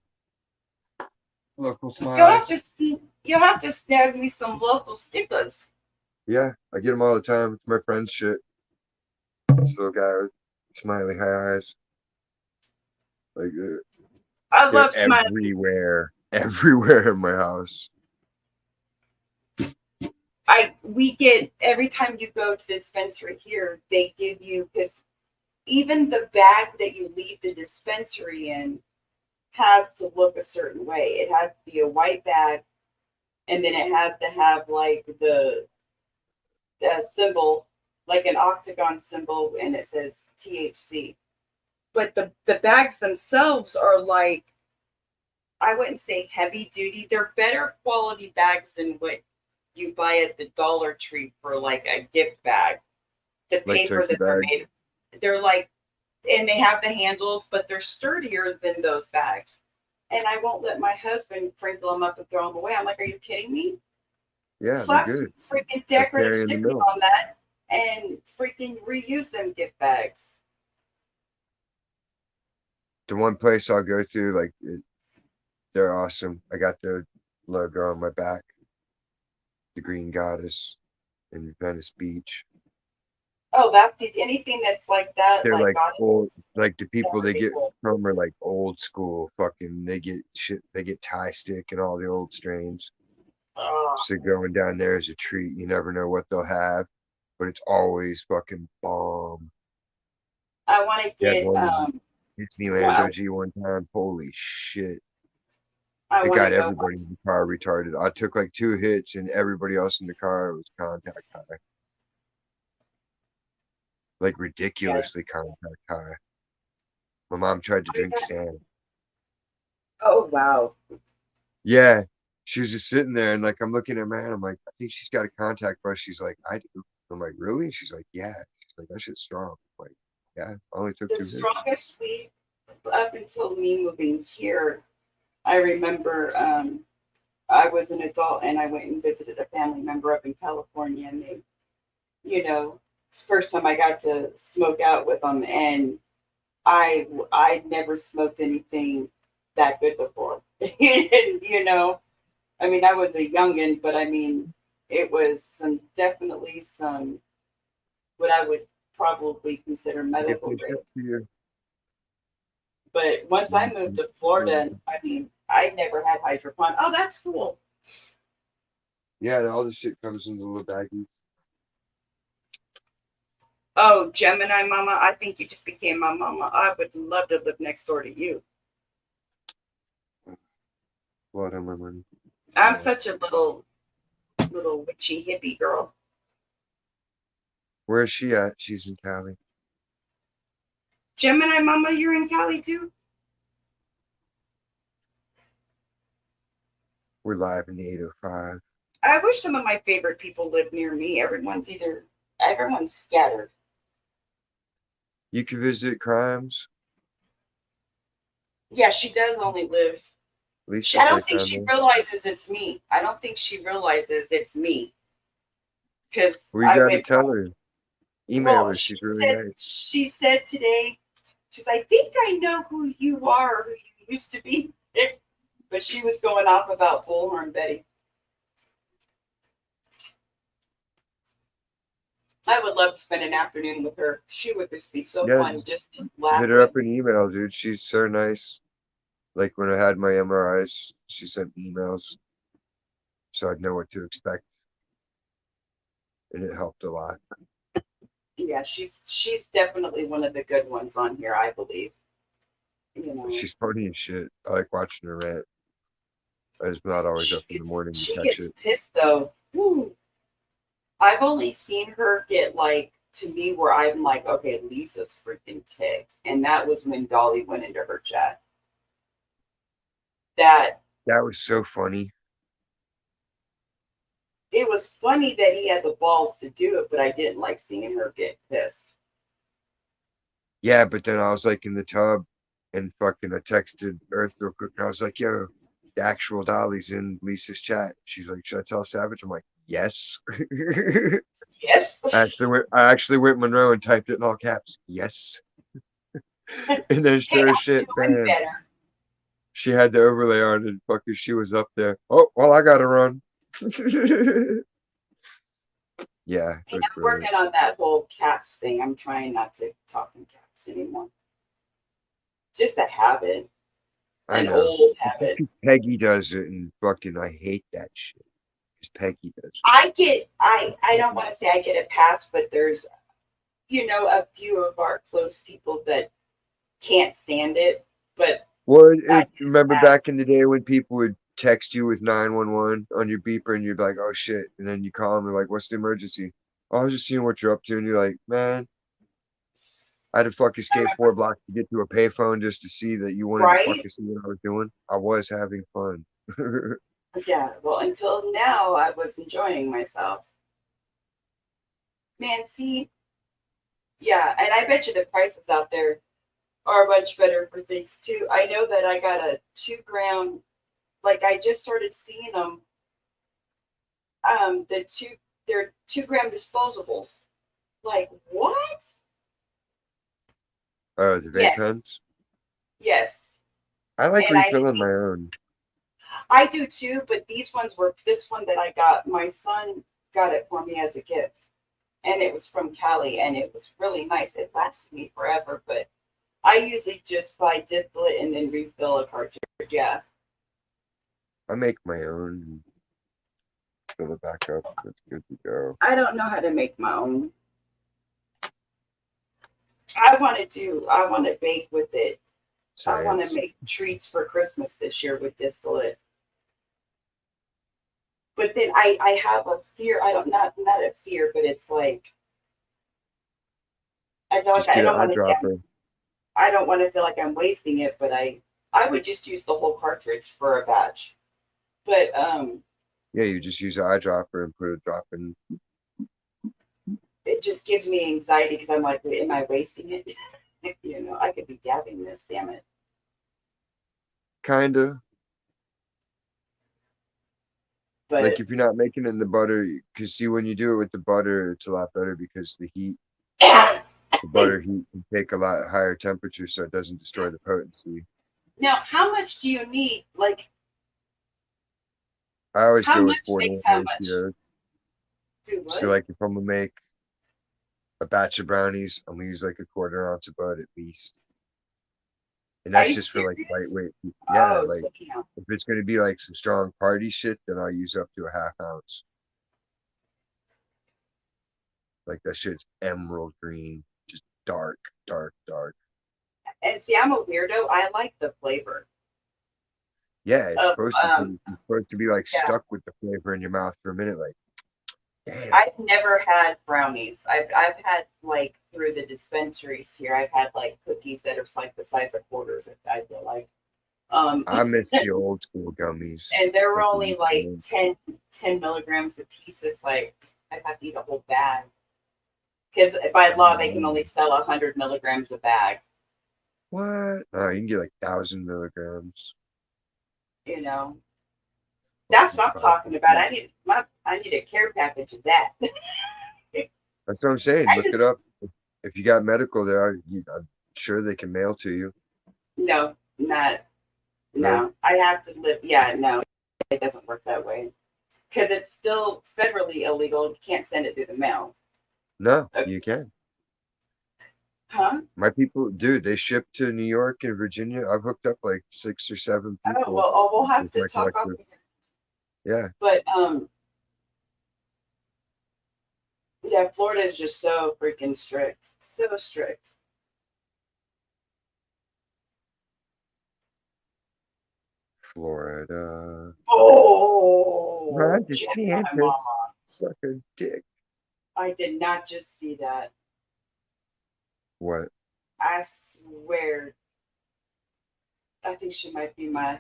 You'll smiles. you'll have to snag me some local stickers. Yeah, I get them all the time. It's my friend's shit. This little guy with smiley high eyes. Like I they're love smiling. everywhere in my house. We get every time you go to the dispensary here, they give you, because even the bag that you leave the dispensary in has to look a certain way. It has to be a white bag, and then it has to have like the symbol, like an octagon symbol, and it says THC. But the bags themselves are like, I wouldn't say heavy duty. They're better quality bags than what you buy at the Dollar Tree for like a gift bag. The Like paper turkey that they're bag. made, they're like, and they have the handles, but they're sturdier than those bags. And I won't let my husband crinkle them up and throw them away. I'm like, are you kidding me? Yeah, they're Slap some good. freaking Just decorative carrying the stickers milk. on that and freaking reuse them gift bags. The one place I'll go to, like they're awesome. I got the logo on my back, the Green Goddess in Venice Beach. Oh, that's anything that's like that, They're like like God, old, like the yeah, people they pretty get cool. from are like old school. Fucking, they get shit. They get Thai stick and all the old strains. So going down there is a treat. You never know what they'll have, but it's always fucking bomb. I want to They had get one in Disneyland wow, OG one time. Holy shit. I It want got to go. everybody in the car retarded. I took like 2 hits and everybody else in the car was contact high. Like Yeah. ridiculously contact high. My mom tried to drink sand. Oh wow. Yeah. She was just sitting there and like I'm looking at her man, I'm like, I think she's got a contact brush. She's like, I do. I'm like, really? She's like, yeah. She's like, that shit's strong. I'm like, yeah, I only took The 2 hits. strongest weed up until me moving here, I remember I was an adult and I went and visited a family member up in California, and they, you know, it's the first time I got to smoke out with them, and I'd never smoked anything that good before. You know, I mean, I was a youngin, but I mean, it was definitely some what I would probably consider See if medical they grade. ship to you. But once I moved to Florida, I mean, I never had hydroponic. Oh, that's cool. Yeah, all the shit comes in the little baggies. Oh, Gemini mama, I think you just became my mama. I would love to live next door to you. Blood on my money. I'm such a little witchy hippie girl. Where is she at? She's in Cali. Gemini mama, you're in Cali too? We're live in the 805. I wish some of my favorite people lived near me. Everyone's scattered. You can visit Crimes. Yeah, she does only live. Lisa's I don't right think down she there. realizes it's me. I don't think she realizes it's me. Because We I gotta went tell her. Email her. She's really nice. she said today, she's, I think I know who you are, who you used to be. But she was going off about Bullhorn Betty. I would love to spend an afternoon with her. She would just be so Yeah, fun, just to hit laugh her with. up in email, dude. She's so nice. Like when I had my MRIs, she sent emails so I'd know what to expect. And it helped a lot. Yeah, she's definitely one of the good ones on here, I believe. You know, She's funny as shit. I like watching her rant. I just not always up in the morning to she catch gets it. pissed though. Woo. I've only seen her get like to me where I'm like, okay, Lisa's freaking ticked, and that was when Dolly went into her chat. That That was so funny. it was funny that he had the balls to do it, but I didn't like seeing her get pissed. Yeah, but then I was like in the tub and fucking I texted Earth real quick and I was like, yo, the actual Dolly's in Lisa's chat. She's like, should I tell Savage? I'm like, yes. Yes. I actually went Monroe and typed it in all caps. Yes. And then Hey, sure as I'm shit, doing man, better. she had the overlay on and fucking she was up there. Oh, well, I gotta run. Yeah, it Hey, was I'm brilliant. working on that whole caps thing. I'm trying not to talk in caps anymore. Just a habit, I an know. old It's just habit. because Peggy does it and fucking I hate that shit. Because Peggy does it. I don't want to say I get a pass, but there's, a few of our close people that can't stand it, but Well, I get remember a pass. back in the day when people would text you with 911 on your beeper and you'd be like, oh shit. And then you call them and like, what's the emergency? Oh, I was just seeing what you're up to. And you're like, man, I had to fucking I skate remember, 4 blocks to get to a payphone just to see that you wanted to right? fucking see what I was doing. I was having fun. Yeah, well, until now, I was enjoying myself. Man, see, yeah, and I bet you the prices out there are much better for things too. I know that I got a 2 gram, like I just started seeing them. They're 2 gram disposables. Like what? Oh, the vape Yes, pens? yes, I like and I refilling my own. I do too. But this one that I got, my son got it for me as a gift, and it was from Cali, and it was really nice. It lasted me forever, but I usually just buy distillate and then refill a cartridge. Yeah, I make my own and fill it back up. It's good to go. I don't know how to make my own. I want to bake with it. I want to Science. make treats for Christmas this year with distillate. But then I have a fear. I don't not a fear, but it's like I feel like Just I get an don't want to say eyedropper. I don't want to feel like I'm wasting it, but I would just use the whole cartridge for a batch. But Yeah, you just use an eyedropper and put a drop in. it just gives me anxiety because I'm like, am I wasting it? I could be dabbing this. Damn it. Kinda. Like But if you're not making it in the butter, because see when you do it with the butter, it's a lot better because the butter heat can take a lot higher temperature, so it doesn't destroy the potency. now, how much do you need? Like, I always how go with much 40 makes how much? ratios. Do So what? like if I'm gonna make a batch of brownies, I'm gonna use like a quarter ounce of bud at least. And Are that's you just for like serious? lightweight. Yeah, Oh, like damn. if it's gonna be like some strong party shit, then I'll use up to a half ounce. Like that shit's emerald green, just dark, dark, dark. And see, I'm a weirdo. I like the flavor Yeah, it's of supposed to be. It's supposed to be like yeah. stuck with the flavor in your mouth for a minute. Like, damn. I've never had brownies. I've had like through the dispensaries here. I've had like cookies that are like the size of quarters. I feel like, I miss the old school gummies. and they're Like the only like Easter 10 milligrams a piece. It's like I have to eat a whole bag because by law they can only one. sell 100 milligrams a bag. What? No, you can get like 1,000 milligrams. You know, that's Fucking what I'm five. talking about. I need a care package of that. That's what I'm saying. I Look just it up. If you got medical there, I'm sure they can mail to you. no, not No, no. I have to live. Yeah, no, it doesn't work that way because it's still federally illegal. You can't send it through the mail. no, Uh, you can. huh? My people, dude, they ship to New York and Virginia. I've hooked up like 6 or 7 Oh people well, we'll have with to my talk off. collective. Yeah, But yeah, Florida is just so freaking strict, so strict. Florida. Oh, Ron check my mama. DeSantis, suck a dick. I did not just see that. What? I swear, I think she might be my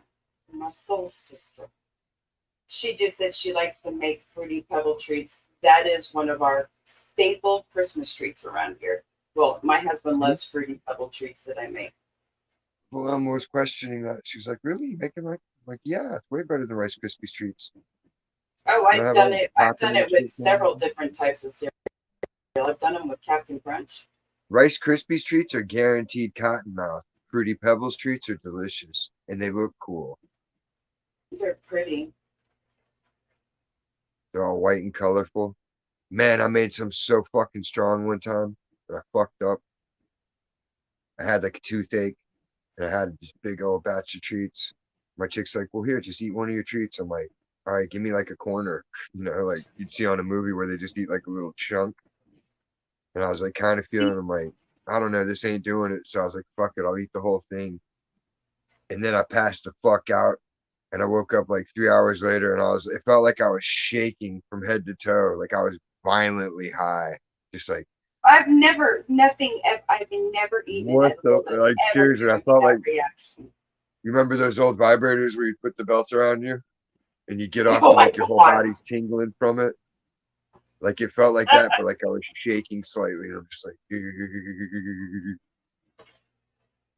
soul sister. She just said she likes to make fruity pebble treats. That is one of our staple Christmas treats around here. Well, my husband loves fruity pebble treats that I make. Mom was questioning that. She was like, "Really? You making like, yeah, it's way better than Rice Krispie treats." Oh, And I have all the I've topping done and it with shit down. several different types of cereal. I've done them with Captain Crunch. Rice Krispies treats are guaranteed cotton mouth. Fruity Pebbles treats are delicious and they look cool. They're pretty. They're all white and colorful. Man, I made some so fucking strong one time that I fucked up. I had like a toothache and I had this big old batch of treats. My chick's like, "Well, here, just eat one of your treats." I'm like, "All right, give me like a corner," like you'd see on a movie where they just eat like a little chunk. And I was like, kind of feeling, See, I'm like, I don't know, this ain't doing it. So I was like, fuck it, I'll eat the whole thing. And then I passed the fuck out. And I woke up like 3 hours later and it felt like I was shaking from head to toe. Like I was violently high. Just like, I've never eaten an what the, edible that's like ever seriously, I given me felt like, that reaction. you remember those old vibrators where you put the belt around you and you get off Oh and my like your whole god! body's tingling from it? Like it felt like that, but like I was shaking slightly. And I'm just like,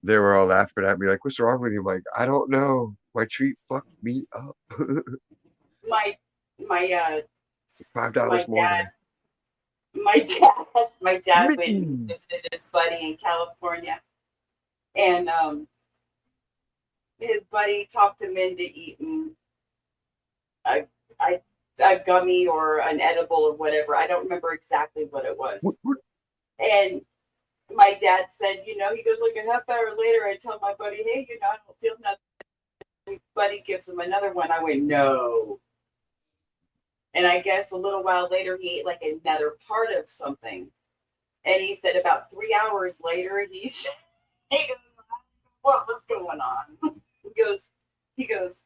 they were all laughing at me like, "What's wrong with you?" I'm like, "I don't know. My treat fucked me up." my my Five my dollars more dad though. my dad went and Mm. visited his buddy in California, and his buddy talked him into eating a, a a gummy or an edible or whatever. I don't remember exactly what it was. And my dad said, he goes like a half hour later. I tell my buddy, hey, I don't feel nothing. Buddy gives him another one. I went, no. And I guess a little while later, he ate like another part of something. And he said about 3 hours later, he goes, what was going on? He goes, he goes,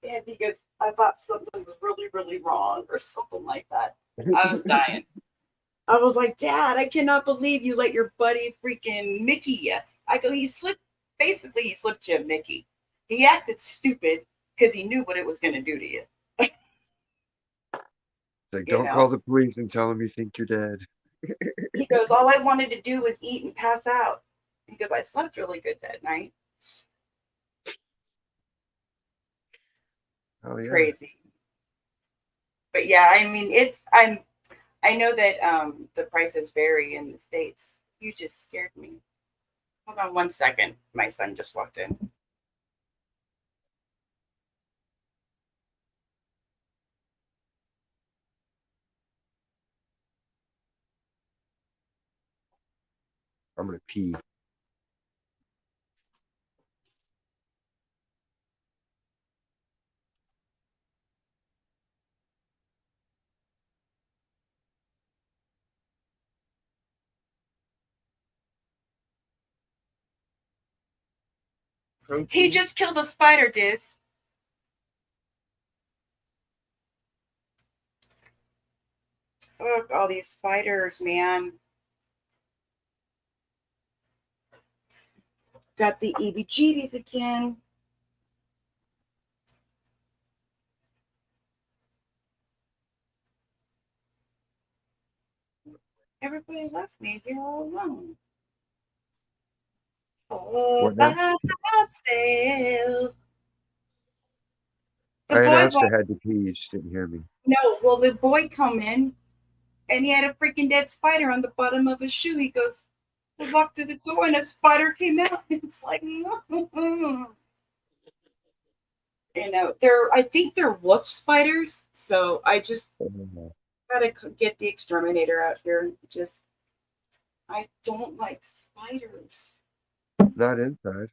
and he goes, I thought something was really, really wrong or something like that. I was dying. I was like, Dad, I cannot believe you let your buddy freaking Mickey you. I go, he slipped you a Mickey. He acted stupid because he knew what it was going to do to you. Like, You don't know, call the police and tell them you think you're dead. he goes, all I wanted to do was eat and pass out. He goes, I slept really good that night. Oh yeah. Crazy. But yeah, I mean, I know that the prices vary in the States. You just scared me. Hold on 1 second. My son just walked in. I'm gonna pee. He just killed a spider, Diz. Look, all these spiders, man. Got the EBGBs again. Everybody left me here all alone. All What now? by myself. The I boy announced I won't. had to pee. You just didn't hear me. No, well, the boy come in and he had a freaking dead spider on the bottom of his shoe. He goes, I walked through the door and a spider came out. It's like, I think they're wolf spiders. So I just Oh, gotta get the exterminator out here. I don't like spiders. not inside.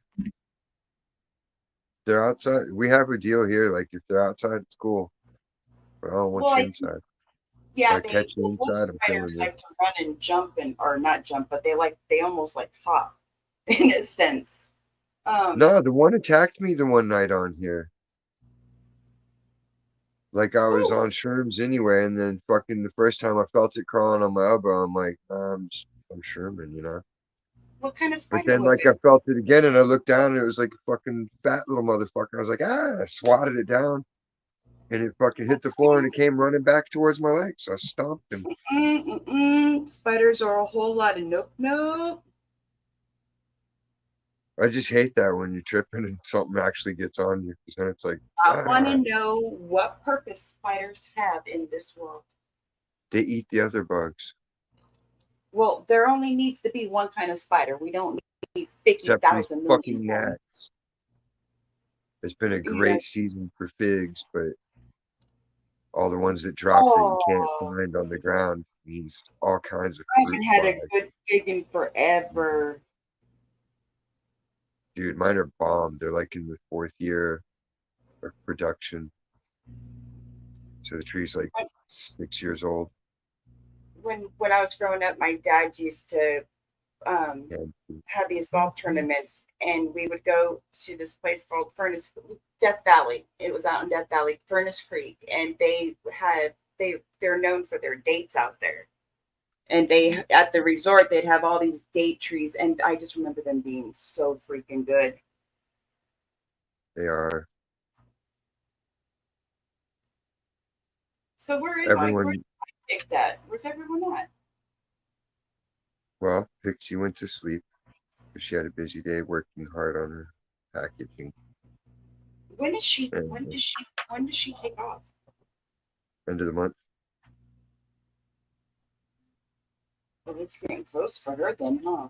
They're outside. We have a deal here. Like if they're outside, it's cool. But I don't want Well, you inside. If yeah, I catch you wolf inside, I'm killing spiders you. like to run and jump or not jump, but they almost like hop in a sense. No, the one attacked me the one night on here. Like I was Oh, on shrooms anyway, and then fucking the first time I felt it crawling on my elbow, I'm like, I'm Sherman. what kind of But spider then was like it? I felt it again, and I looked down, and it was like a fucking fat little motherfucker. I was like, I swatted it down. and it fucking hit the floor and it came running back towards my leg. So I stomped him. Spiders are a whole lot of nope. I just hate that when you're tripping and something actually gets on you. Because then it's like, I want to know what purpose spiders have in this world. they eat the other bugs. Well, there only needs to be one kind of spider. We don't need Except for these 50,000 fucking million. gnats. It's been a Yeah. great season for figs, but all the ones that drop that you can't find on the ground means all kinds of I fruit haven't had a flies. good fig in forever. Dude, mine are bomb. They're like in the 4th year of production. So the tree's like 6 years old. When I was growing up, my dad used to And have these golf tournaments, and we would go to this place called Death Valley. It was out in Death Valley, Furnace Creek, and they're known for their dates out there. And they at the resort they'd have all these date trees, and I just remember them being so freaking good. they are. So where's Everyone, Pix at? Where's everyone at? well, Pixie went to sleep because she had a busy day working hard on her packaging. When is she? And When does she take off? end of the month. Well, it's getting close for her then, huh?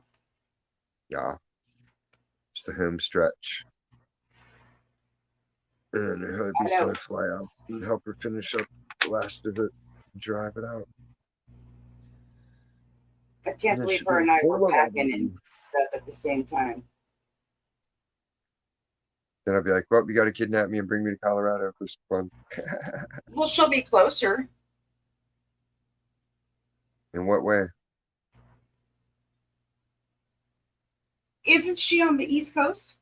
Yeah. It's the home stretch. And her hubby's I know. gonna fly out and help her finish up the last of it and drive it out. I can't Yeah, believe she her did. and I were packing and stuff at the same time. Then I'll be like, well, you gotta kidnap me and bring me to Colorado for some fun. Well, she'll be closer. In what way? Isn't she on the East Coast?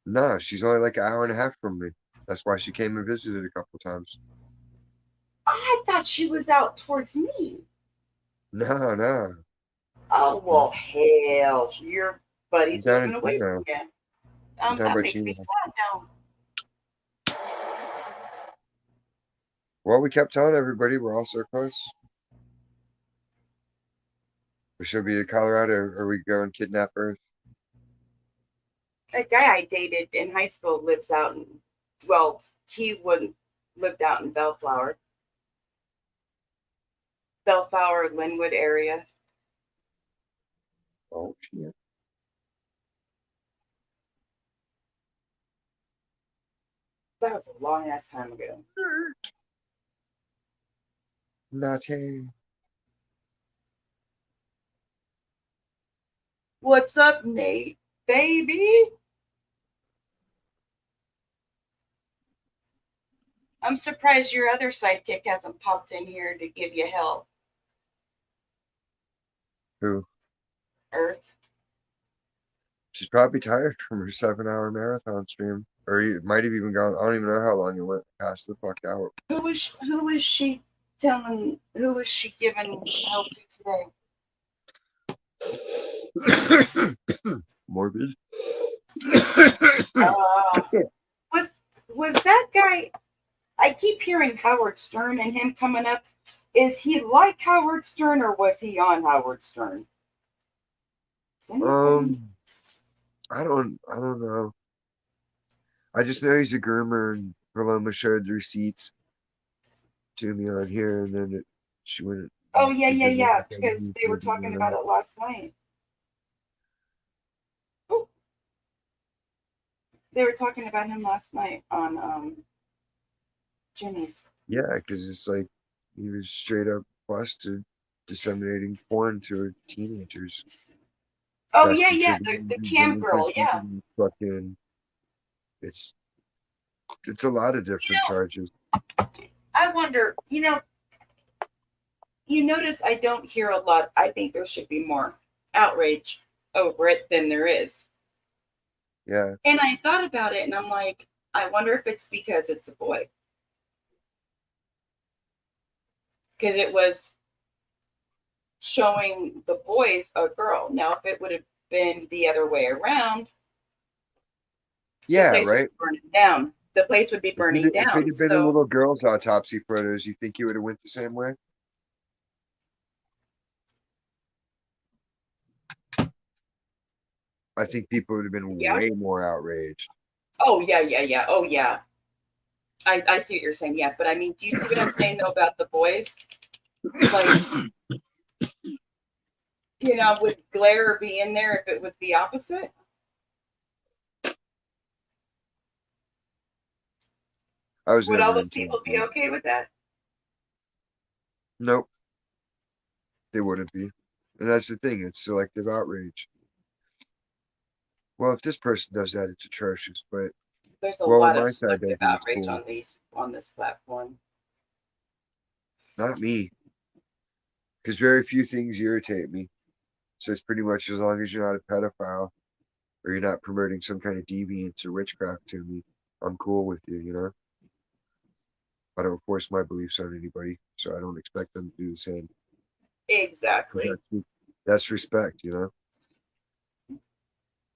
No, she's only like an hour and a half from me. That's why she came and visited a couple times. I thought she was out towards me. No. Oh, well, hell. Your buddy's Down moving in away Chino. from you. Down That by makes me Chino. sad now. Well, we kept telling everybody we're all so close. We should be in Colorado, or we go and kidnap Earth. A guy I dated in high school lives out in, well, he wouldn't lived out in Bellflower, Linwood area. Oh shit. That was a long ass time ago. Latte. What's up, Nate? Baby? I'm surprised your other sidekick hasn't popped in here to give you hell. Who? Earth. She's probably tired from her 7-hour marathon stream. Or it might have even gone, I don't even know how long it went past the fuck hour. Who was she giving hell to today? Morbid. Was that guy? I keep hearing Howard Stern and him coming up. Is he like Howard Stern or was he on Howard Stern? I don't know. I just know he's a groomer, and Paloma showed the receipts to me on here, and then she went. Oh yeah, because they were talking about it last night. Oh. They were talking about him last night on Jimmy's. Yeah, because it's like he was straight up busted disseminating porn to teenagers. Oh yeah, the cam girl, yeah. Fucking, it's a lot of different charges. I wonder, you notice I don't hear a lot. I think there should be more outrage over it than there is. Yeah. And I thought about it and I'm like, I wonder if it's because it's a boy. Because it was showing the boys a girl. Now, if it would have been the other way around, yeah, the place right. was burning down. the place would be burning If it down. had been a So little girl's autopsy photos, you think you would have went the same way? I think people would have been yeah. way more outraged. Oh yeah, yeah, yeah. Oh yeah. I see what you're saying. Yeah, but I mean, do you see what I'm saying though about the boys? Like, would glare be in there if it was the opposite? I was Would all never those into people be it. okay with that? Nope, they wouldn't be. And that's the thing, it's selective outrage. Well, if this person does that, it's atrocious. But There's a whoever lot of my side does selective it, it's outrage cool. on this platform. Not me. Because very few things irritate me. So it's pretty much as long as you're not a pedophile or you're not promoting some kind of deviance or witchcraft to me, I'm cool with you, you know? I don't force my beliefs on anybody, so I don't expect them to do the same. Exactly. That's respect, you know?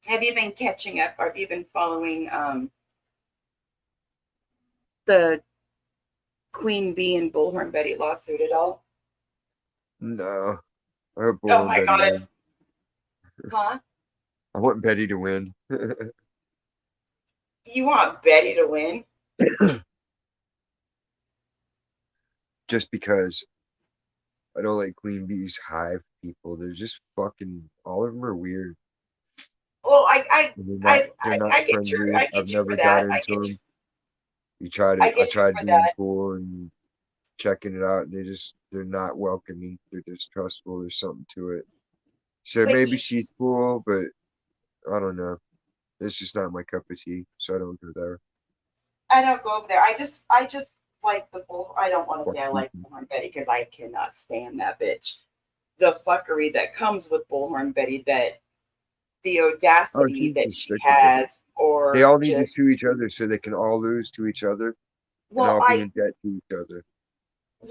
Have you been catching up? Have you been following the Queen Bee and Bullhorn Betty lawsuit at all? No. I hope Oh Bull and my Betty God. win. Huh? I want Betty to win. You want Betty to win? Just because I don't like Queen Bee's hive people. They're just fucking, all of them are weird. Well, They're not I get friendly. I I've get you for never got that. into them. I I get you tried for being that. cool and checking it out, and they're not welcoming. They're distrustful. There's something to it. So But maybe she's cool, but I don't know. It's just not my cup of tea, so I don't go there. I don't go over there. I just like the bull. I don't want to Fuck say I like people. Bullhorn Betty because I cannot stand that bitch. The fuckery that comes with Bullhorn Betty, that the Oh, audacity she's that she despicable. has, They or all need to just sue each other so they can all lose to each other and well, all be in debt to each other.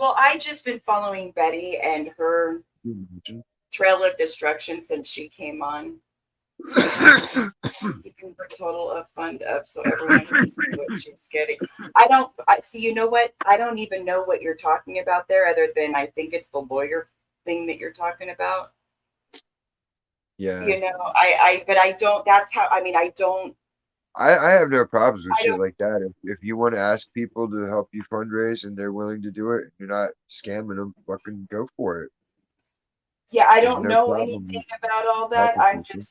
I just been following Betty and her Can you imagine? trail of destruction since she came on, keeping her total of fund up so everyone can see what she's getting. I see. You know what? I don't even know what you're talking about there, other than I think it's the lawyer thing that you're talking about. Yeah. But I don't. That's how. I mean, I don't. I have no problems with I shit don't. like that. If you want to ask people to help you fundraise and they're willing to do it, you're not scamming them, fucking go for it. Yeah, I There's don't no know problem anything with about all that. helping people.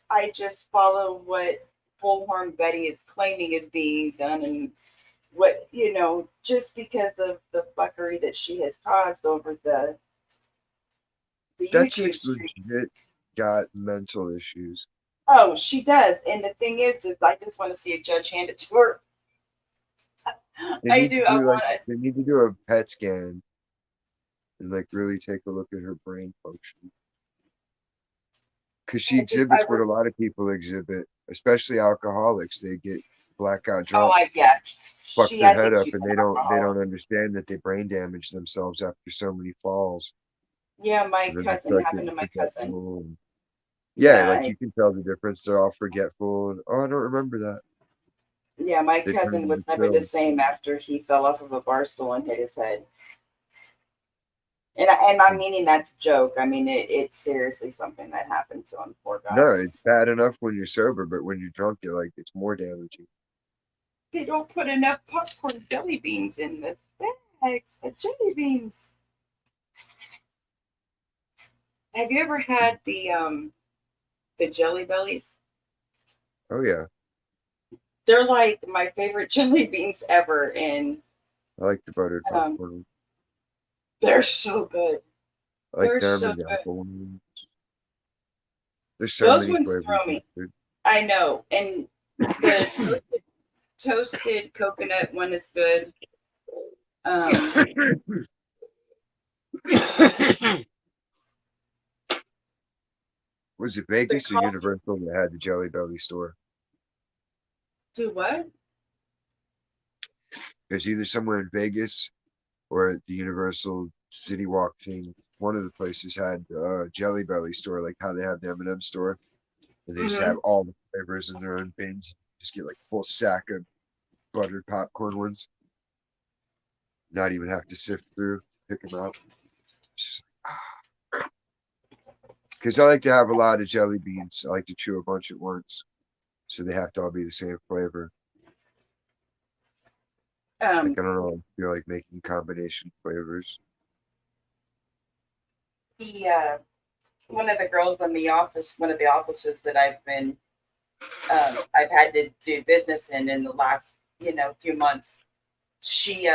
I just follow what Bullhorn Betty is claiming is being done, and what just because of the fuckery that she has caused over the That YouTube chick's streets. legit got mental issues. Oh, she does, and the thing is I just want to see a judge hand it to her. They I need to do. I do like want to. they need to do a PET scan and like really take a look at her brain function. Because she I exhibits what a was. lot of people exhibit, especially alcoholics. They get blackout Oh, drunk, I yeah. fuck She. their I head think up, she's and an they alcoholic. don't understand that they brain damage themselves after so many falls. Yeah, my And then they cousin start happened getting to my cousin. forgetful. And yeah, Yeah, like you can tell the difference. They're all forgetful. And, oh, I don't remember that. yeah, my They turn cousin into was never the film. same after he fell off of a bar stool and hit his head. And I'm meaning that's a joke. I mean, it's seriously something that happened to him. Poor guy. No, it's bad enough when you're sober, but when you're drunk, you're like, it's more damaging. They don't put enough popcorn jelly beans in this bags of jelly beans. Have you ever had the jelly bellies? Oh, yeah. They're like my favorite jelly beans ever, and I like the buttered um, popcorn. they're so good. I like They're them so and the good. apple ones. There's so Those many ones flavors. throw me. I know, and the toasted coconut one is good. Was it The Vegas or coffee. Universal that had the Jelly Belly store? Do what? There's either somewhere in Vegas or at the Universal City Walk thing. One of the places had Jelly Belly store, like how they have the M&M store, and they just Mm-hmm. have all the flavors in their own bins. Just get like a full sack of buttered popcorn ones. Not even have to sift through, pick them out. Because I like to have a lot of jelly beans. I like to chew a bunch at once. So they have to all be the same flavor. Like, I don't know, I feel like making combination flavors. The one of the girls in the office, one of the offices that I've had to do business in the last few months. She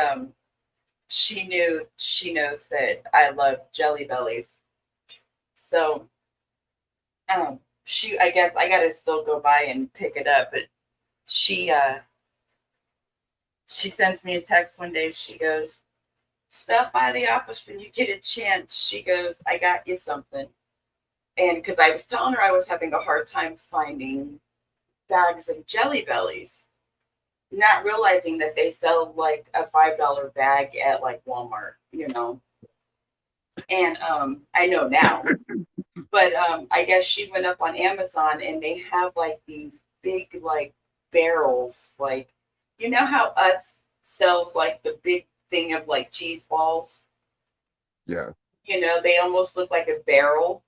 she knows that I love Jelly Bellies, so she I guess I gotta still go by and pick it up, but she uh she sends me a text one day. She goes, "Stop by the office when you get a chance." She goes, "I got you something." And because I was telling her I was having a hard time finding bags of Jelly Bellies, not realizing that they sell like a $5 bag at like Walmart. And I know now, but I guess she went up on Amazon and they have like these big like barrels, like how Utz sells like the big thing of like cheese balls. Yeah. They almost look like a barrel.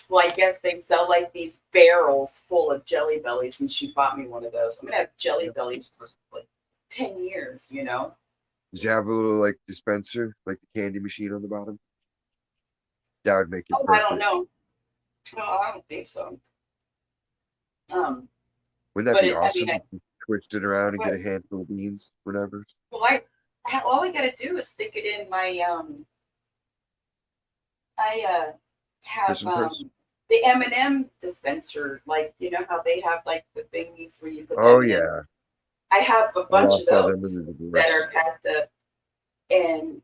Well, I guess they sell like these barrels full of Jelly Bellies, and she bought me one of those. I'm gonna have Jelly Bellies for like 10 years. Does it have a little like dispenser, like the candy machine on the bottom? That would make it Oh, I don't perfect. know. Well, I don't think so. Um, Wouldn't that but be I mean, awesome? Just twist it around and get a well, handful of beans, whatever. all I gotta do is stick it in my I have Fishing purse? the M&M dispenser, like how they have like the thingies where you put the Oh M&M. yeah. I have a I bunch of lost all them in those the that divorce. are packed up, and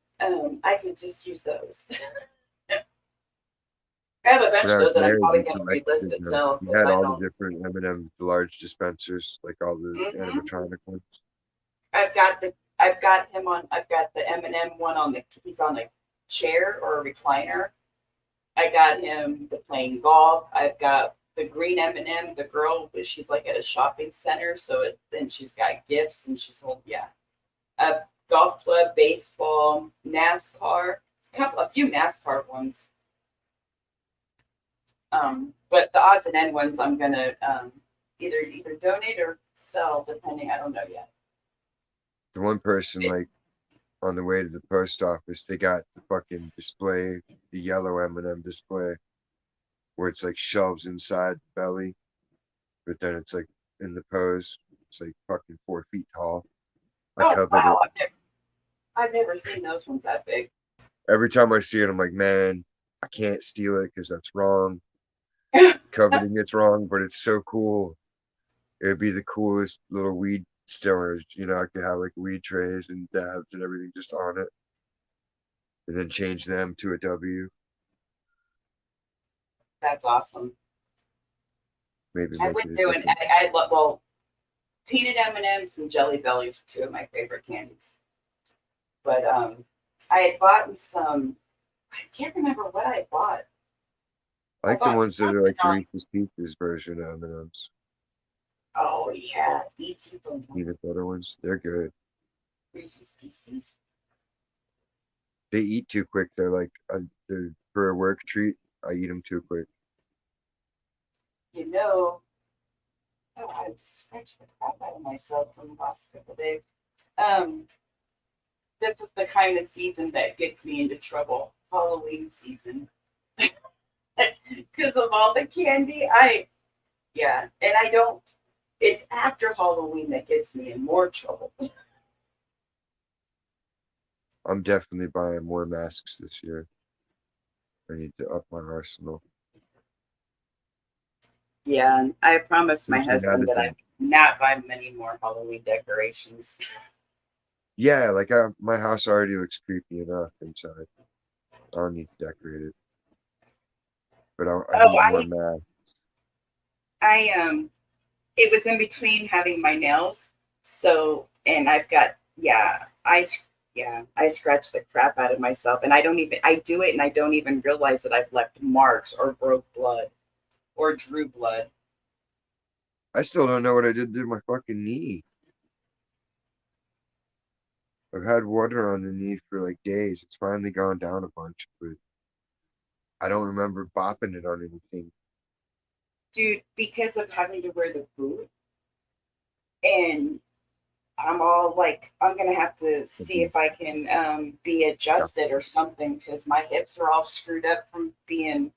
I could just use those. I have a When bunch of I was those that I'm married, probably we going to relist collected and them. sell We because had I all the don't. different M&M, the large dispensers, like all the Hmm. animatronic ones. I've got the M&M one on the. He's on a chair or a recliner. I got him the playing golf. I've got the green M&M. The girl, she's like at a shopping center, then she's got gifts and she's holding a golf club, baseball, NASCAR, a few NASCAR ones. But the odds and end ones I'm gonna either donate or sell, depending. I don't know yet. The one person, It, like, on the way to the post office, they got the fucking display, the yellow M&M display, where it's like shelves inside the belly, but then it's like in the pose, it's like fucking 4 feet tall. I oh coveted it. wow, I've never seen those ones that big. Every time I see it, I'm like, man, I can't steal it because that's wrong. Coveting it's wrong, but it's so cool. It would be the coolest little weed stillers. I could have like weed trays and dabs and everything just on it, and then change them to a W. That's awesome. Maybe I make went it a through and different. I love peanut M&Ms and Jelly Bellies are two of my favorite candies. But I had bought some. I can't remember what I bought. I I like the bought ones that are something like the on. Reese's Pieces version of M&Ms. Oh yeah, E.T. from Peanut butter ones, they're good. Reese's Pieces. They eat too quick. They're like they're for a work treat. I eat them too quick. You know, oh, I just scratched the crap out of myself from the last couple of days. Um, this is the kind of season that gets me into trouble. Halloween season, because of all the candy. Yeah, and I don't. It's after Halloween that gets me in more trouble. I'm definitely buying more masks this year. I need to up my arsenal. Yeah, and I promised my Especially now husband that that I would not buy many more Halloween decorations. yeah, like my house already looks creepy enough inside. I don't need to decorate it, but I Oh, need more masks. I it was in between having my nails, so and I've got I scratched the crap out of myself, and I do it, and I don't even realize that I've left marks or broke blood or drew blood. I still don't know what I did to my fucking knee. I've had water on the knee for like days. It's finally gone down a bunch, but I don't remember bopping it on anything. Dude, because of having to wear the boot, and I'm all like, I'm gonna have to see if I can be Yeah. adjusted or something because my hips are all screwed up from being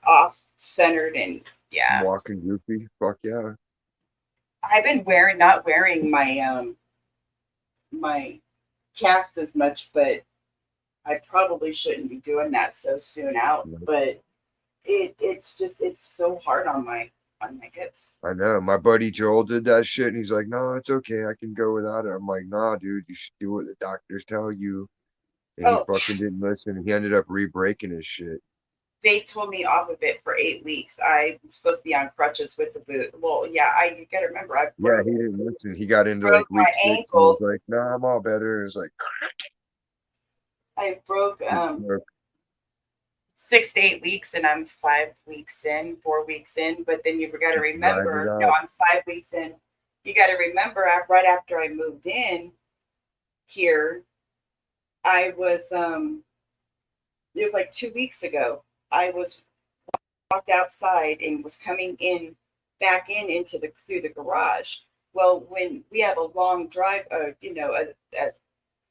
off centered, and I'm yeah, walking goofy. Fuck yeah. I've been not wearing my cast as much, but I probably shouldn't be doing that so soon out. But it's so hard on my hips. I know. My buddy Joel did that shit and he's like, no, it's okay. I can go without it. I'm like, nah, dude, you should do what the doctors tell you. And he Oh, fucking didn't listen. He ended up re-breaking his shit. they told me off of it for 8 weeks. I'm supposed to be on crutches with the boot. Well, yeah, I you gotta remember I Yeah, he didn't listen. He got into like broke my week 6 and was ankle. like, nah, I'm all better. It was like, I broke "Look, 6 to 8 weeks, and I'm 5 weeks in, 4 weeks in. But then you've got to just ride it remember, no, out. I'm 5 weeks in. You got to remember, right after I moved in here, I was it was like 2 weeks ago. I was walked outside and was coming in back in into the through the garage. Well, when we have a long drive, a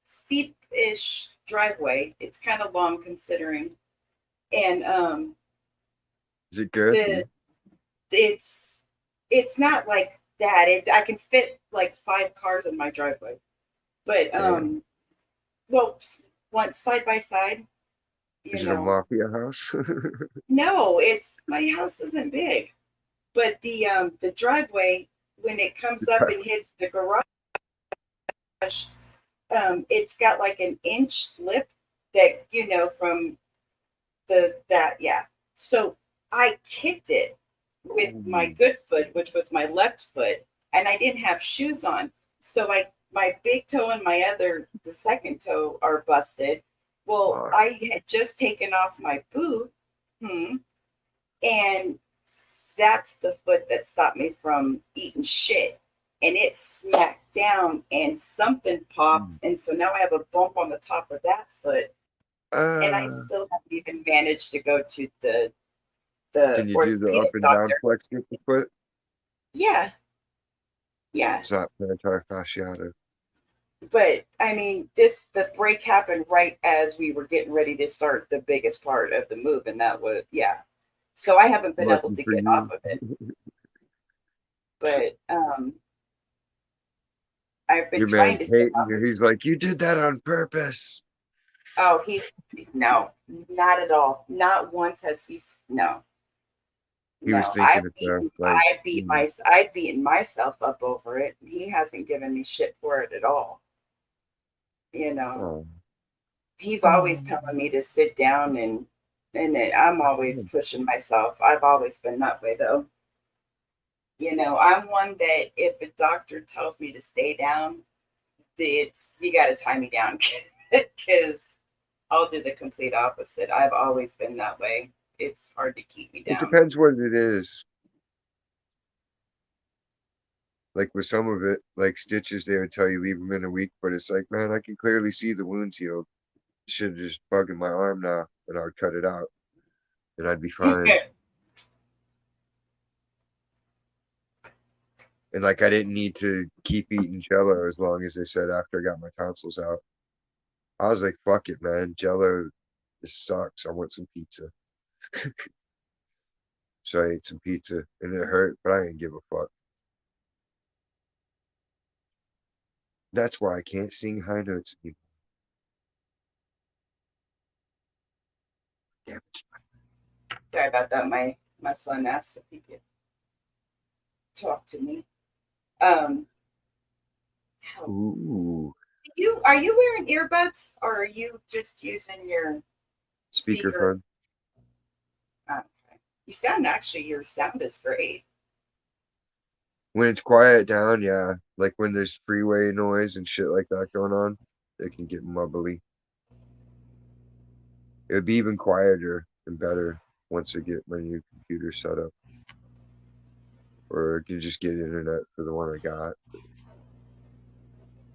steep-ish driveway, it's kind of long considering, and Is it good? the it's it's not like that. I can fit like 5 cars in my driveway, but Damn. well, one side by side, Is you it a know. mafia house? No, it's my house isn't big, but the driveway when it comes up and hits the garage, it's got like an inch lip that from yeah. So I kicked it with my Ooh, good foot, which was my left foot, and I didn't have shoes on. So my big toe and the second toe are busted. Well, fuck. I had just taken off my boot, and that's the foot that stopped me from eating shit. And it smacked down and something popped. And so now I have a bump on the top of that foot. And I Uh, still haven't even managed to go to the can you do the up orthopedic and down doctor. flex with the foot? Yeah, yeah. It's not plantar fasciitis. But I mean, the break happened right as we were getting ready to start the biggest part of the move, and that was yeah. So I haven't been able Lucky to for get off you. of it, but I've been Your trying man's to stay hating off you. of it. He's like, you did that on purpose. Oh, no, not at all. Not once has he. No, He was no. thinking of that. Like, I've beaten myself up over it. He hasn't given me shit for it at all. You know, oh, he's always telling me to sit down, and I'm always pushing myself. I've always been that way though. I'm one that if a doctor tells me to stay down, it's you got to tie me down because I'll do the complete opposite. I've always been that way. It's hard to keep me it down. depends what it is. Like with some of it, like stitches, they would tell you leave them in a week, but it's like, man, I can clearly see the wounds healed. Should just bugging my arm now, and I would cut it out, and I'd be fine. And like I didn't need to keep eating Jello as long as they said after I got my tonsils out. I was like, fuck it, man. Jello, this sucks. I want some pizza. So I ate some pizza, and it hurt, but I didn't give a fuck. That's why I can't sing high notes anymore. Damn Sorry about that. My son asked if he could talk to me. Um, it. how Ooh, you are you wearing earbuds or are you just using your speaker? speakerphone. Okay. Your sound is great. When it's quiet down, yeah. Like when there's freeway noise and shit like that going on, it can get mumbly. It would be even quieter and better once I get my new computer set up. Or I can just get internet for the one I got.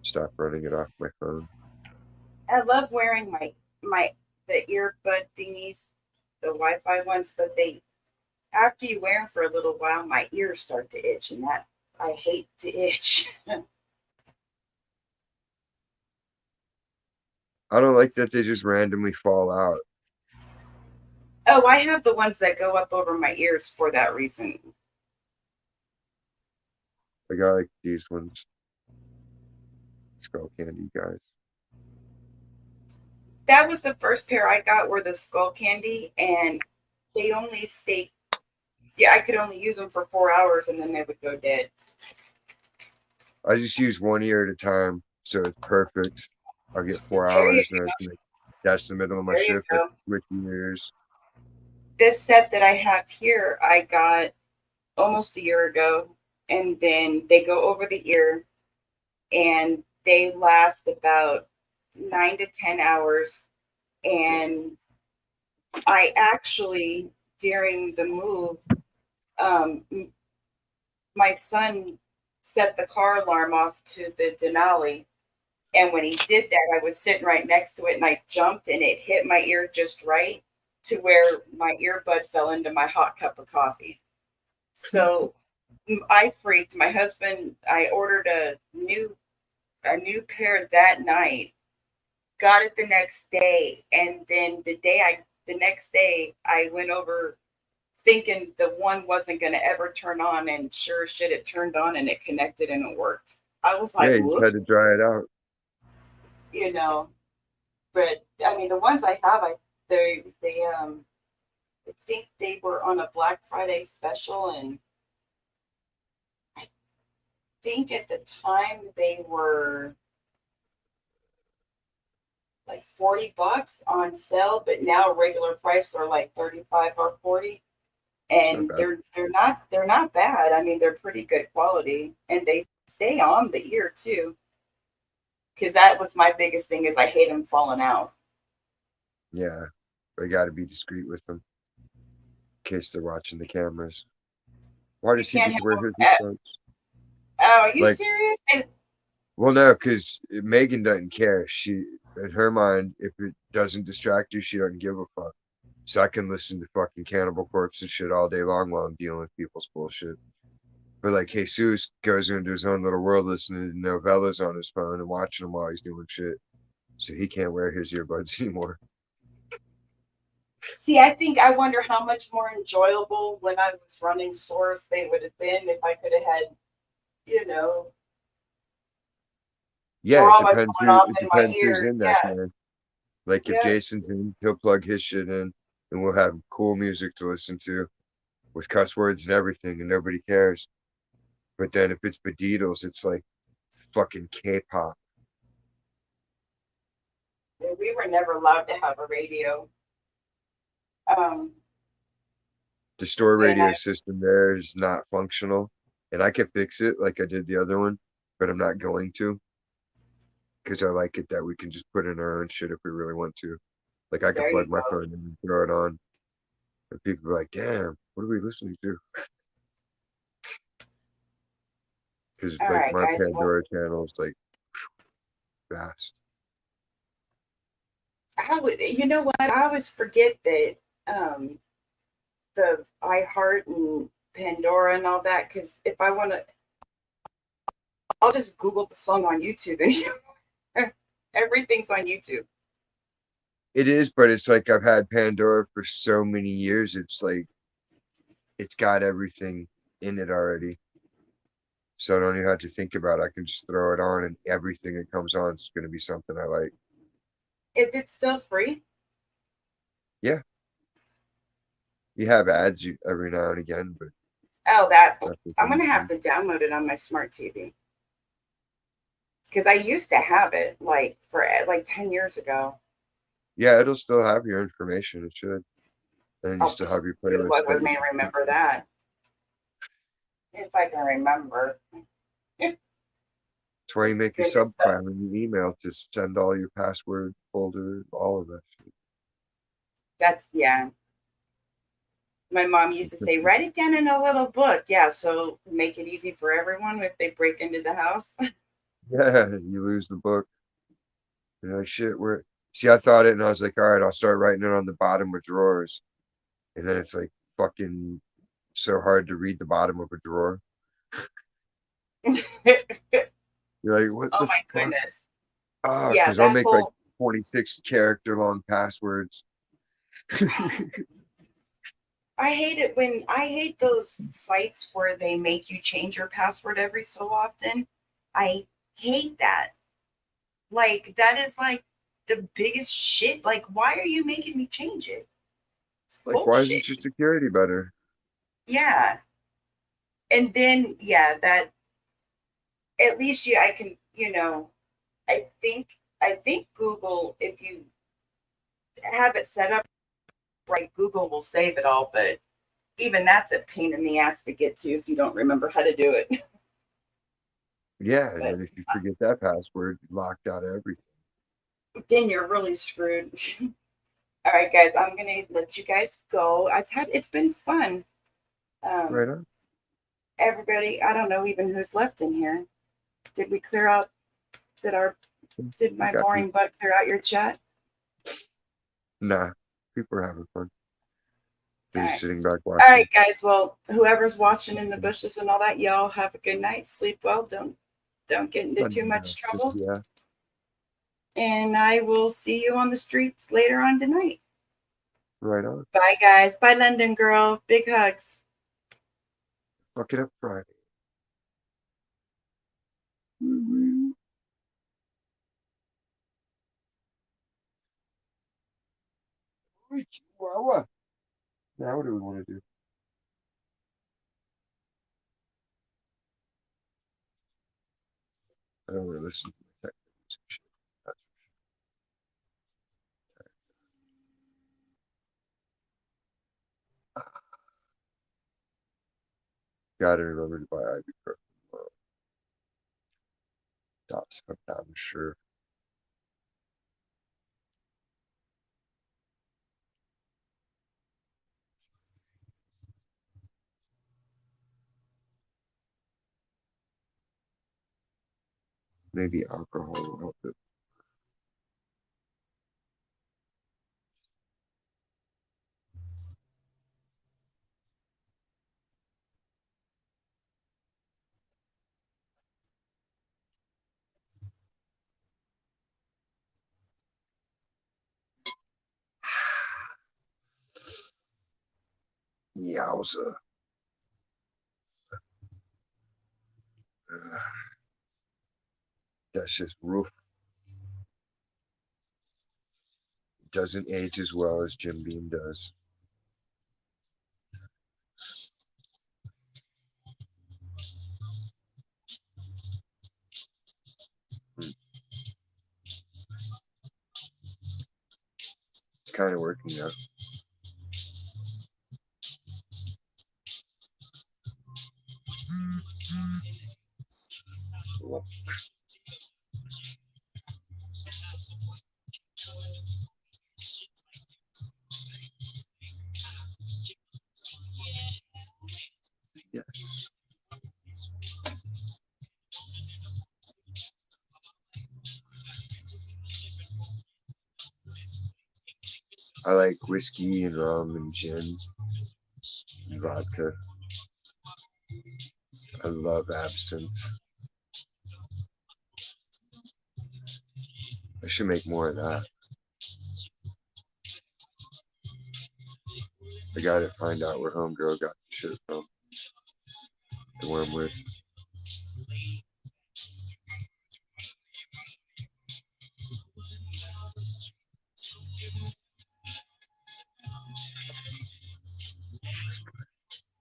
Just stop running it off my phone. I love wearing the earbud thingies, the Wi-Fi ones, but they after you wear them for a little while, my ears start to itch, and that I hate to itch. I don't like that they just randomly fall out. Oh, I have the ones that go up over my ears for that reason. Like I like these ones. Skull candy guys. That was the first pair I got were the skull candy, and they only stayed. Yeah, I could only use them for 4 hours, and then they would go dead. I just use one ear at a time, so it's perfect. I'll get 4 There you hours, and that's the middle of my There you shift. I go. switch ears. This set that I have here, I got almost a year ago, and then they go over the ear, and they last about 9 to 10 hours. And I actually, during the move, my son set the car alarm off to the Denali. And when he did that, I was sitting right next to it and I jumped and it hit my ear just right to where my earbud fell into my hot cup of coffee. So I freaked. My husband, I ordered a new pair that night, got it the next day, and then the next day I went over thinking the one wasn't going to ever turn on, and sure as shit, it turned on and it connected and it worked. I was Yeah, like, you just had whoops, to dry it out. you know. But I mean, the ones I have, I think they were on a Black Friday special, and I think at the time they were like $40 on sale, but now regular price they're like 35 or 40. It's not And bad. they're not bad. I mean, they're pretty good quality, and they stay on the ear too. Because that was my biggest thing is I hate them falling out. Yeah, I got to be discreet with them in case they're watching the cameras. Why You does he can't get have to wear them his at. earphones? Oh, are you Like, serious? well, no, because Megan doesn't care. She, in her mind, if it doesn't distract her, she doesn't give a fuck. So I can listen to fucking Cannibal Corpse and shit all day long while I'm dealing with people's bullshit. But like Jesus goes into his own little world listening to novellas on his phone and watching them while he's doing shit. So he can't wear his earbuds anymore. See, I think I wonder how much more enjoyable when I was running stores they would have been if I could have had, you know, Yeah, drama going off it in my depends who's ear. in that Yeah, man. Like if yeah. Jason's in, he'll plug his shit in and we'll have cool music to listen to with cuss words and everything and nobody cares. But then if it's Beatles, it's like fucking K-pop. We were never allowed to have a radio. Um, The store when radio I system there is not functional. And I can fix it like I did the other one, but I'm not going to because I like it that we can just put in our own shit if we really want to. Like I could There you plug my go. phone in and throw it on. And people are like, damn, what are we listening to? Because All like right, my guys. Well, Pandora channel is like vast. you know what? I always forget that um, the iHeart and Pandora and all that. Because if I want to, I'll just Google the song on YouTube, and everything's on YouTube. It is, but it's like I've had Pandora for so many years. It's like it's got everything in it already. So I don't even have to think about it. I can just throw it on and everything that comes on is going to be something I like. Is it still free? Yeah, you have ads every now and again, but Oh, that nothing I'm gonna have crazy. to download it on my smart TV because I used to have it like for like 10 years ago. Yeah, it'll still have your information. It should. And you Oh, still have your good playlist luck that with you me can keep. remember that if I can remember. That's why you make a Goodness, subfile in your email to send all your password folder, all of that shit. that's yeah. My mom used to say, write it down in a little book. Yeah, so make it easy for everyone if they break into the house. Yeah, you lose the book. You're like, shit, where? See, I thought it and I was like, all right, I'll start writing it on the bottom of drawers. And then it's like fucking so hard to read the bottom of a drawer. Oh You're like, what the my fuck? goodness. Ah, Yeah, because I'll that make like whole 26 character long passwords. I hate those sites where they make you change your password every so often. I hate that. Like that is like the biggest shit. Like why are you making me change it? It's Like, why bullshit. isn't your security better? Yeah. And then yeah, that at least I can, I think Google, if you have it set up right, Google will save it all, but even that's a pain in the ass to get to if you don't remember how to do it. Yeah, and But then if you forget that password, you locked out everything. then you're really screwed. All right, guys, I'm gonna let you guys go. It's been fun. Right Um, on. everybody, I don't know even who's left in here. Did we clear out? Did our did We my got boring people. butt clear out your chat? Nah, people are having fun. All They're just right. sitting back All right, watching. guys. Well, whoever's watching in the bushes and all that, y'all have a good night. Sleep well. Don't get into too much trouble. Yeah, And I will see you on the streets later on tonight. right on. Bye, guys. Bye, London girl. Big hugs. Fuck it up Friday. Woo-woo. Chihuahua. Now what do we want to do? I don't want to listen to my tech music shit. That's gotta remember to buy ibuprofen tomorrow. Dots come down, sure. Maybe alcohol will help it. Yowza. That's just roof. Doesn't age as well as Jim Beam does. It's kind of working out. Yes. I like whiskey and rum and gin and vodka. I love absinthe. I should make more of that. I gotta find out where Homegirl got the shirt from. The one with.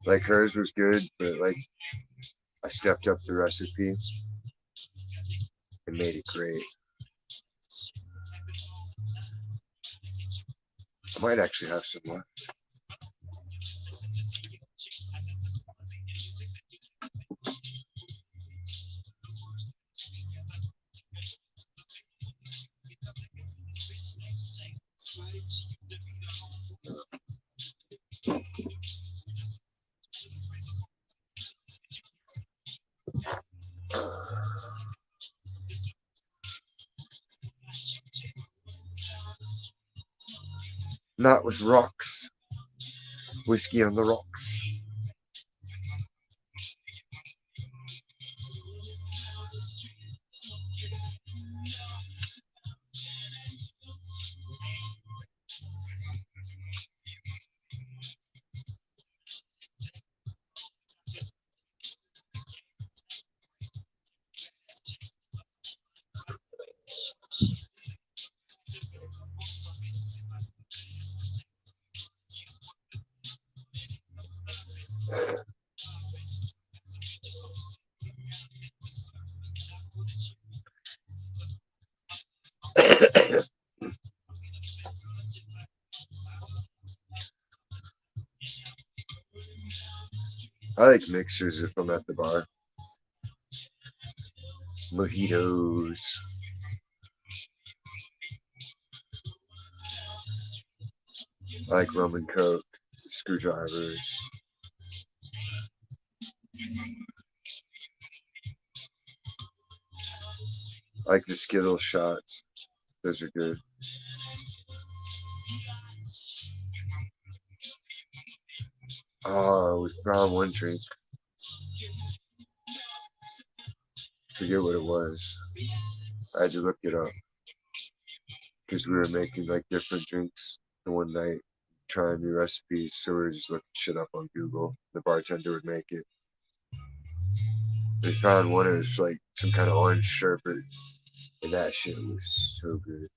Like hers was good, but like I stepped up the recipe and made it great. I might actually have some left. Not with rocks. Whiskey on the rocks. I like mixers if I'm at the bar. Mojitos. I like rum and coke. Screwdrivers. I like the Skittles shots. Those are good. Oh, we found one drink. Forget what it was. I had to look it up because we were making like different drinks the one night, trying new recipes. So we were just looking shit up on Google. The bartender would make it. We found one. It was like some kind of orange sherbet, and that shit was so good.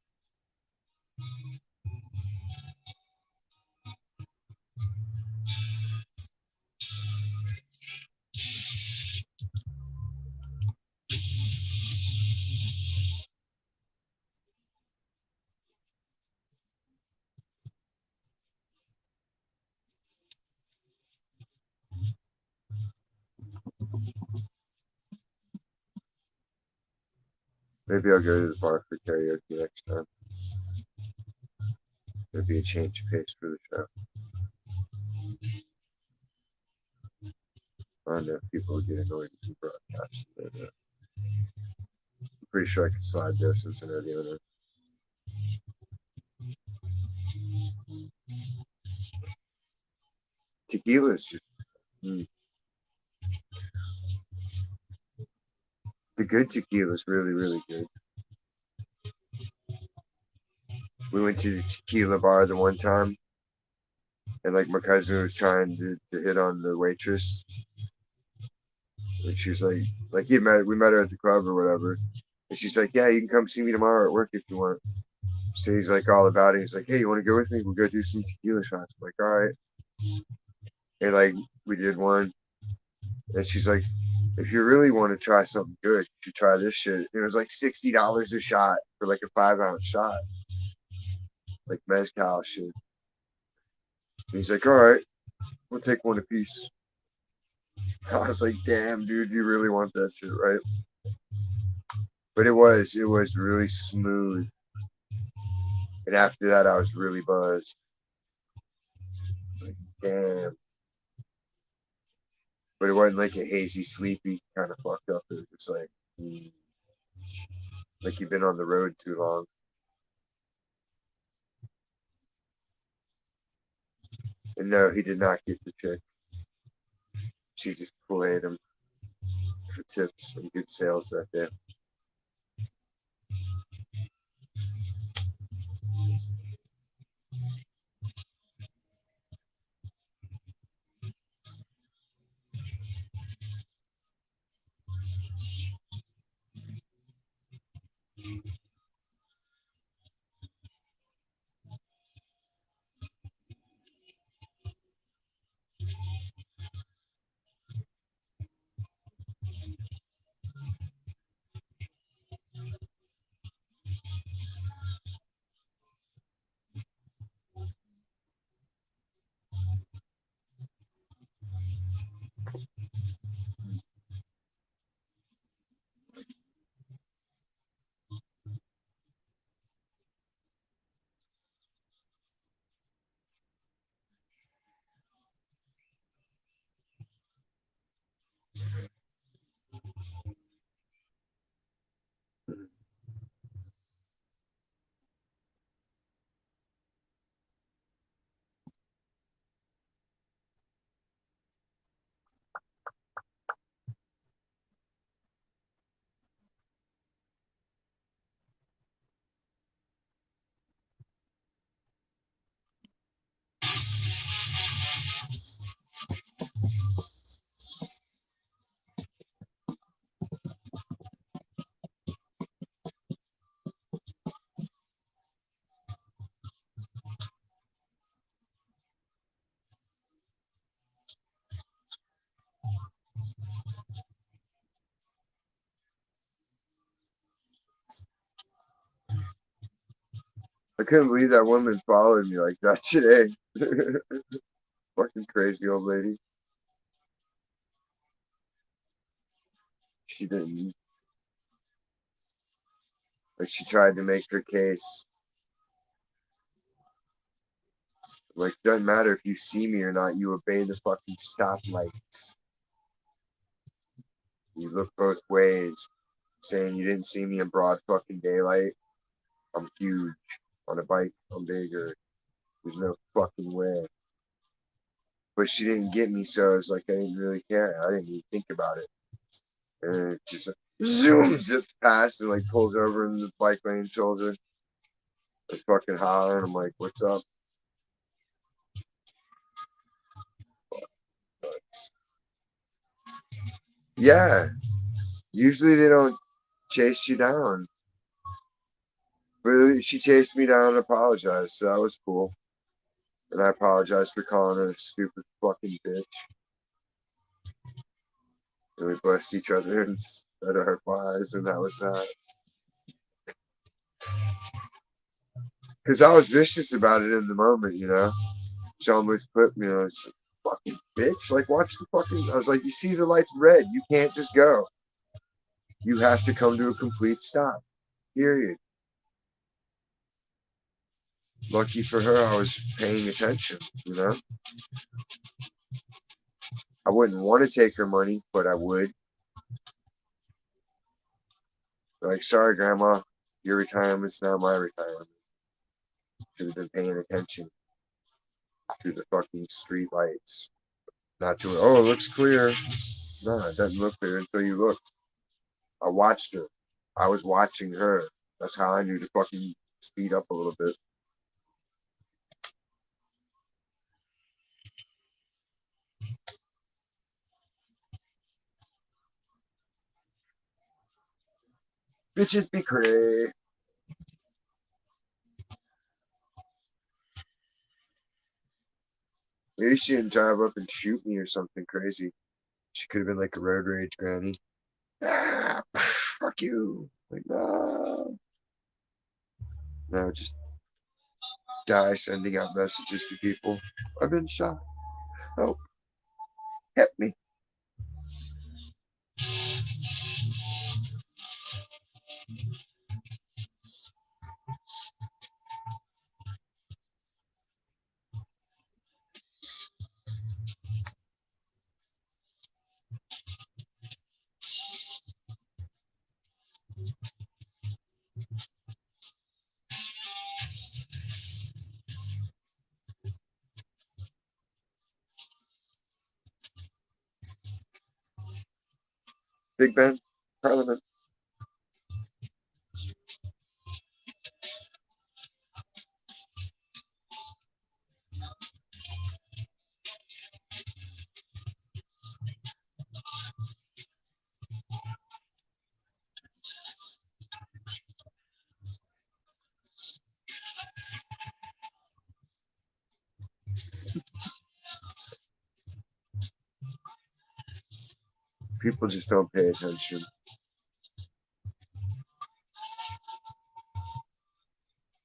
Maybe I'll go to the bar for karaoke next time. Maybe a change of pace for the show. I know people get annoyed with the broadcast, but I'm pretty sure I can slide there since I know the owner. Tequila is just the good tequila is really, really good. We went to the tequila bar the one time, and like my cousin was trying to hit on the waitress, and she was like we met her at the club or whatever, and she's like, yeah, you can come see me tomorrow at work if you want. So he's like all about it. He's like, hey, you want to go with me? We'll go do some tequila shots. I'm like, all right. And like we did one, and she's like, if you really want to try something good, you should try this shit. And it was like $60 a shot for like a 5-ounce shot, like mezcal shit. And he's like, all right, we'll take one apiece. I was like, damn, dude, you really want that shit, right? But it was really smooth. And after that, I was really buzzed. Like, damn. But it wasn't like a hazy, sleepy kind of fucked up. It was just like you've been on the road too long. And no, he did not get the chick. She just played him for tips and good sales that day. I couldn't believe that woman followed me like that today. Fucking crazy old lady. She didn't. Like, she tried to make her case. Like, doesn't matter if you see me or not, you obey the fucking stoplights. You look both ways. Saying you didn't see me in broad fucking daylight. I'm huge. On a bike, I'm bigger. There's no fucking way. But she didn't get me, so I was like, I didn't really care. I didn't even think about it. And it just zooms it past and like pulls over in the bike lane shoulder. It's fucking hollering. I'm like, what's up? Yeah. Usually they don't chase you down. But she chased me down and apologized, so that was cool. And I apologized for calling her a stupid fucking bitch. And we blessed each other instead of her flies, and that was that. Because I was vicious about it in the moment, you know? She almost put me on, fucking bitch. Like, watch the fucking. I was like, you see the light's red. You can't just go. You have to come to a complete stop. Period. Lucky for her, I was paying attention, you know? I wouldn't want to take her money, but I would. Like, sorry, Grandma, your retirement's now my retirement. Should have been paying attention to the fucking street lights. Not to, oh, it looks clear. No, it doesn't look clear until you look. I watched her. I was watching her. That's how I knew to fucking speed up a little bit. Bitches be cray. Maybe she didn't drive up and shoot me or something crazy. She could have been like a road rage granny. Ah, fuck you. Like, no. No, just die sending out messages to people. I've been shot. Oh, help me. Big Ben, Parliament. People just don't pay attention.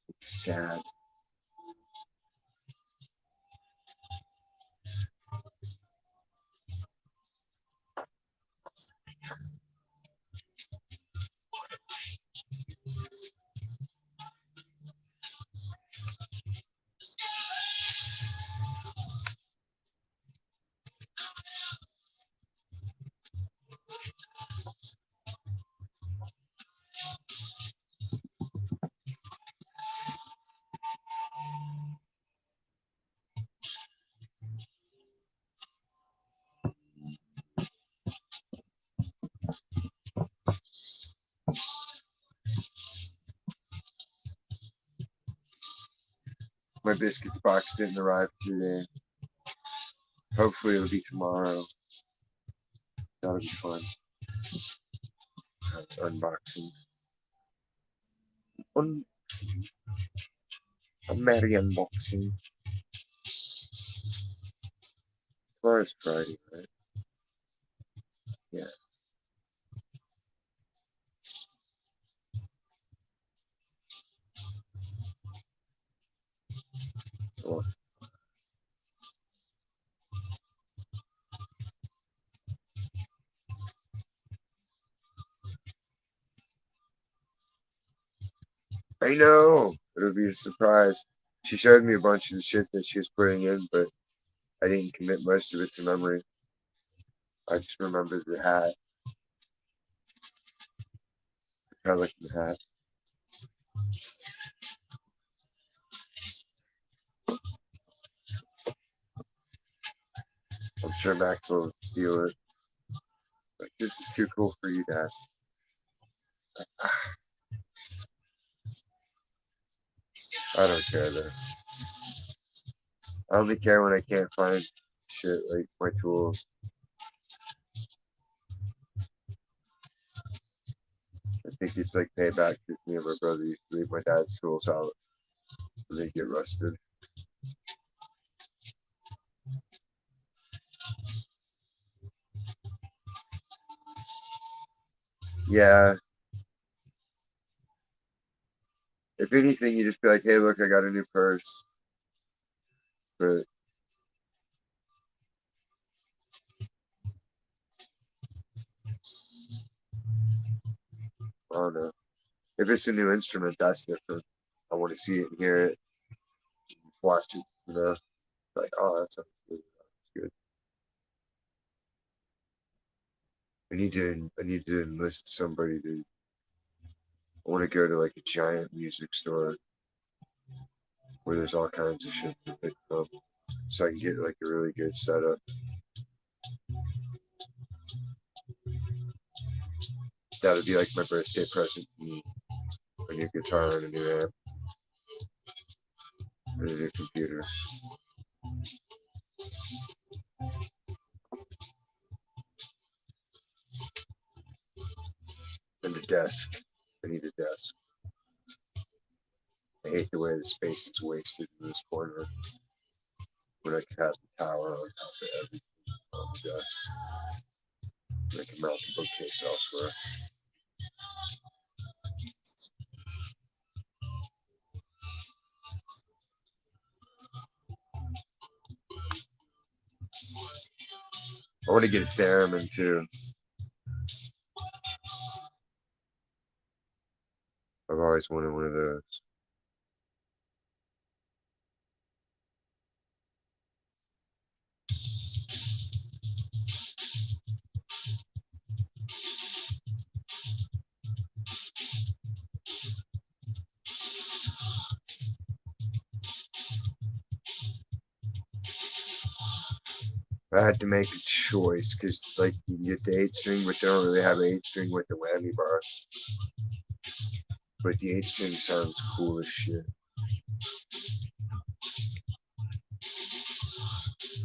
It's sad. My biscuits box didn't arrive today. Hopefully it'll be tomorrow. That'll be fun. Unboxing. Unboxing. A merry unboxing. Tomorrow's Friday, right? Yeah. I know. It'll be a surprise. She showed me a bunch of the shit that she was putting in, but I didn't commit most of it to memory. I just remembered the hat. I like the hat. I'm sure Maxwell would steal it. Like, this is too cool for you, Dad. I don't care though. I only care when I can't find shit like my tools. I think it's like payback because me and my brother used to leave my dad's tools out and they get rusted. Yeah. If anything, you just be like, hey, look, I got a new purse. But I don't know. If it's a new instrument, that's different. I want to see it and hear it, watch it, you know. Like, oh, that sounds good. That's good. I need to enlist somebody to. I want to go to like a giant music store where there's all kinds of shit to pick from, so I can get like a really good setup. That would be like my birthday present to me. A new guitar and a new amp and a new computer and a desk. I need a desk. I hate the way the space is wasted in this corner when I could have the tower on top of everything on the desk. And I can mount the bookcase elsewhere. I want to get a theremin too. I've always wanted one of those. I had to make a choice because, like, you can get the 8 string, but they don't really have an 8 string with the whammy bar. But the 8 string sounds cool as shit.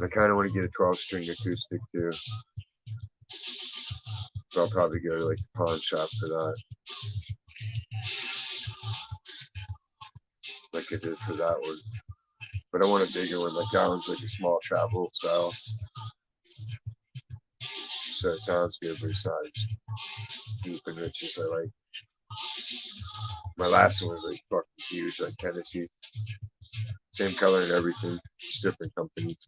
I kind of want to get a 12 string acoustic too. So I'll probably go to like the pawn shop for that, like I did for that one. But I want a bigger one. Like that one's like a small travel style, so it sounds good, but it's not as deep and rich as I like. My last one was like fucking huge, like Tennessee, same color and everything, just different companies.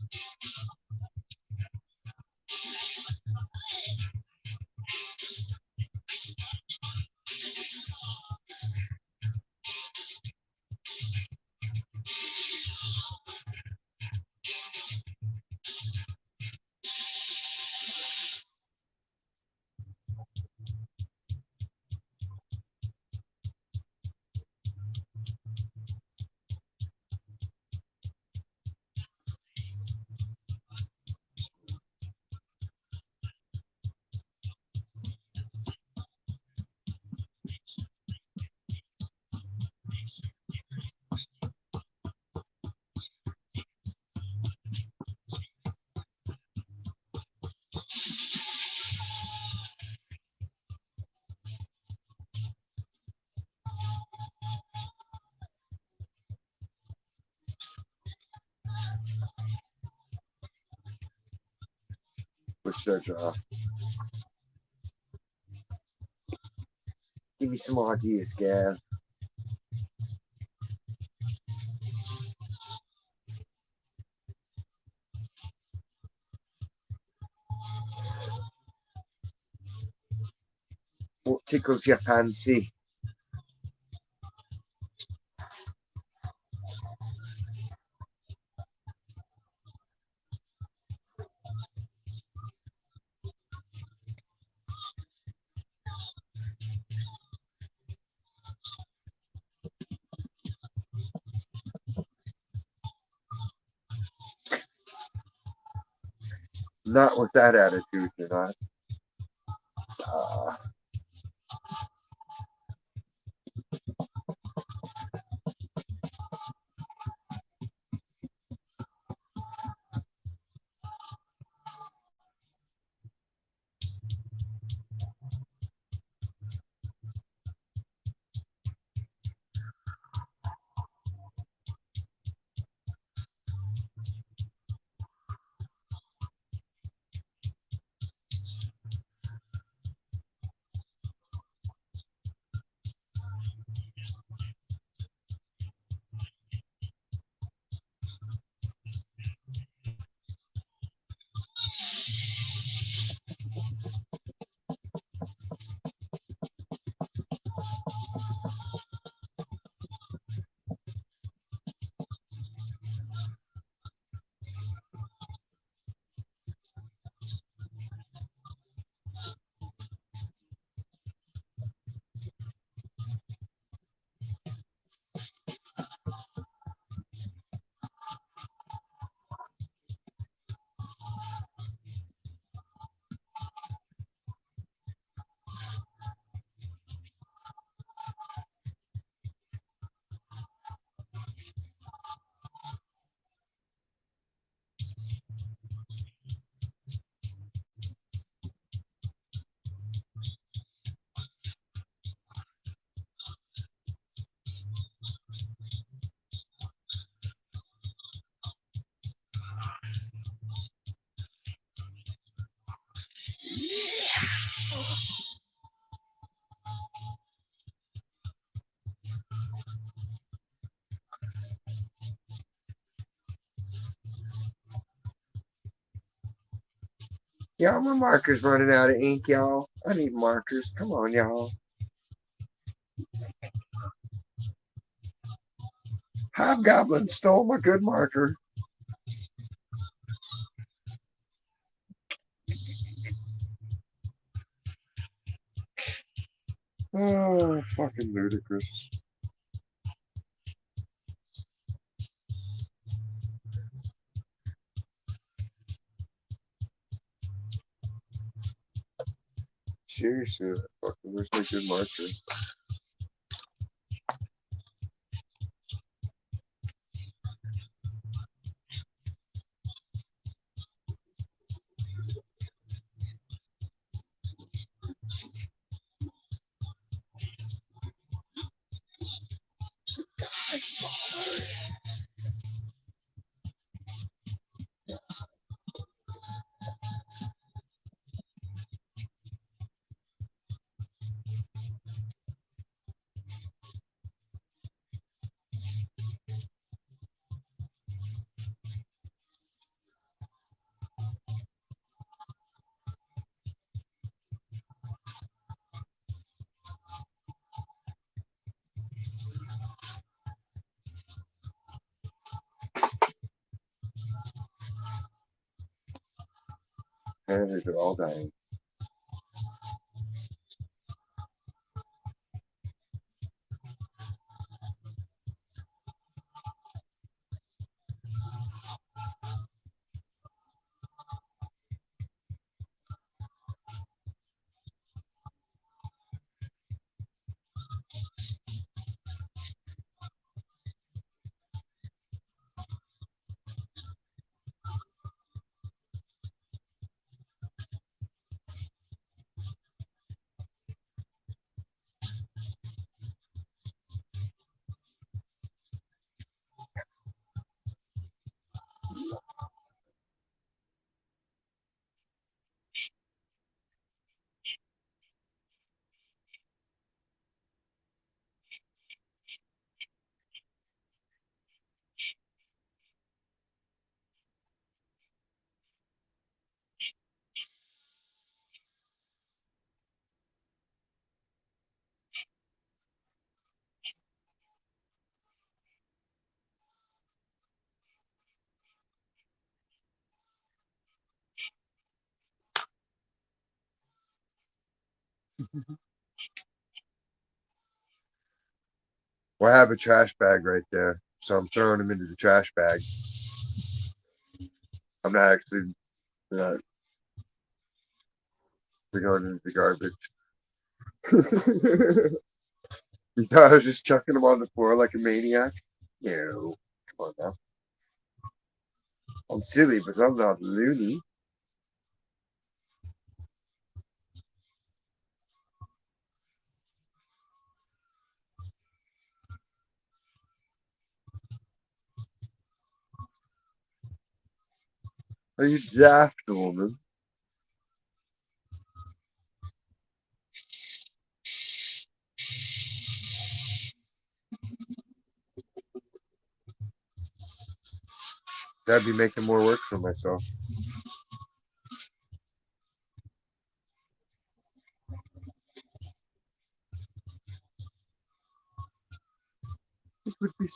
Which their draw. Give me some ideas, Gav. What tickles your fancy? Not with that attitude, you're not. Uh, yeah, my marker's running out of ink, y'all. I need markers. Come on, y'all. Hobgoblin stole my good marker. Oh, fucking ludicrous. Seriously, fucking where's my good marker? And they're all dying. Well, I have a trash bag right there, so I'm throwing them into the trash bag. I'm not actually not They're going into the garbage. You thought I was just chucking them on the floor like a maniac? No. Come on now. I'm silly, but I'm not loony. Are you daft, woman? That'd be making more work for myself. It would be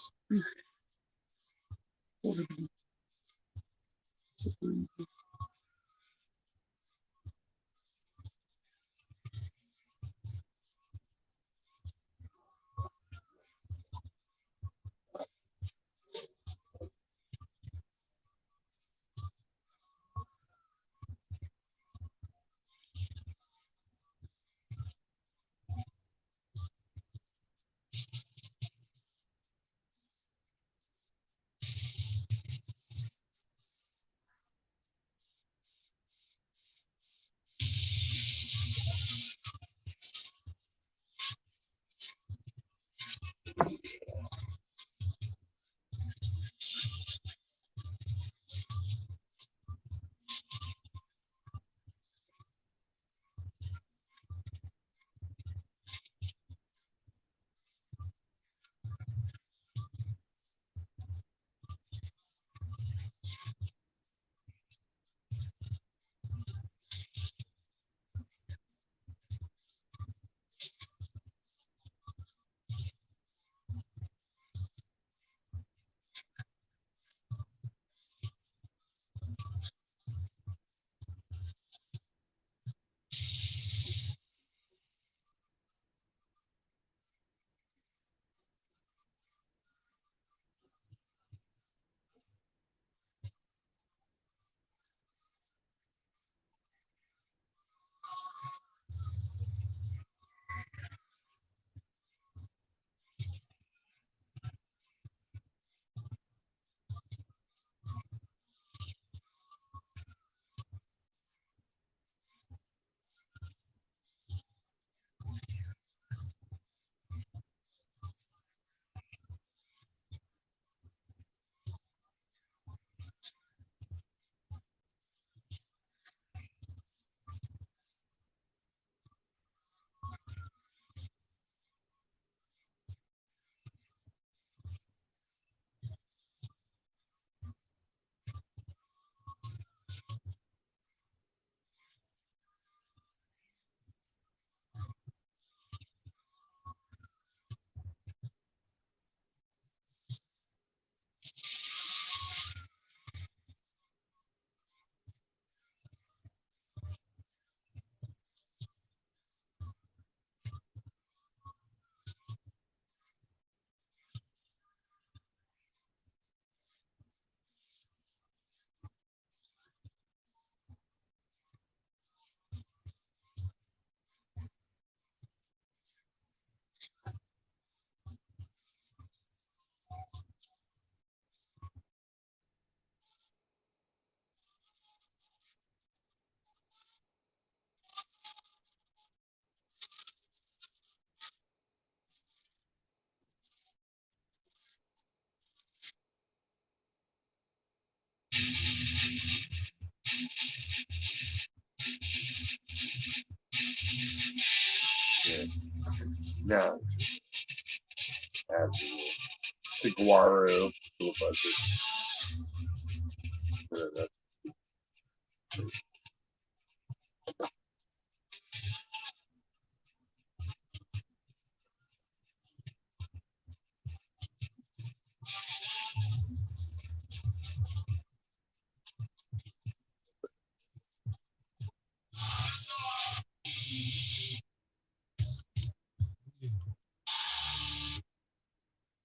yeah. Now, add Saguaro filibuster.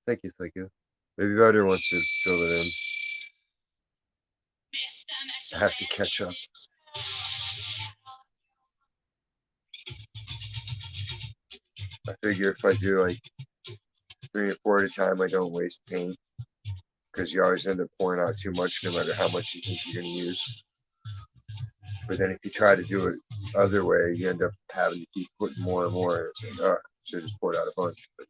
Thank you, thank you. Maybe Ryder wants to fill it in. I have to catch up. I figure if I do like 3 or 4 at a time, I don't waste paint because you always end up pouring out too much no matter how much you think you're going to use. But then if you try to do it other way, you end up having to keep putting more and more. And it's like, oh, should have just poured out a bunch. But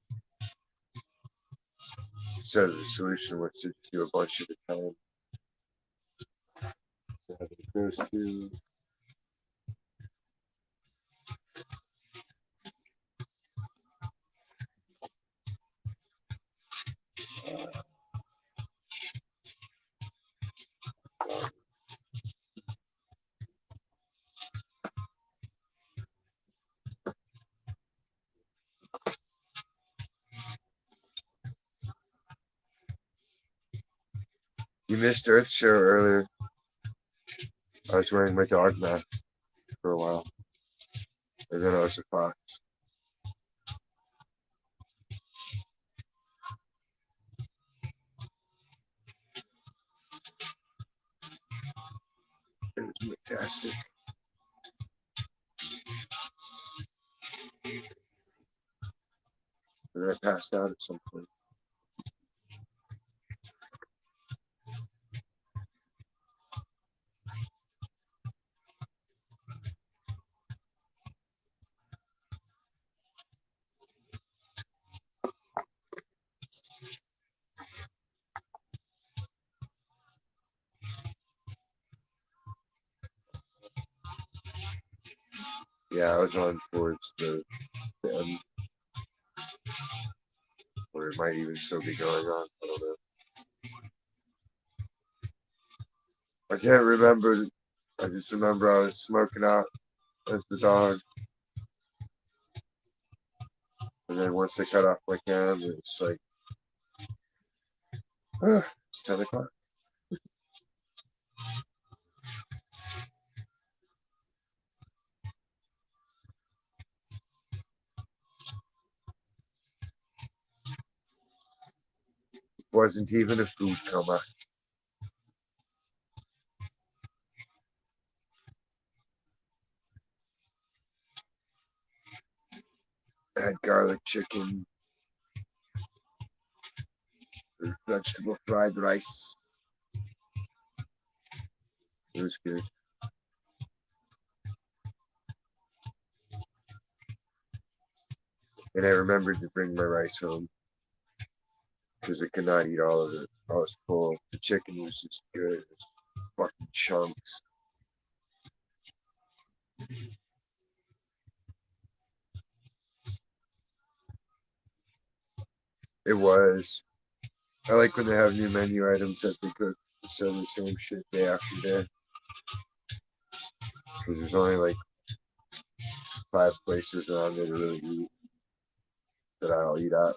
instead of the solution was to do a bunch at a time. So it goes to you missed Earth Show earlier. I was wearing my dog mask for a while. And then I was a fox. It was fantastic. And then I passed out at some point. Yeah, I was on towards the end, or it might even still be going on. I don't know. I can't remember. I just remember I was smoking out as the dog. And then once they cut off my cam, it's like, oh, it's 10 o'clock. It wasn't even a food coma. I had garlic chicken, vegetable fried rice. It was good. And I remembered to bring my rice home because I could not eat all of it. I was full. The chicken was just good. It was fucking chunks. It was. I like when they have new menu items that they cook instead of the same shit day after day. Because there's only like 5 places around there to really eat that I'll eat at.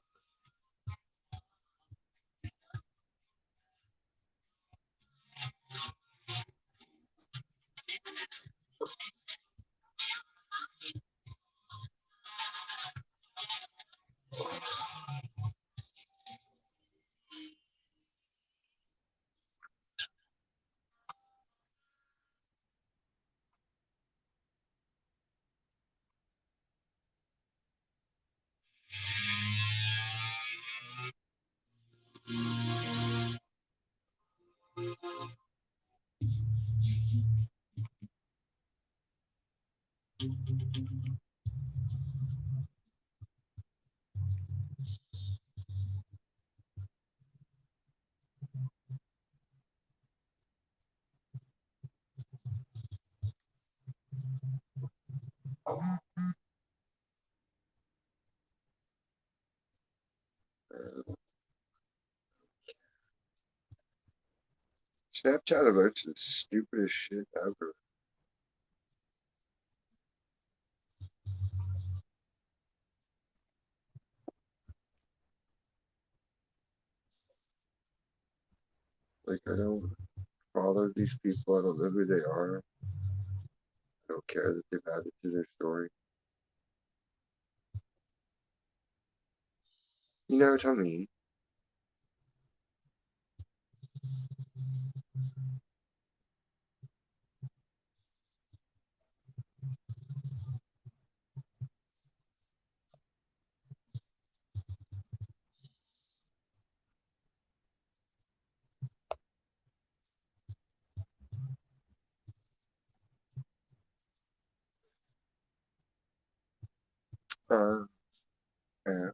Snapchat alerts the stupidest shit ever. Like, I don't follow these people. I don't know who they are. I don't care that they've added to their story. You know what I mean? Uh, uh,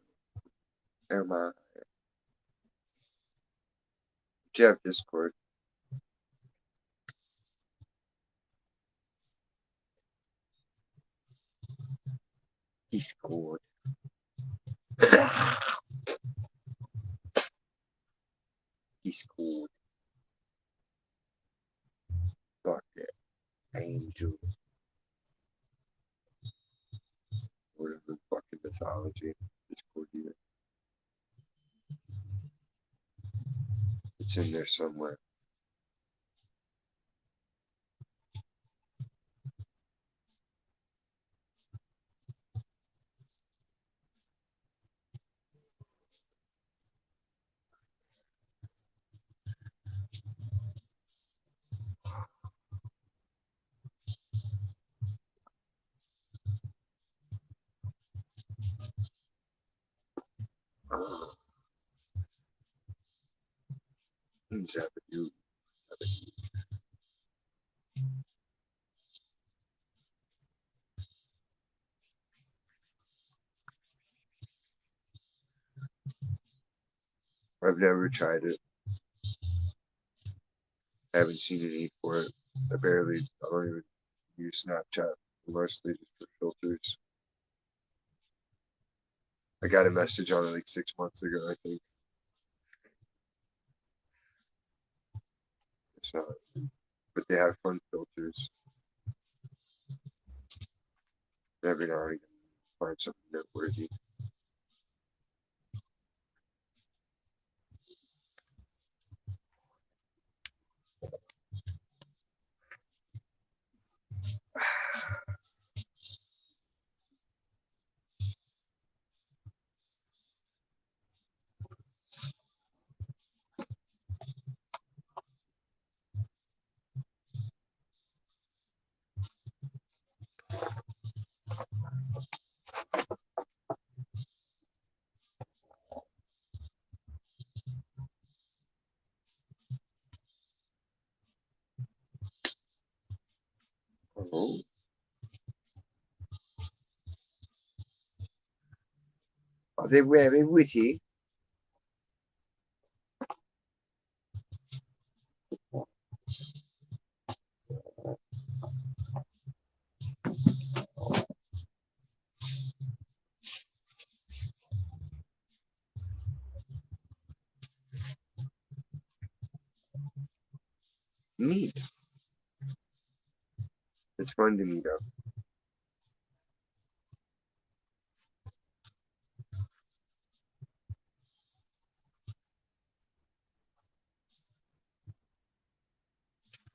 am I? Do you have Discord? Discord. Discord. Fuck it. Angel. Whatever fucking mythology. Discord either. It's in there somewhere. Uh, Zabadoo. I've never tried it. I haven't seen a need for it. I don't even use Snapchat mostly just for filters. I got a message on it like 6 months ago, I think. So, but they have fun filters. Every now and again, find something noteworthy. Oh, are they very witty? Neat. It's fun to meet up.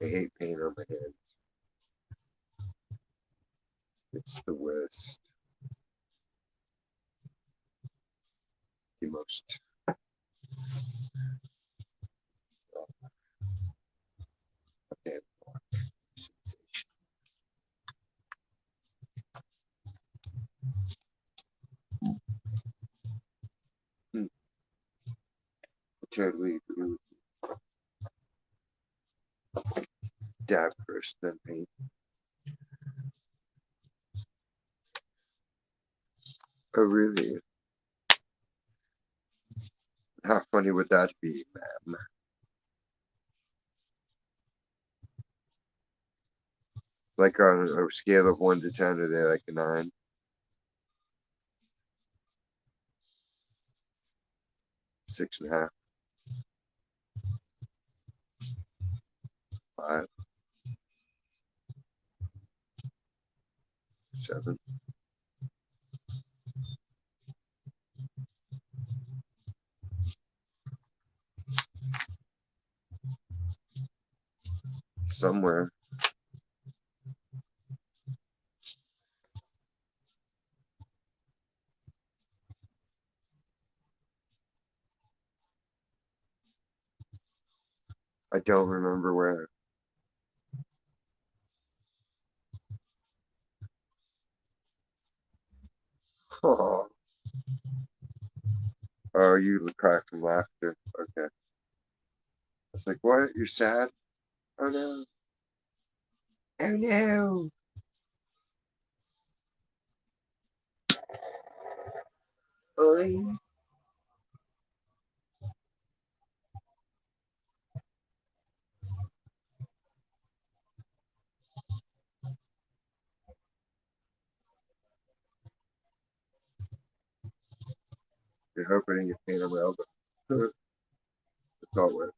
I hate pain on my hands. It's the worst. The most. Okay. Sensation. Hmm. I totally agree with you. Dab first, then paint. Oh, really? How funny would that be, ma'am? Like on a scale of 1 to 10, are they like a 9? 6.5? 5? 7? Somewhere. I don't remember where. Oh, oh, you cracked from laughter. Okay. It's like, what? You're sad? Oh no. Oh no. I hope I didn't get paint on my elbow. It's all wet.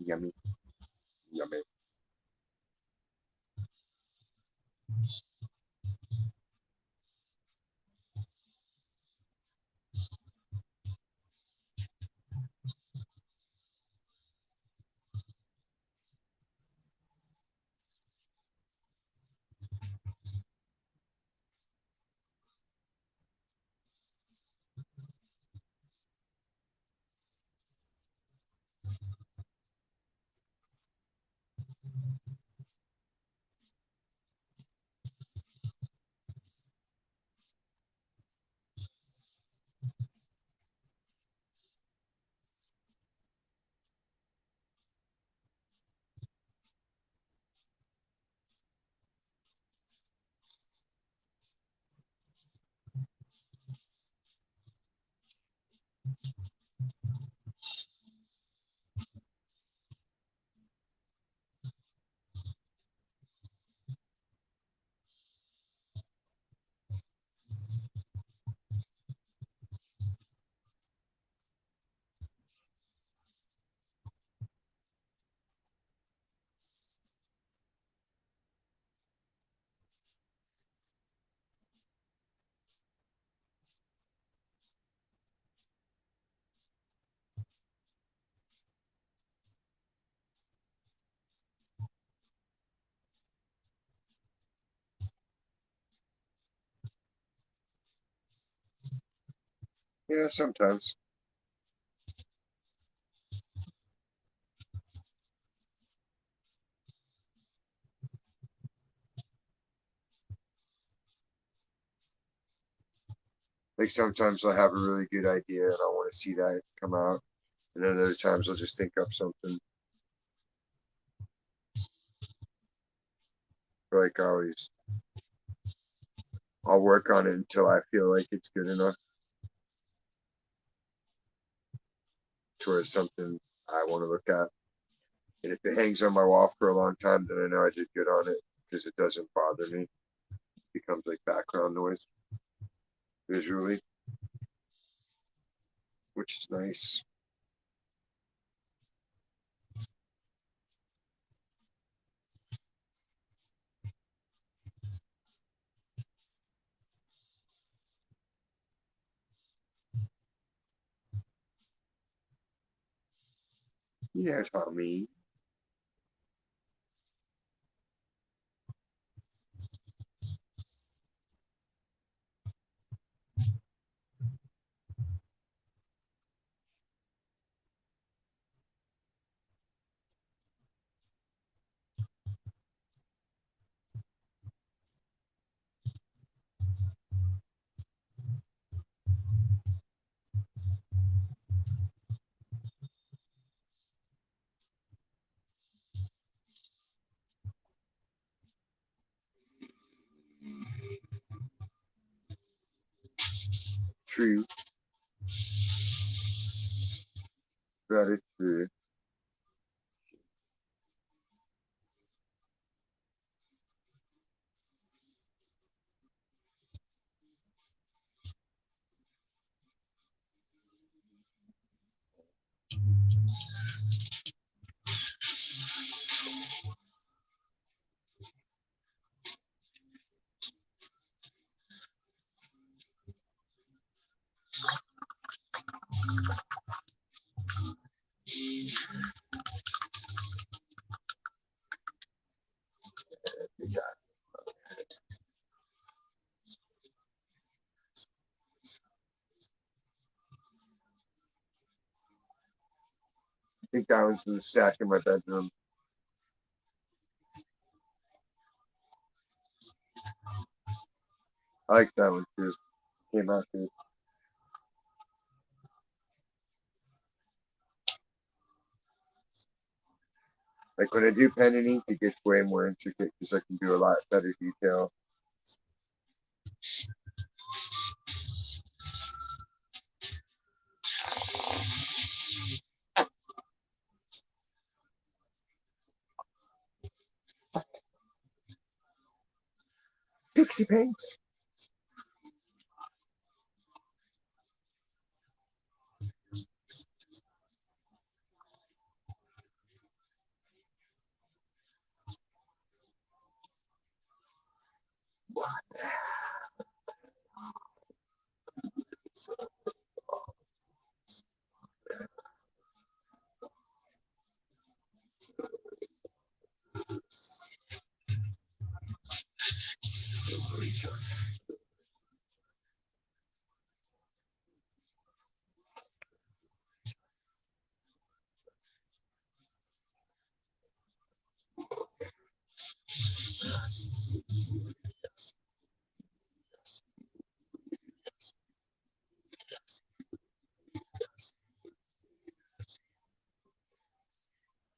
Yummy, yummy. Yeah, sometimes. Like sometimes I'll have a really good idea and I want to see that come out. And then other times I'll just think up something. Like always, I'll work on it until I feel like it's good enough towards something I want to look at. And if it hangs on my wall for a long time, then I know I did good on it because it doesn't bother me. It becomes like background noise visually, which is nice. Yeah, Tommy. True. That is true. think that one's in the stack in my bedroom. I like that one too. Came out good. Like when I do pen and ink, it gets way more intricate because I can do a lot better detail. Pixie paints.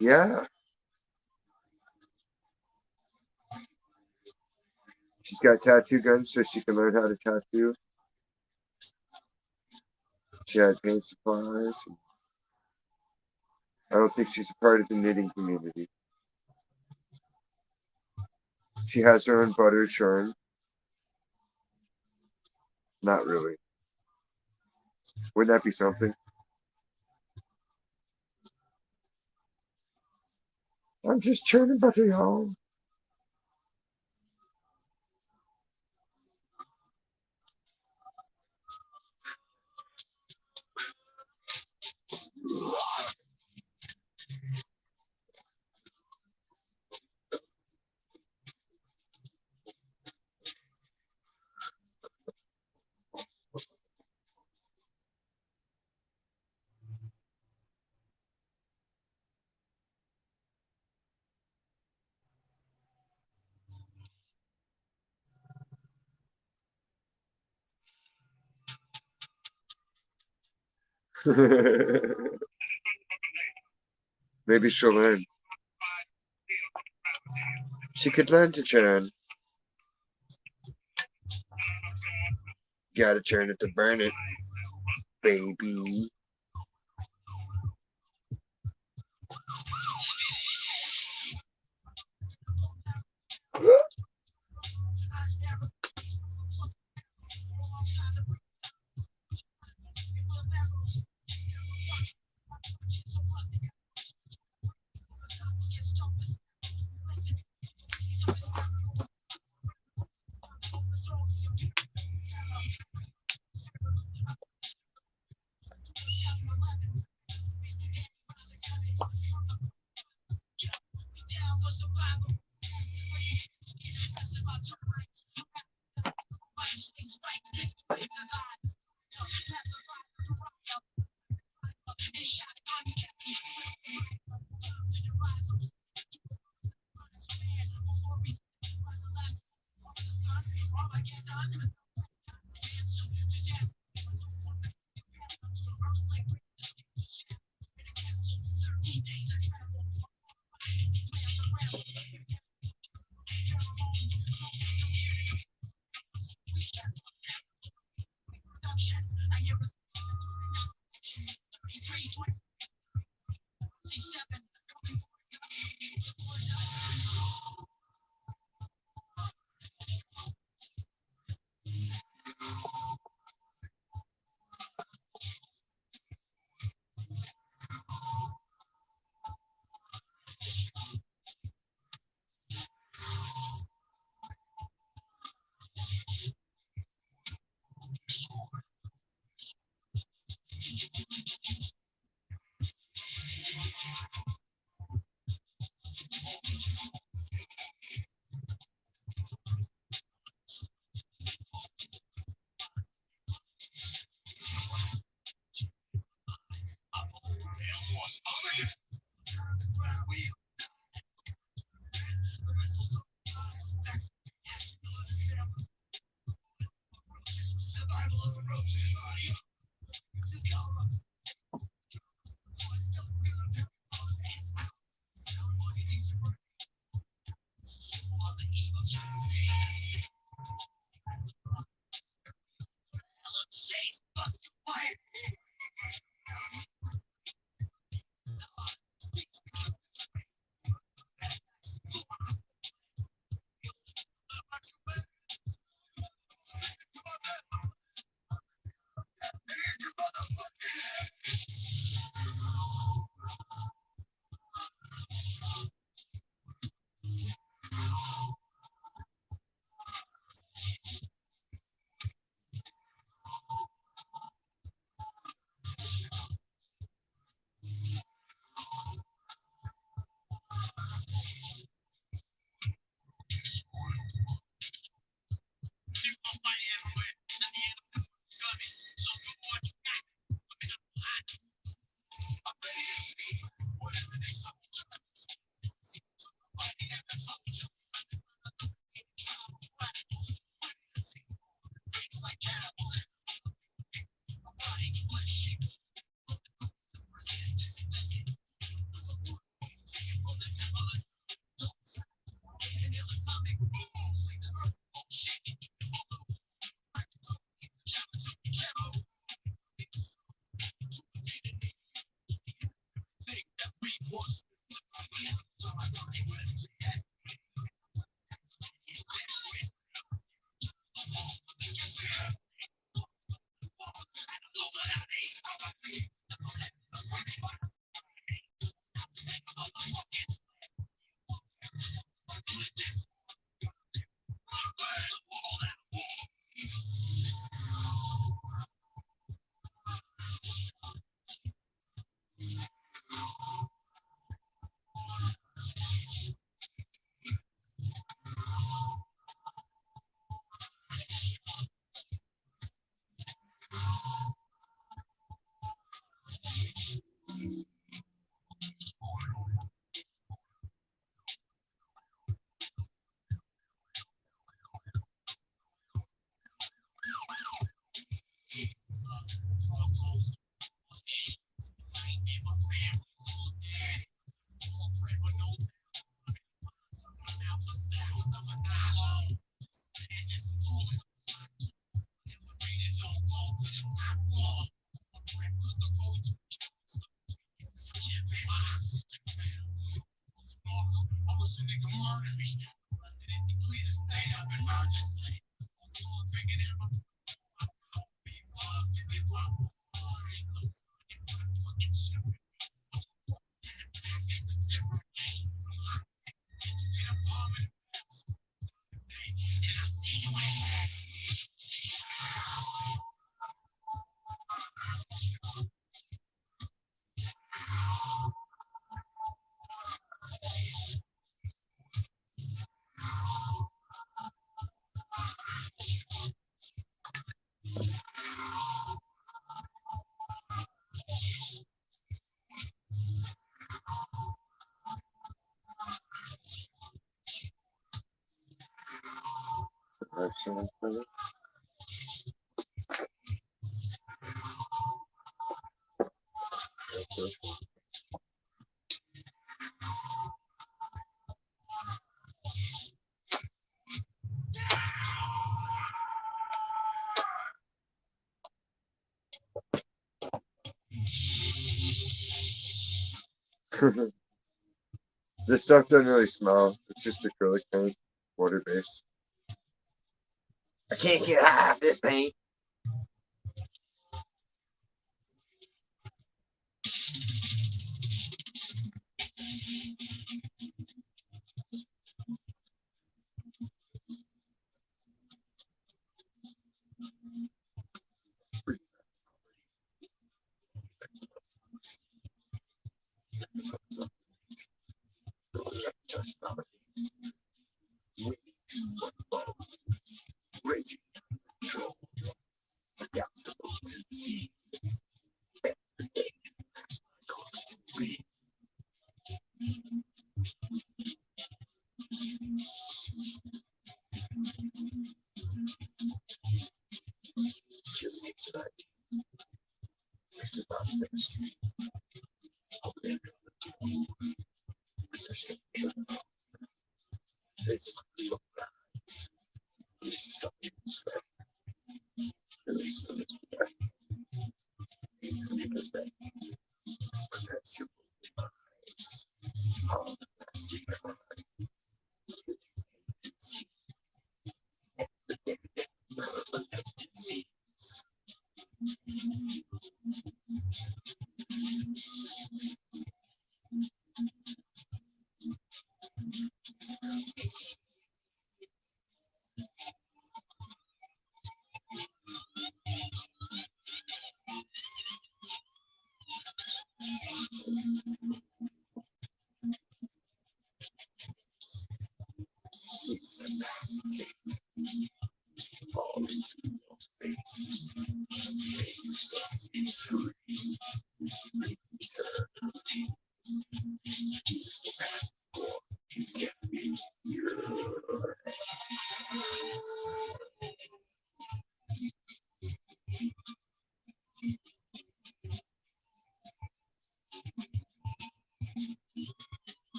Yeah. She's got tattoo guns so she can learn how to tattoo. She had paint supplies. I don't think she's a part of the knitting community. She has her own butter churn. Not really. Wouldn't that be something? I'm just churning butter, y'all. Maybe she'll learn. She could learn to churn. Gotta churn it to burn it, baby. Excellent. This stuff doesn't really smell. It's just acrylic paint, water based. I can't get half this paint.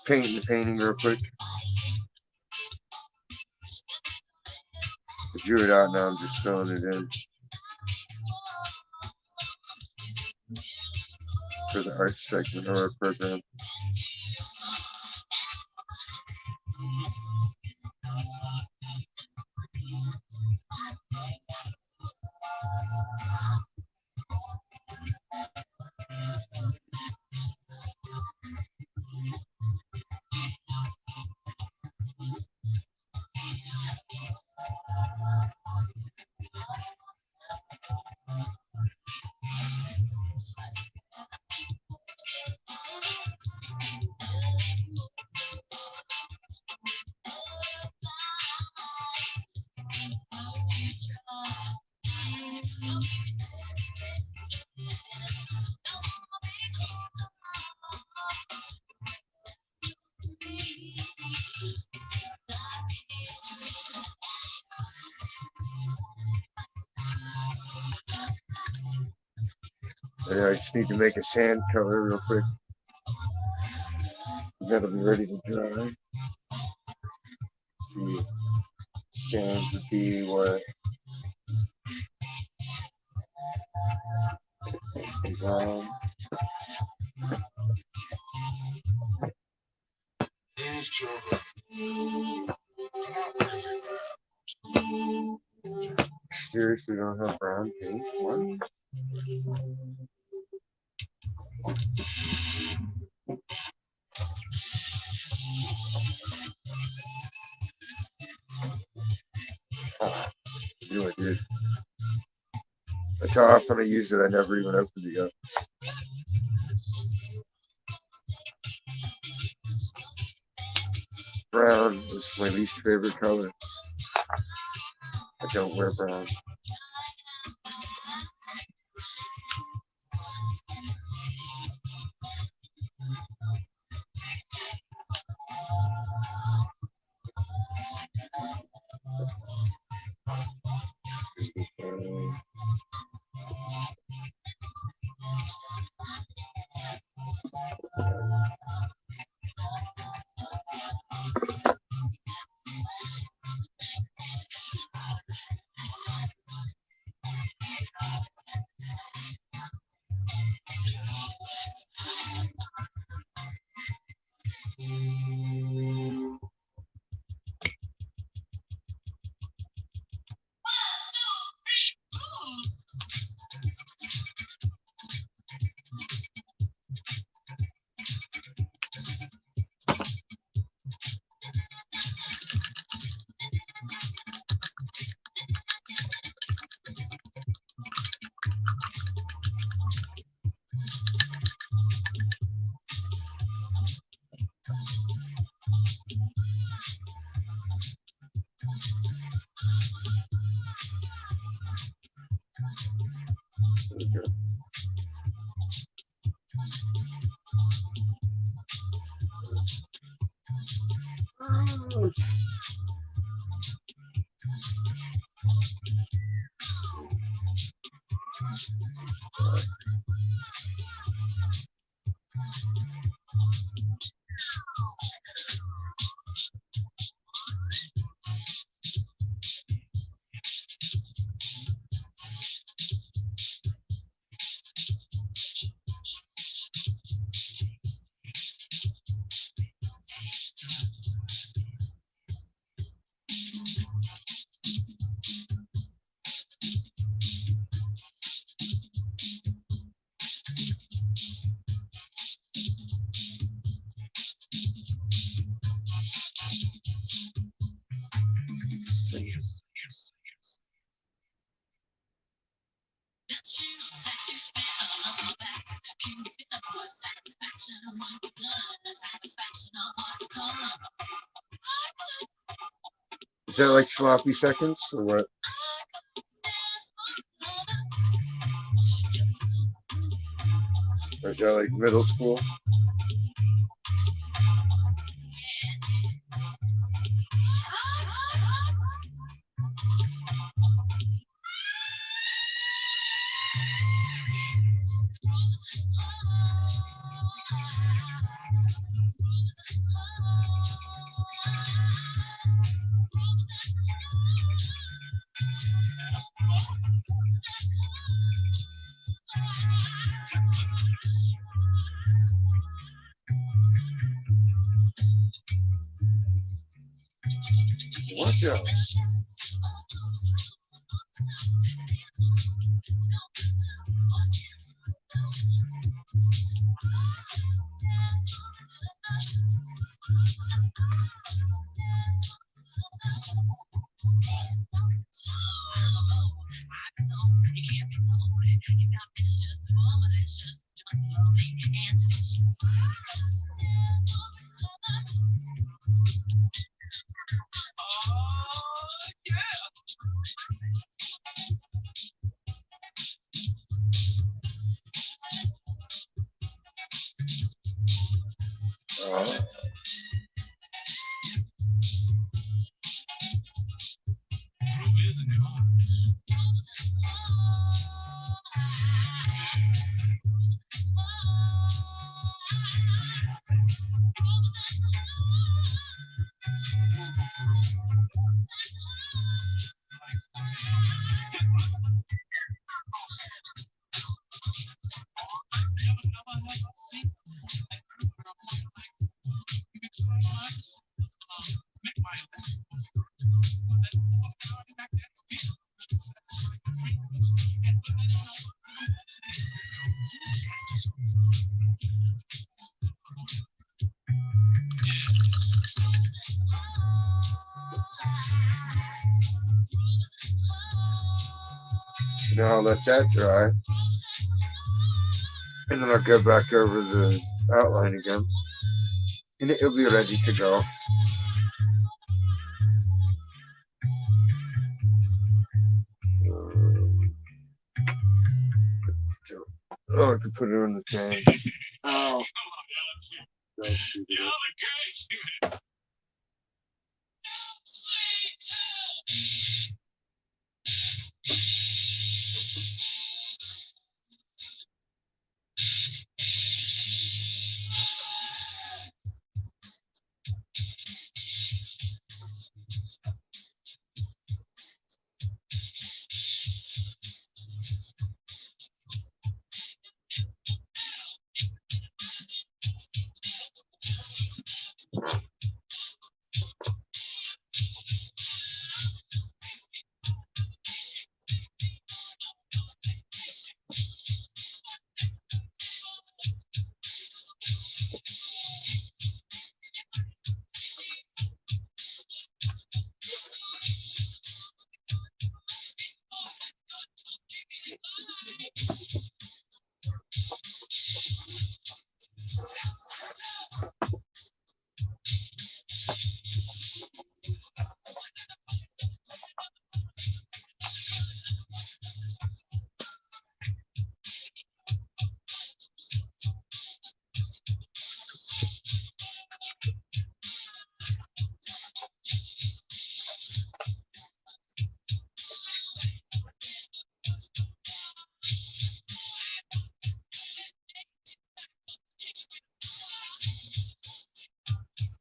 Painting the painting real quick. I drew it out now. I'm just filling it in for the art section of our program. And I just need to make a sand color real quick. That'll be ready to dry. See, sand would be what? Brown. Seriously, don't have brown paint? What? Oh, I knew I did. That's how often I use it. I never even opened it up. Brown is my least favorite color. I don't wear brown. Is that like sloppy seconds or what? Or is that like middle school? Watch out. Oh. Now I'll let that dry. And then I'll go back over the outline again. And it'll be ready to go. Oh, I can put it in the can. Oh.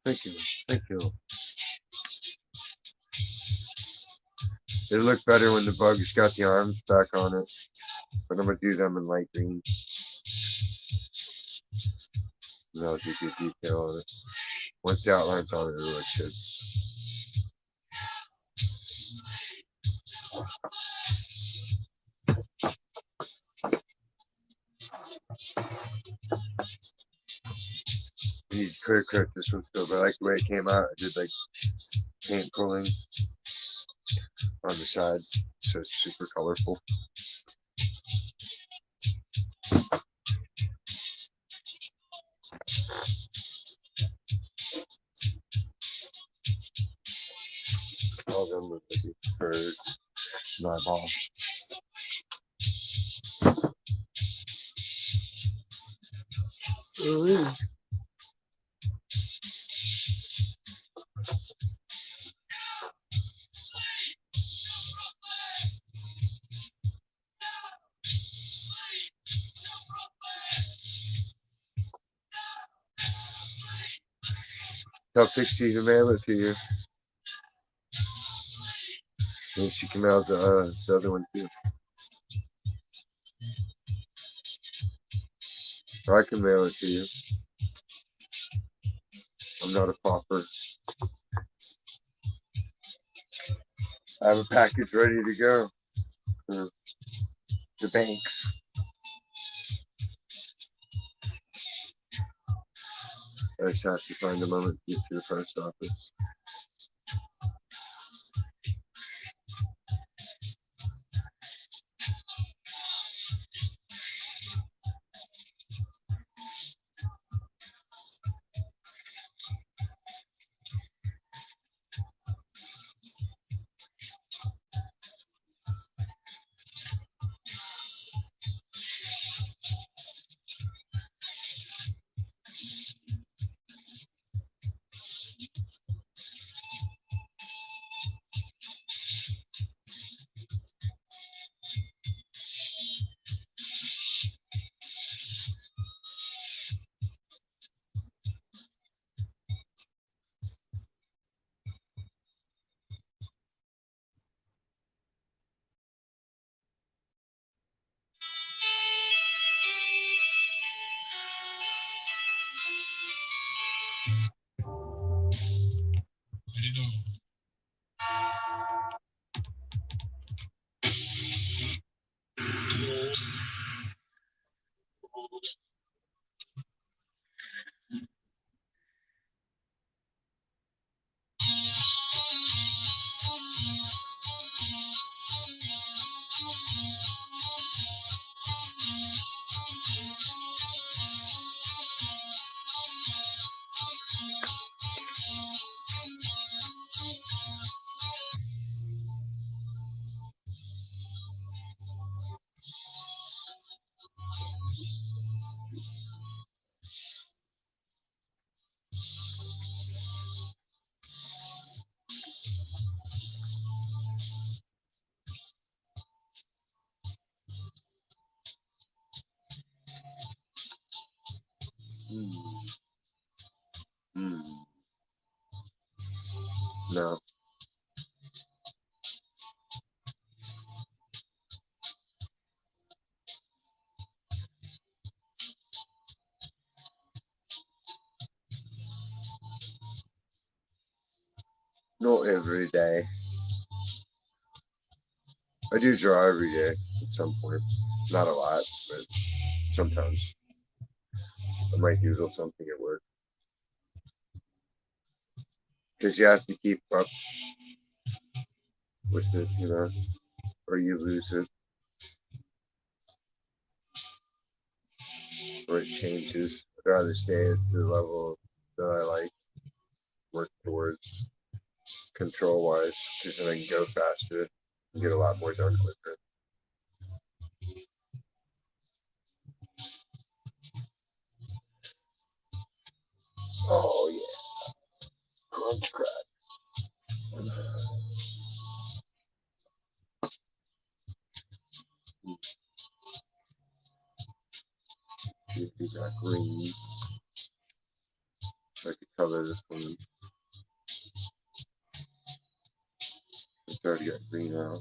Thank you. Thank you. It'll look better when the bug's got the arms back on it. But I'm gonna do them in light green. And that'll give you detail on it. Once the outline's on it, it'll look shits. You could have cooked this one still, but I like the way it came out. I did like paint pulling on the side, so it's super colorful. All of them look like a bird, my ball. Ooh. Tell Pixie to mail it to you. And she can mail the other one too. Or I can mail it to you. I'm not a pauper. I have a package ready to go for the banks. I just have to find a moment to get to the post office. No. Not every day. I do draw every day at some point. Not a lot, but sometimes. I might doodle something at work. Because you have to keep up with it, you know, or you lose it, or it changes. I'd rather stay at the level that I like, work towards control wise, because then I can go faster and get a lot more done quicker. Oh, yeah. Crunch crack. Do that green. So I could color this one. It's already got green out.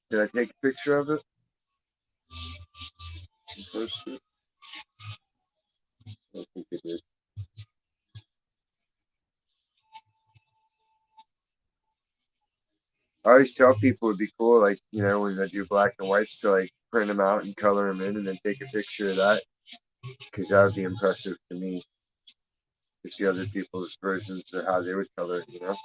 Did I take a picture of it? And post it? I don't think I did. I always tell people it'd be cool, like, you know, when I do black and whites, to like print them out and color them in and then take a picture of that, because that would be impressive to me to see other people's versions of how they would color it, you know?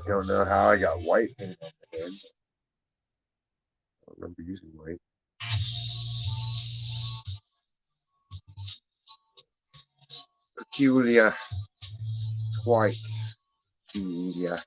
I don't know how I got white paint on my head. I don't remember using white. Peculiar. White. Peculiar.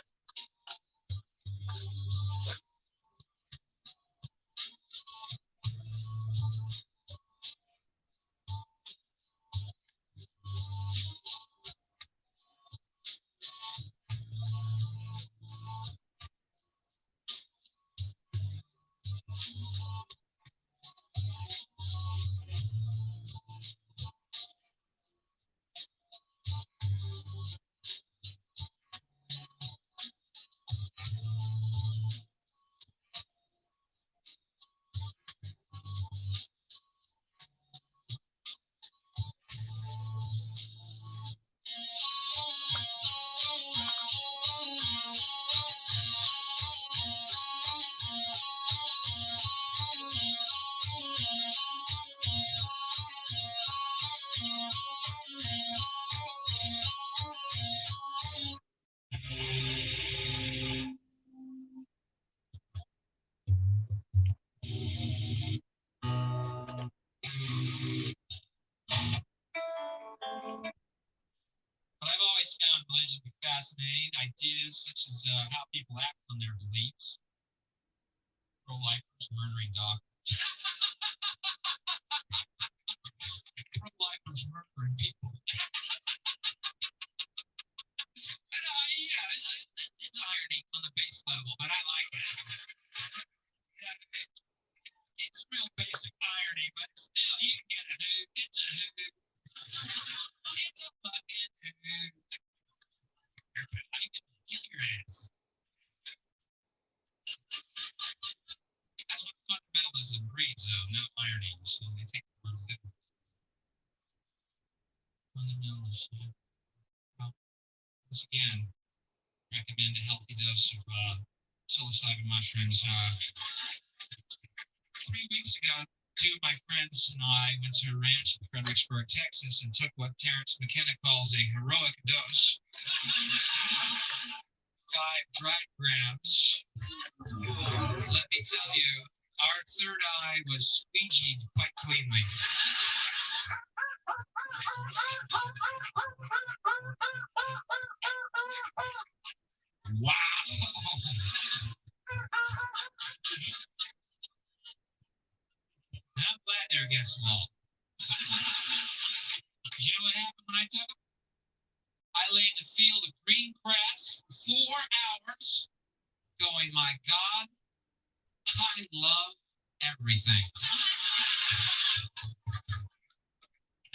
But I've always found religion to be fascinating. Ideas such as how people act on their beliefs. Pro-lifers murdering doctors. Pro-lifers murdering people. But, it's irony on the base level, but I like it. It's real basic irony, but still, you can get a hoot. It's a hoot. It's a fucking hoot. I can kill your ass. That's what fundamentalism breeds, though, no irony. So they take the word literally. Fundamentalism. Well, once again, recommend a healthy dose of psilocybin mushrooms. 3 weeks ago, two of my friends and I went to a ranch in Fredericksburg, Texas, and took what Terrence McKenna calls a heroic dose. 5 dried grams. Let me tell you, our third eye was squeegeed quite cleanly. Wow. And I'm glad they're against the law. You know what happened when I took them? I lay in a field of green grass for 4 hours, going, my God, I love everything.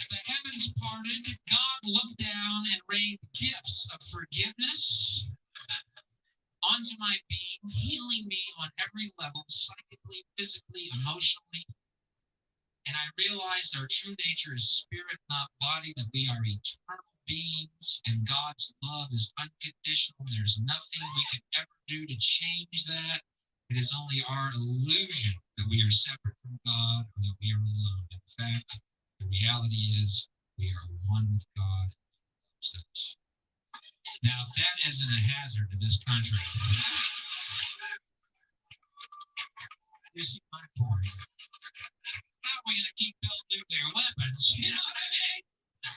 The heavens parted, God looked down and rained gifts of forgiveness onto my being, healing me on every level, psychically, physically, emotionally. And I realized our true nature is spirit, not body, that we are eternal beings, and God's love is unconditional. There's nothing we can ever do to change that. It is only our illusion that we are separate from God or that we are alone. In fact, the reality is we are one with God and He loves us. Now, if that isn't a hazard to this country, you see my point. How are we going to keep building nuclear weapons? You know what I mean?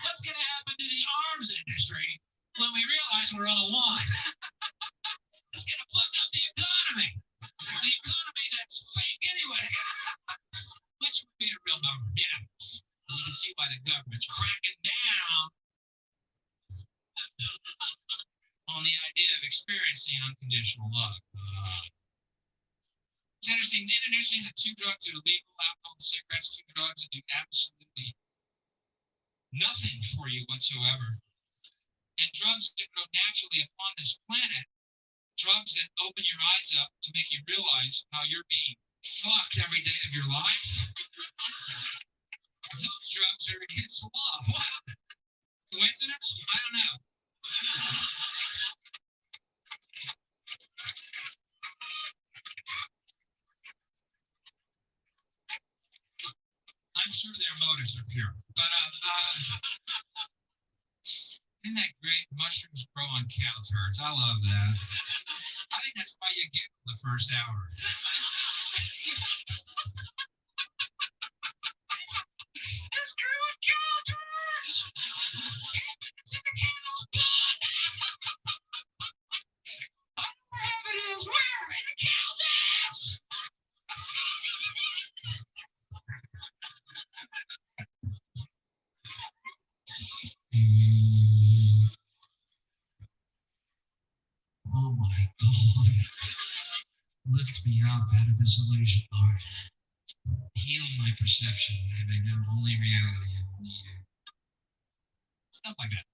What's going to happen to the arms industry when we realize we're all one? It's going to fuck up the economy. The economy that's fake anyway. Which would be a real number, you know. You can see why the government's cracking down on the idea of experiencing unconditional love. interesting. Isn't it interesting that 2 drugs that are legal, alcohol and cigarettes, 2 drugs that do absolutely nothing for you whatsoever, and drugs that grow naturally upon this planet, drugs that open your eyes up to make you realize how you're being fucked every day of your life. Those drugs are against the law. Wow. Coincidence? I don't know. I'm sure their motives are pure. But isn't that great? Mushrooms grow on cow turds. I love that. I think that's why you giggle the first hour. It's grew on cow turds. It's in the candle's blood. Wherever it is, where? In the cow's ass. Oh my God. Lift me up out of this illusion, Lord. Heal my perception and make them only reality and only you. Stuff like that.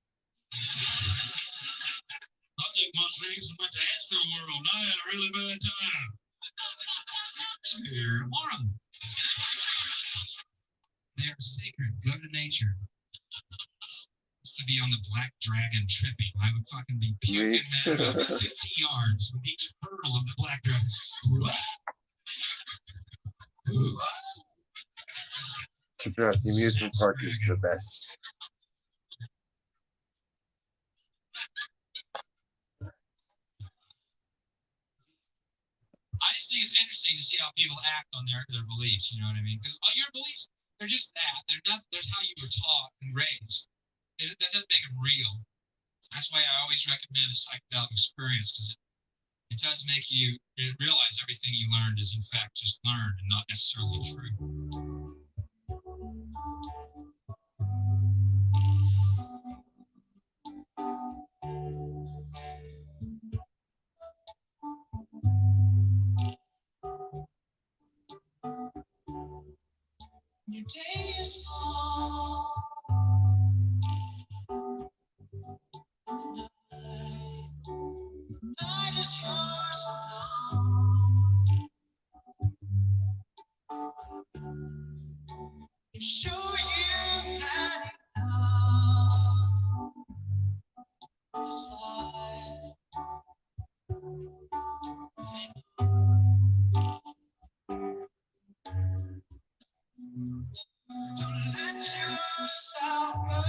I took mushrooms and went to Astro World. I had a really bad time. You're a moron. They are sacred. Go to nature. To be on the Black Dragon tripping, I would fucking be puking at about 50 yards with each hurdle of the Black Dragon. Keep it out. The amusement park is the best. I just think it's interesting to see how people act on their beliefs, you know what I mean? Because all your beliefs, they're just that. They're not, there's how you were taught and raised. That doesn't make them real. That's why I always recommend a psychedelic experience, because it does make you realize everything you learned is in fact just learned and not necessarily true. Your day is long. Night is yours alone. Show you that this life. Don't let yourself go.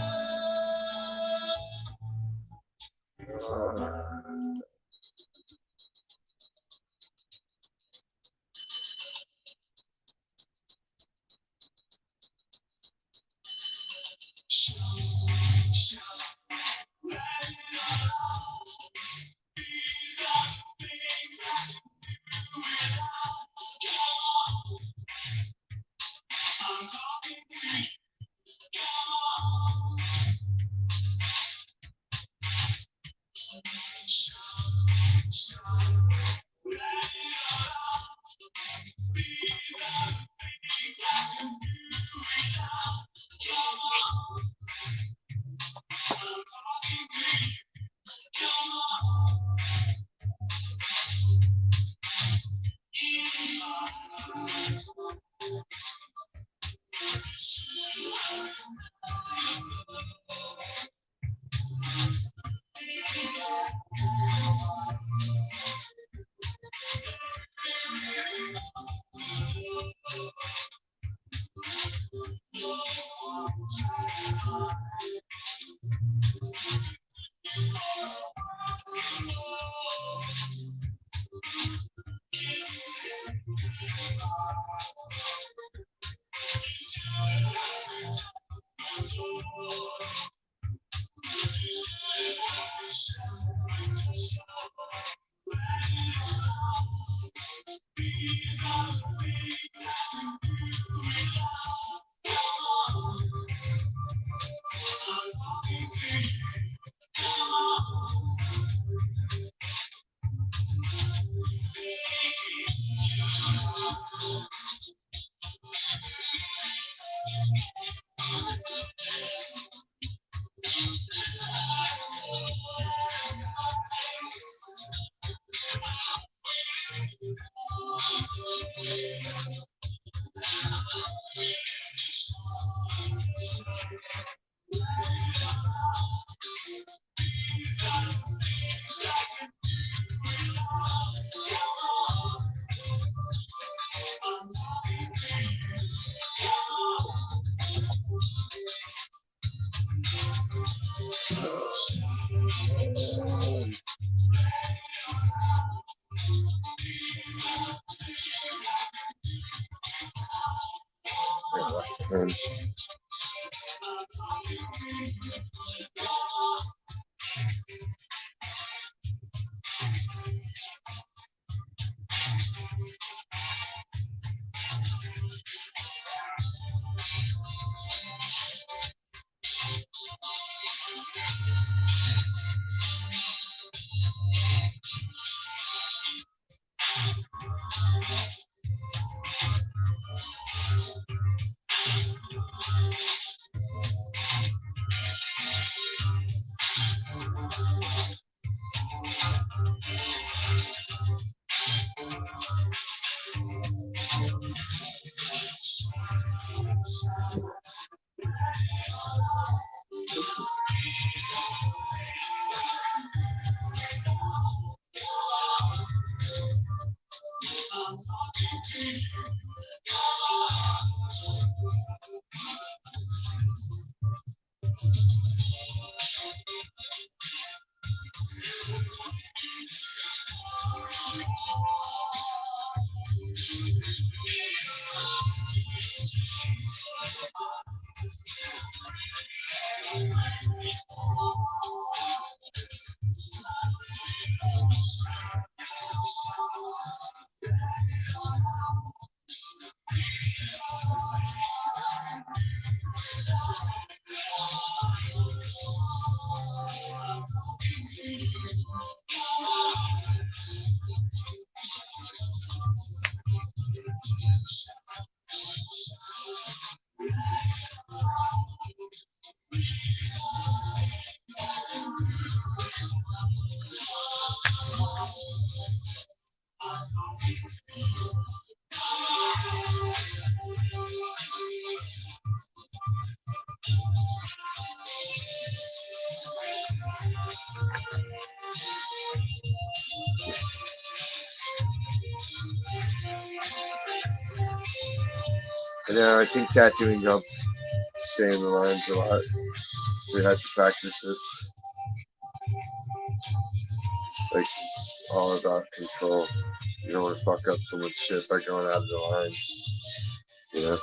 And I think tattooing helps stay in the lines a lot. We had to practice it, like all about control. You don't want to fuck up someone's shit by going out of the lines. You know.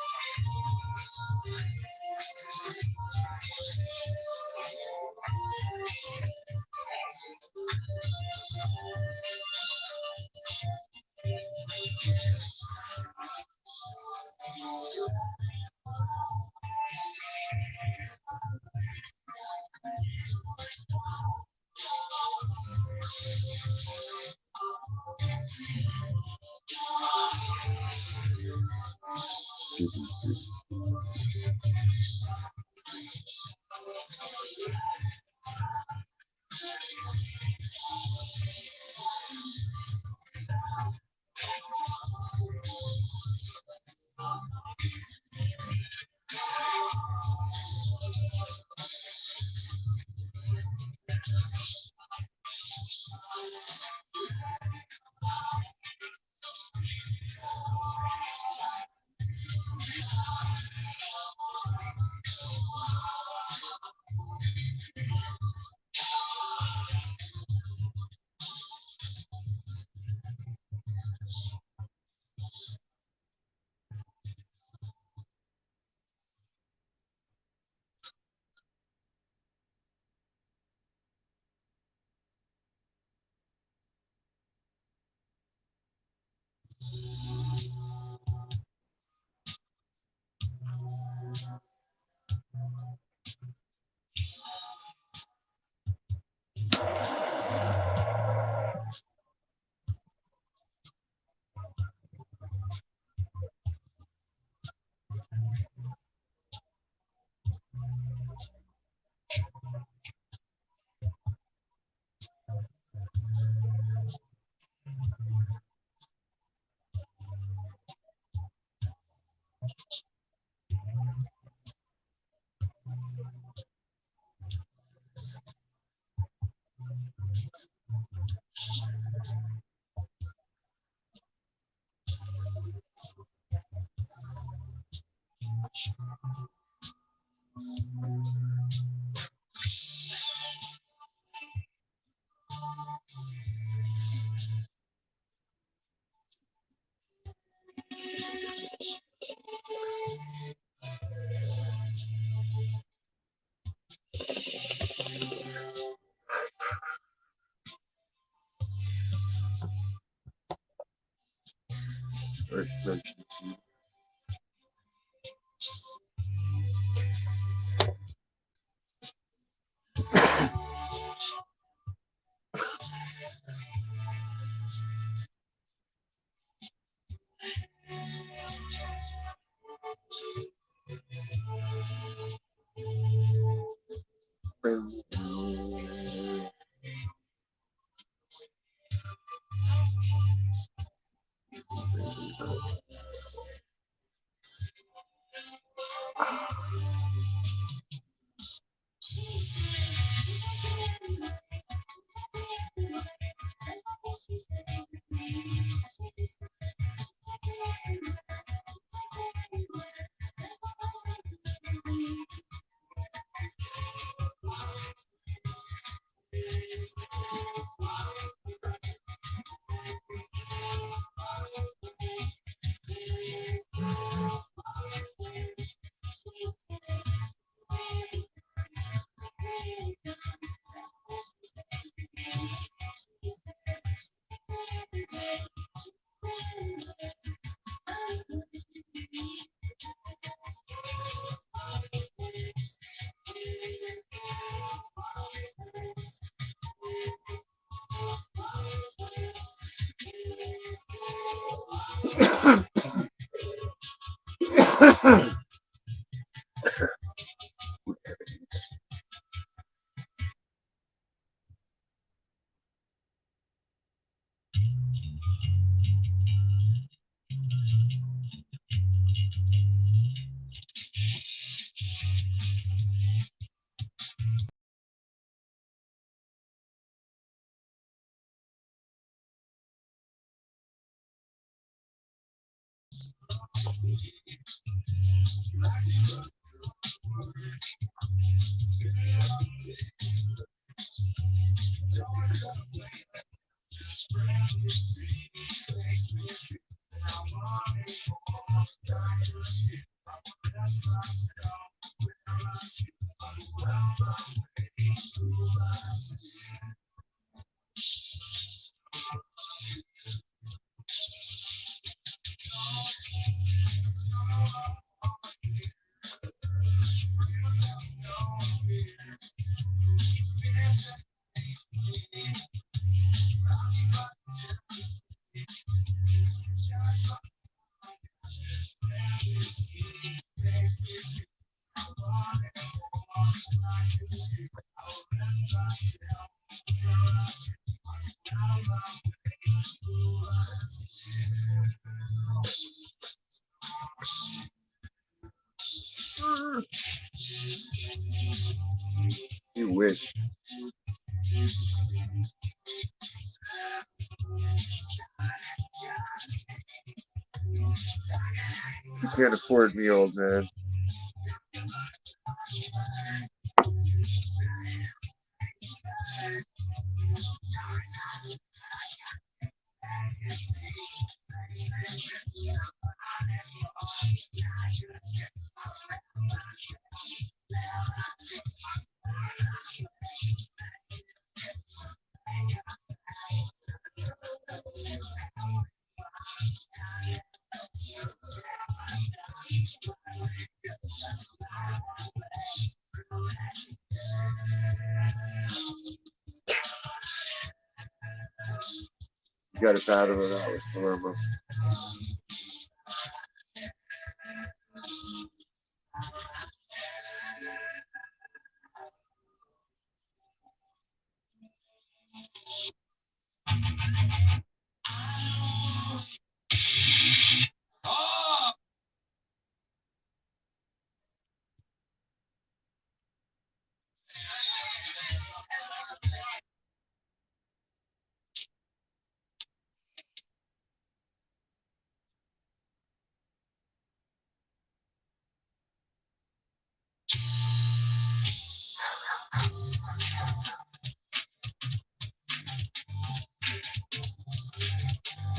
You wish. You can't afford me, old man. You got to battle it out with Palermo.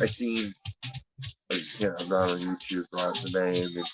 I seen, I just can't, I'm not on YouTube, not the name. And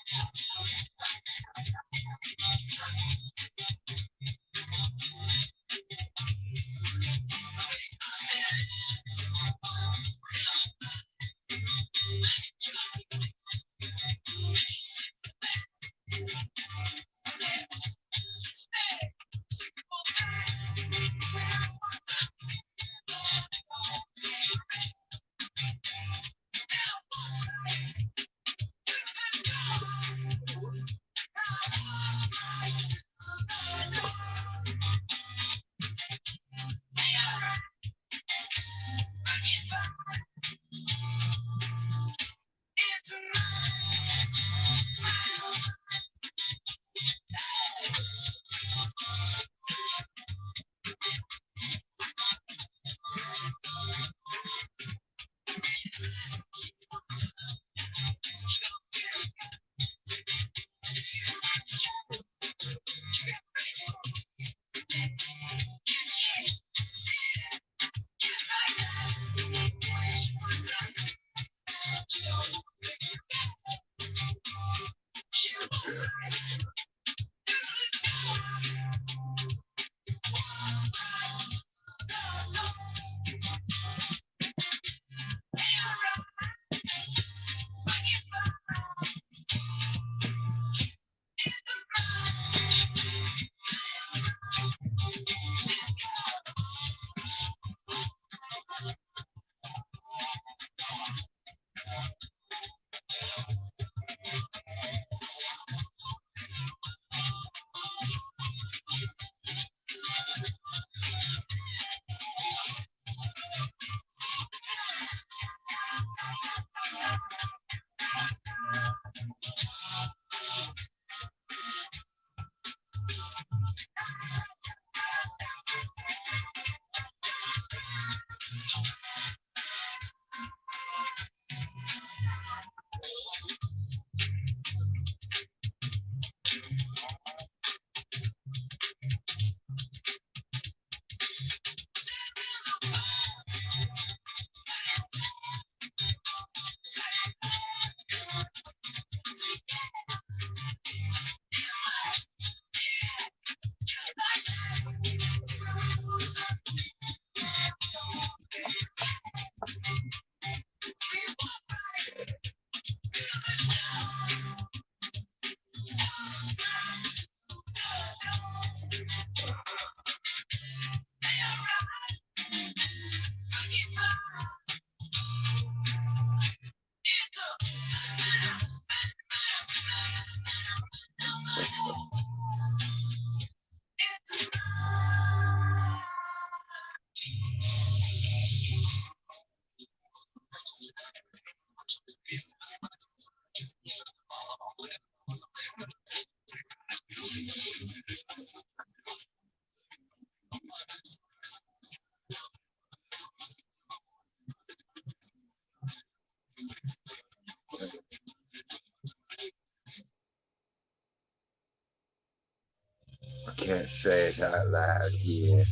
I can't say it out loud here.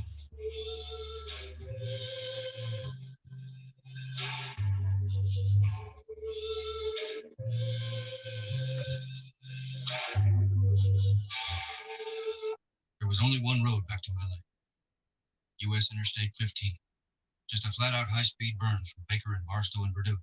There was only one road back to LA. U.S. Interstate 15. Just a flat-out high-speed burn from Baker and Barstow and Purdue.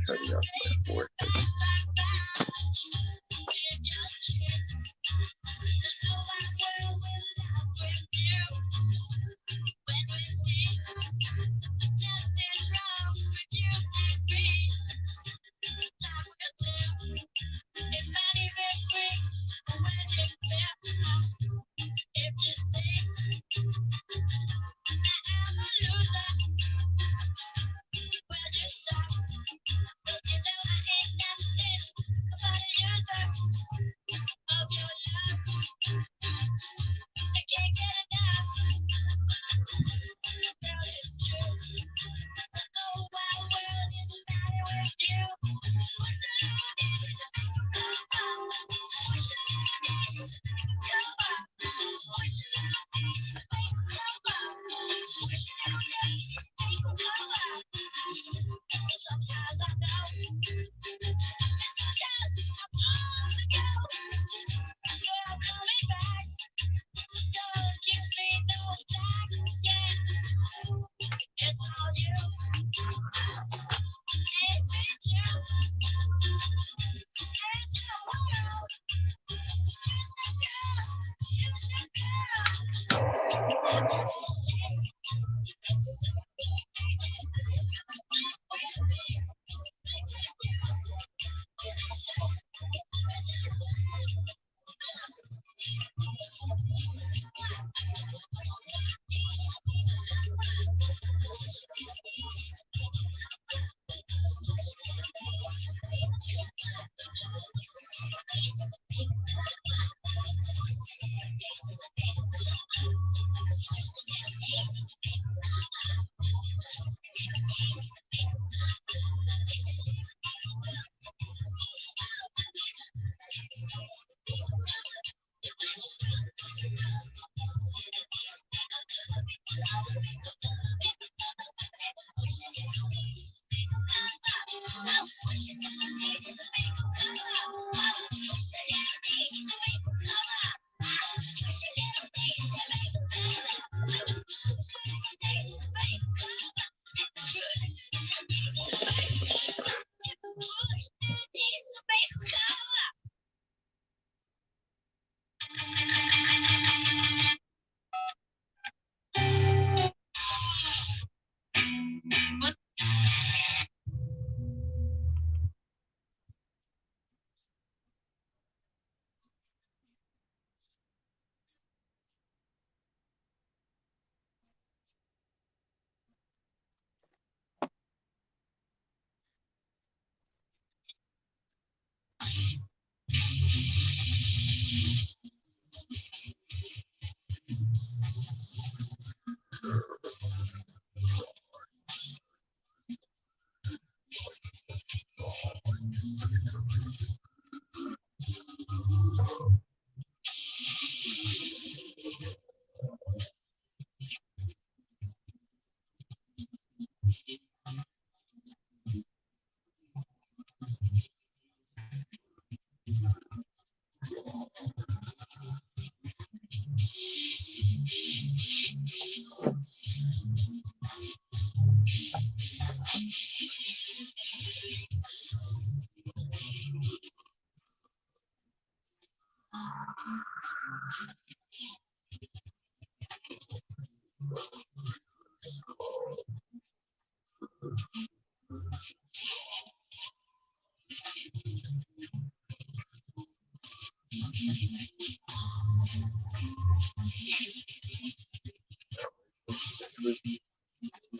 Cutting off my forehead.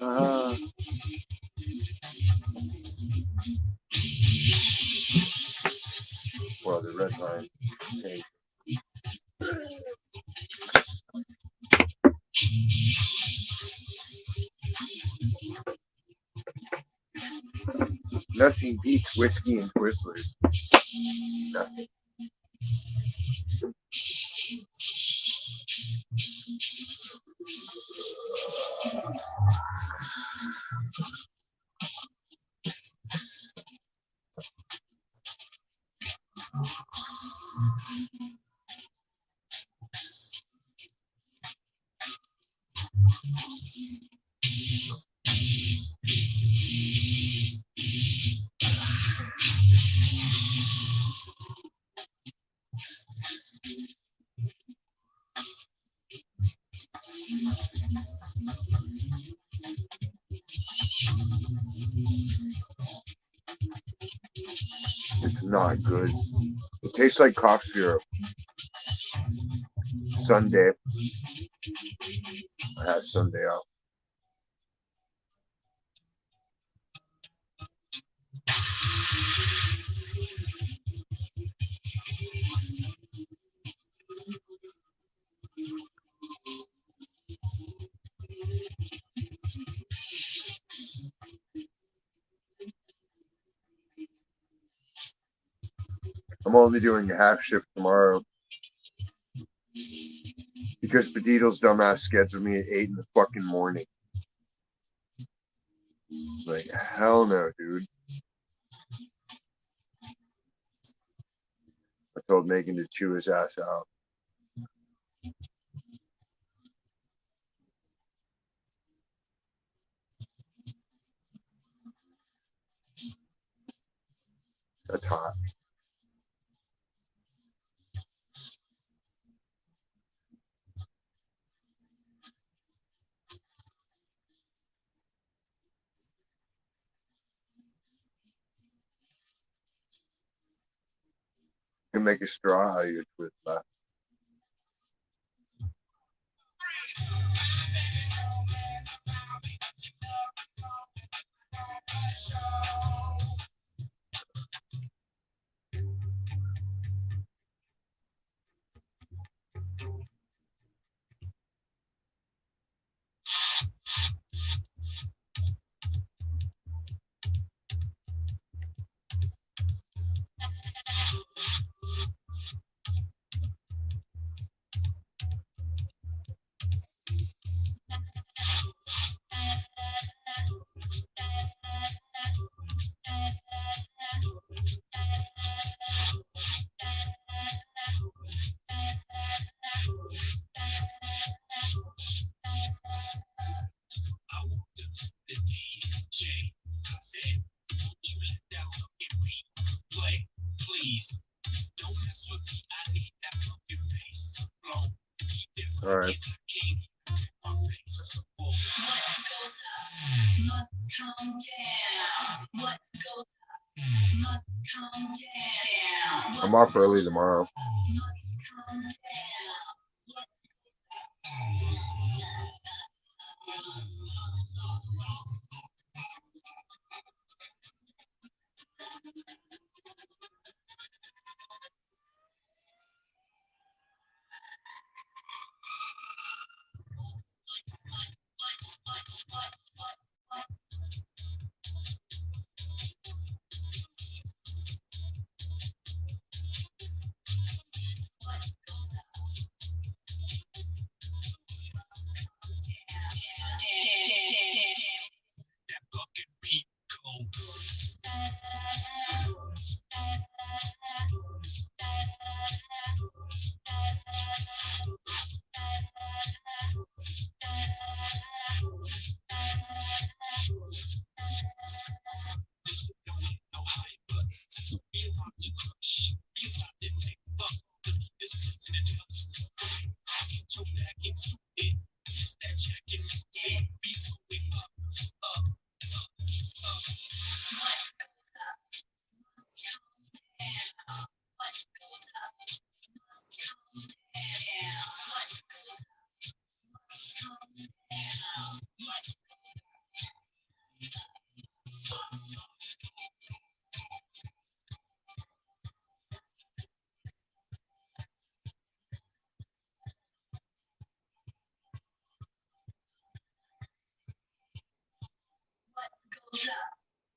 Uh, well, the red line. Same. Nothing beats whiskey and Twizzlers. Nothing. It's not good. It tastes like cough syrup. Sunday. I had Sunday out. I'm only doing a half shift tomorrow because Petito's dumbass scheduled me at 8 in the fucking morning. Like, hell no, dude. I told Megan to chew his ass out. That's hot. You can make a straw out of your twist left. All right. I'm off early tomorrow.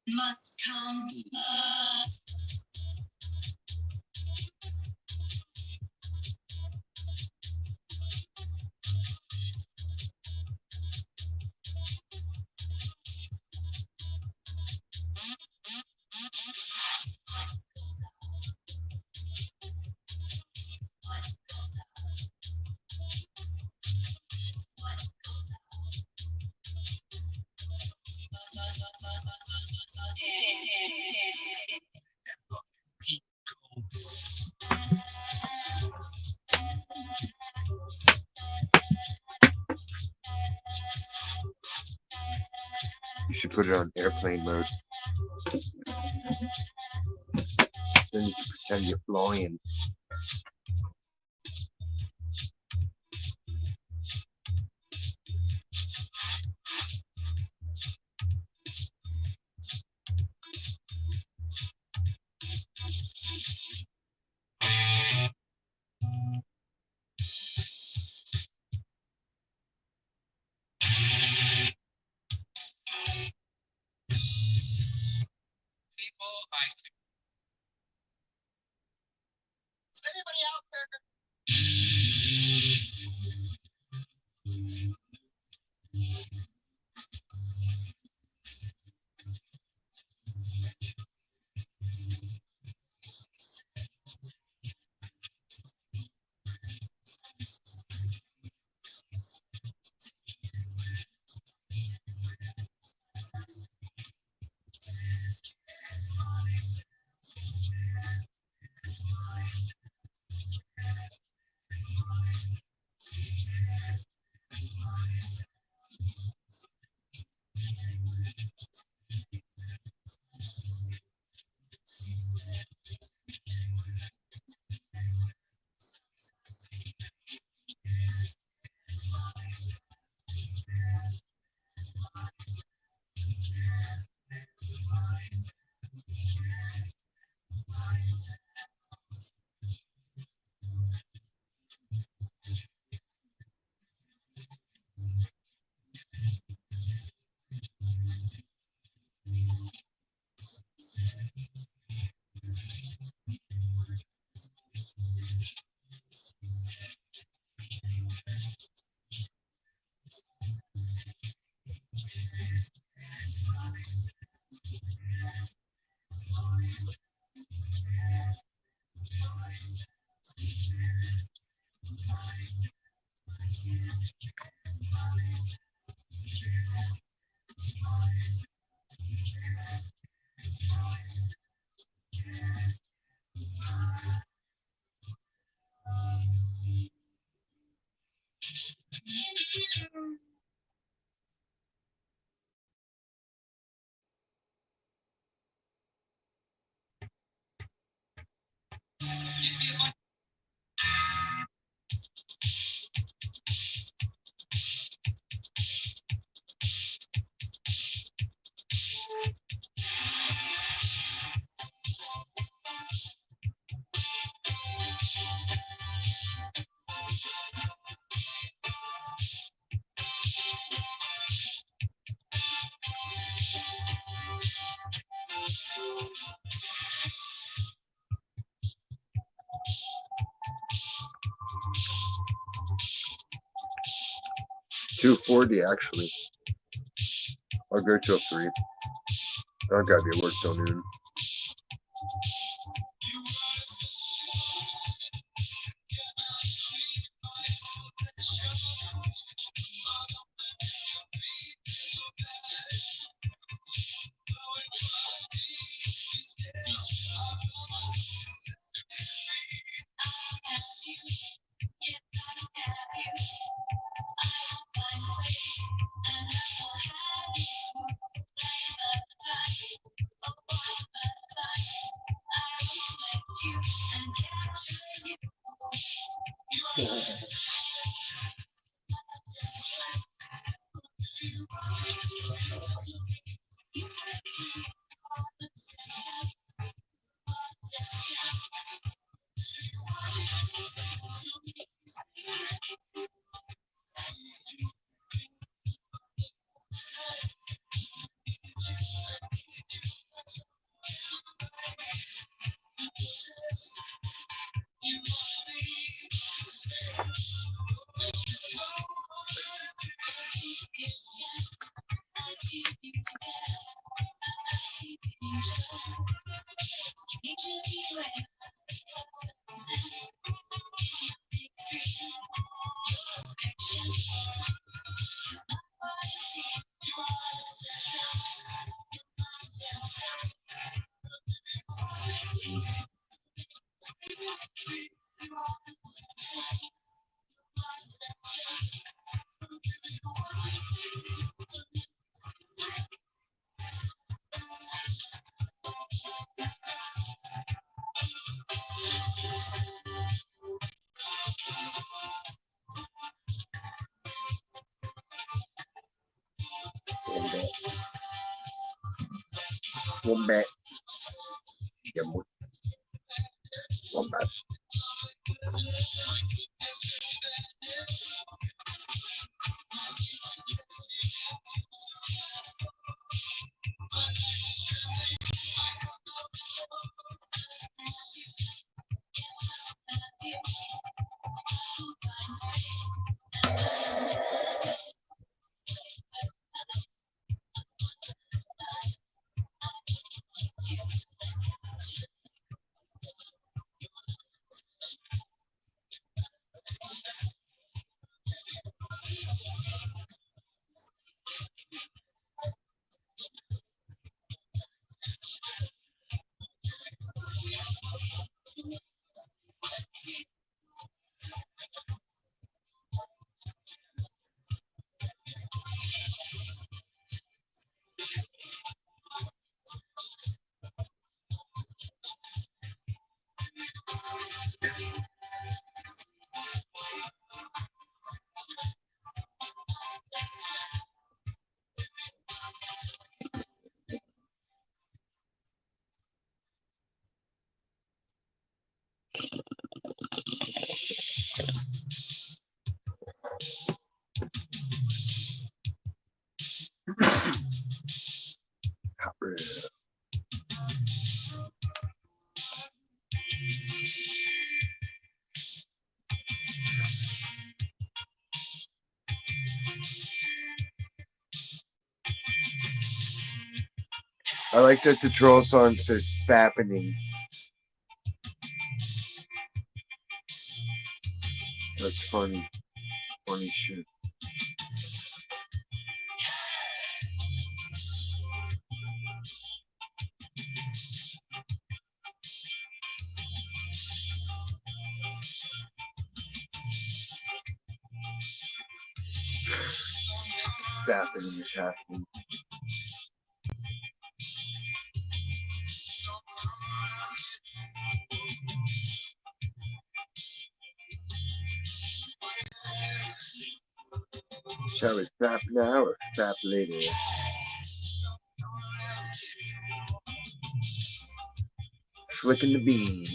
Must come up. You should put it on airplane mode. Then you can pretend you're flying. People, is anybody out there? $2.40 actually. I'll go till 3. I gotta be at work till noon. Wombat. Yeah, wombat. I like that the troll song says fappening. That's funny. Funny shit. Fappening is happening. Shall we fap now or fap later? Flicking the bean.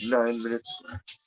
9 minutes left.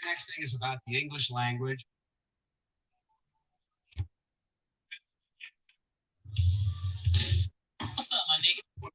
next thing is about the English language. What's up, my nigga?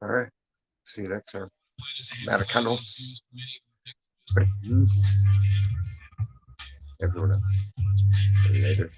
All right. See you next time. Americanos. Everyone else. Later.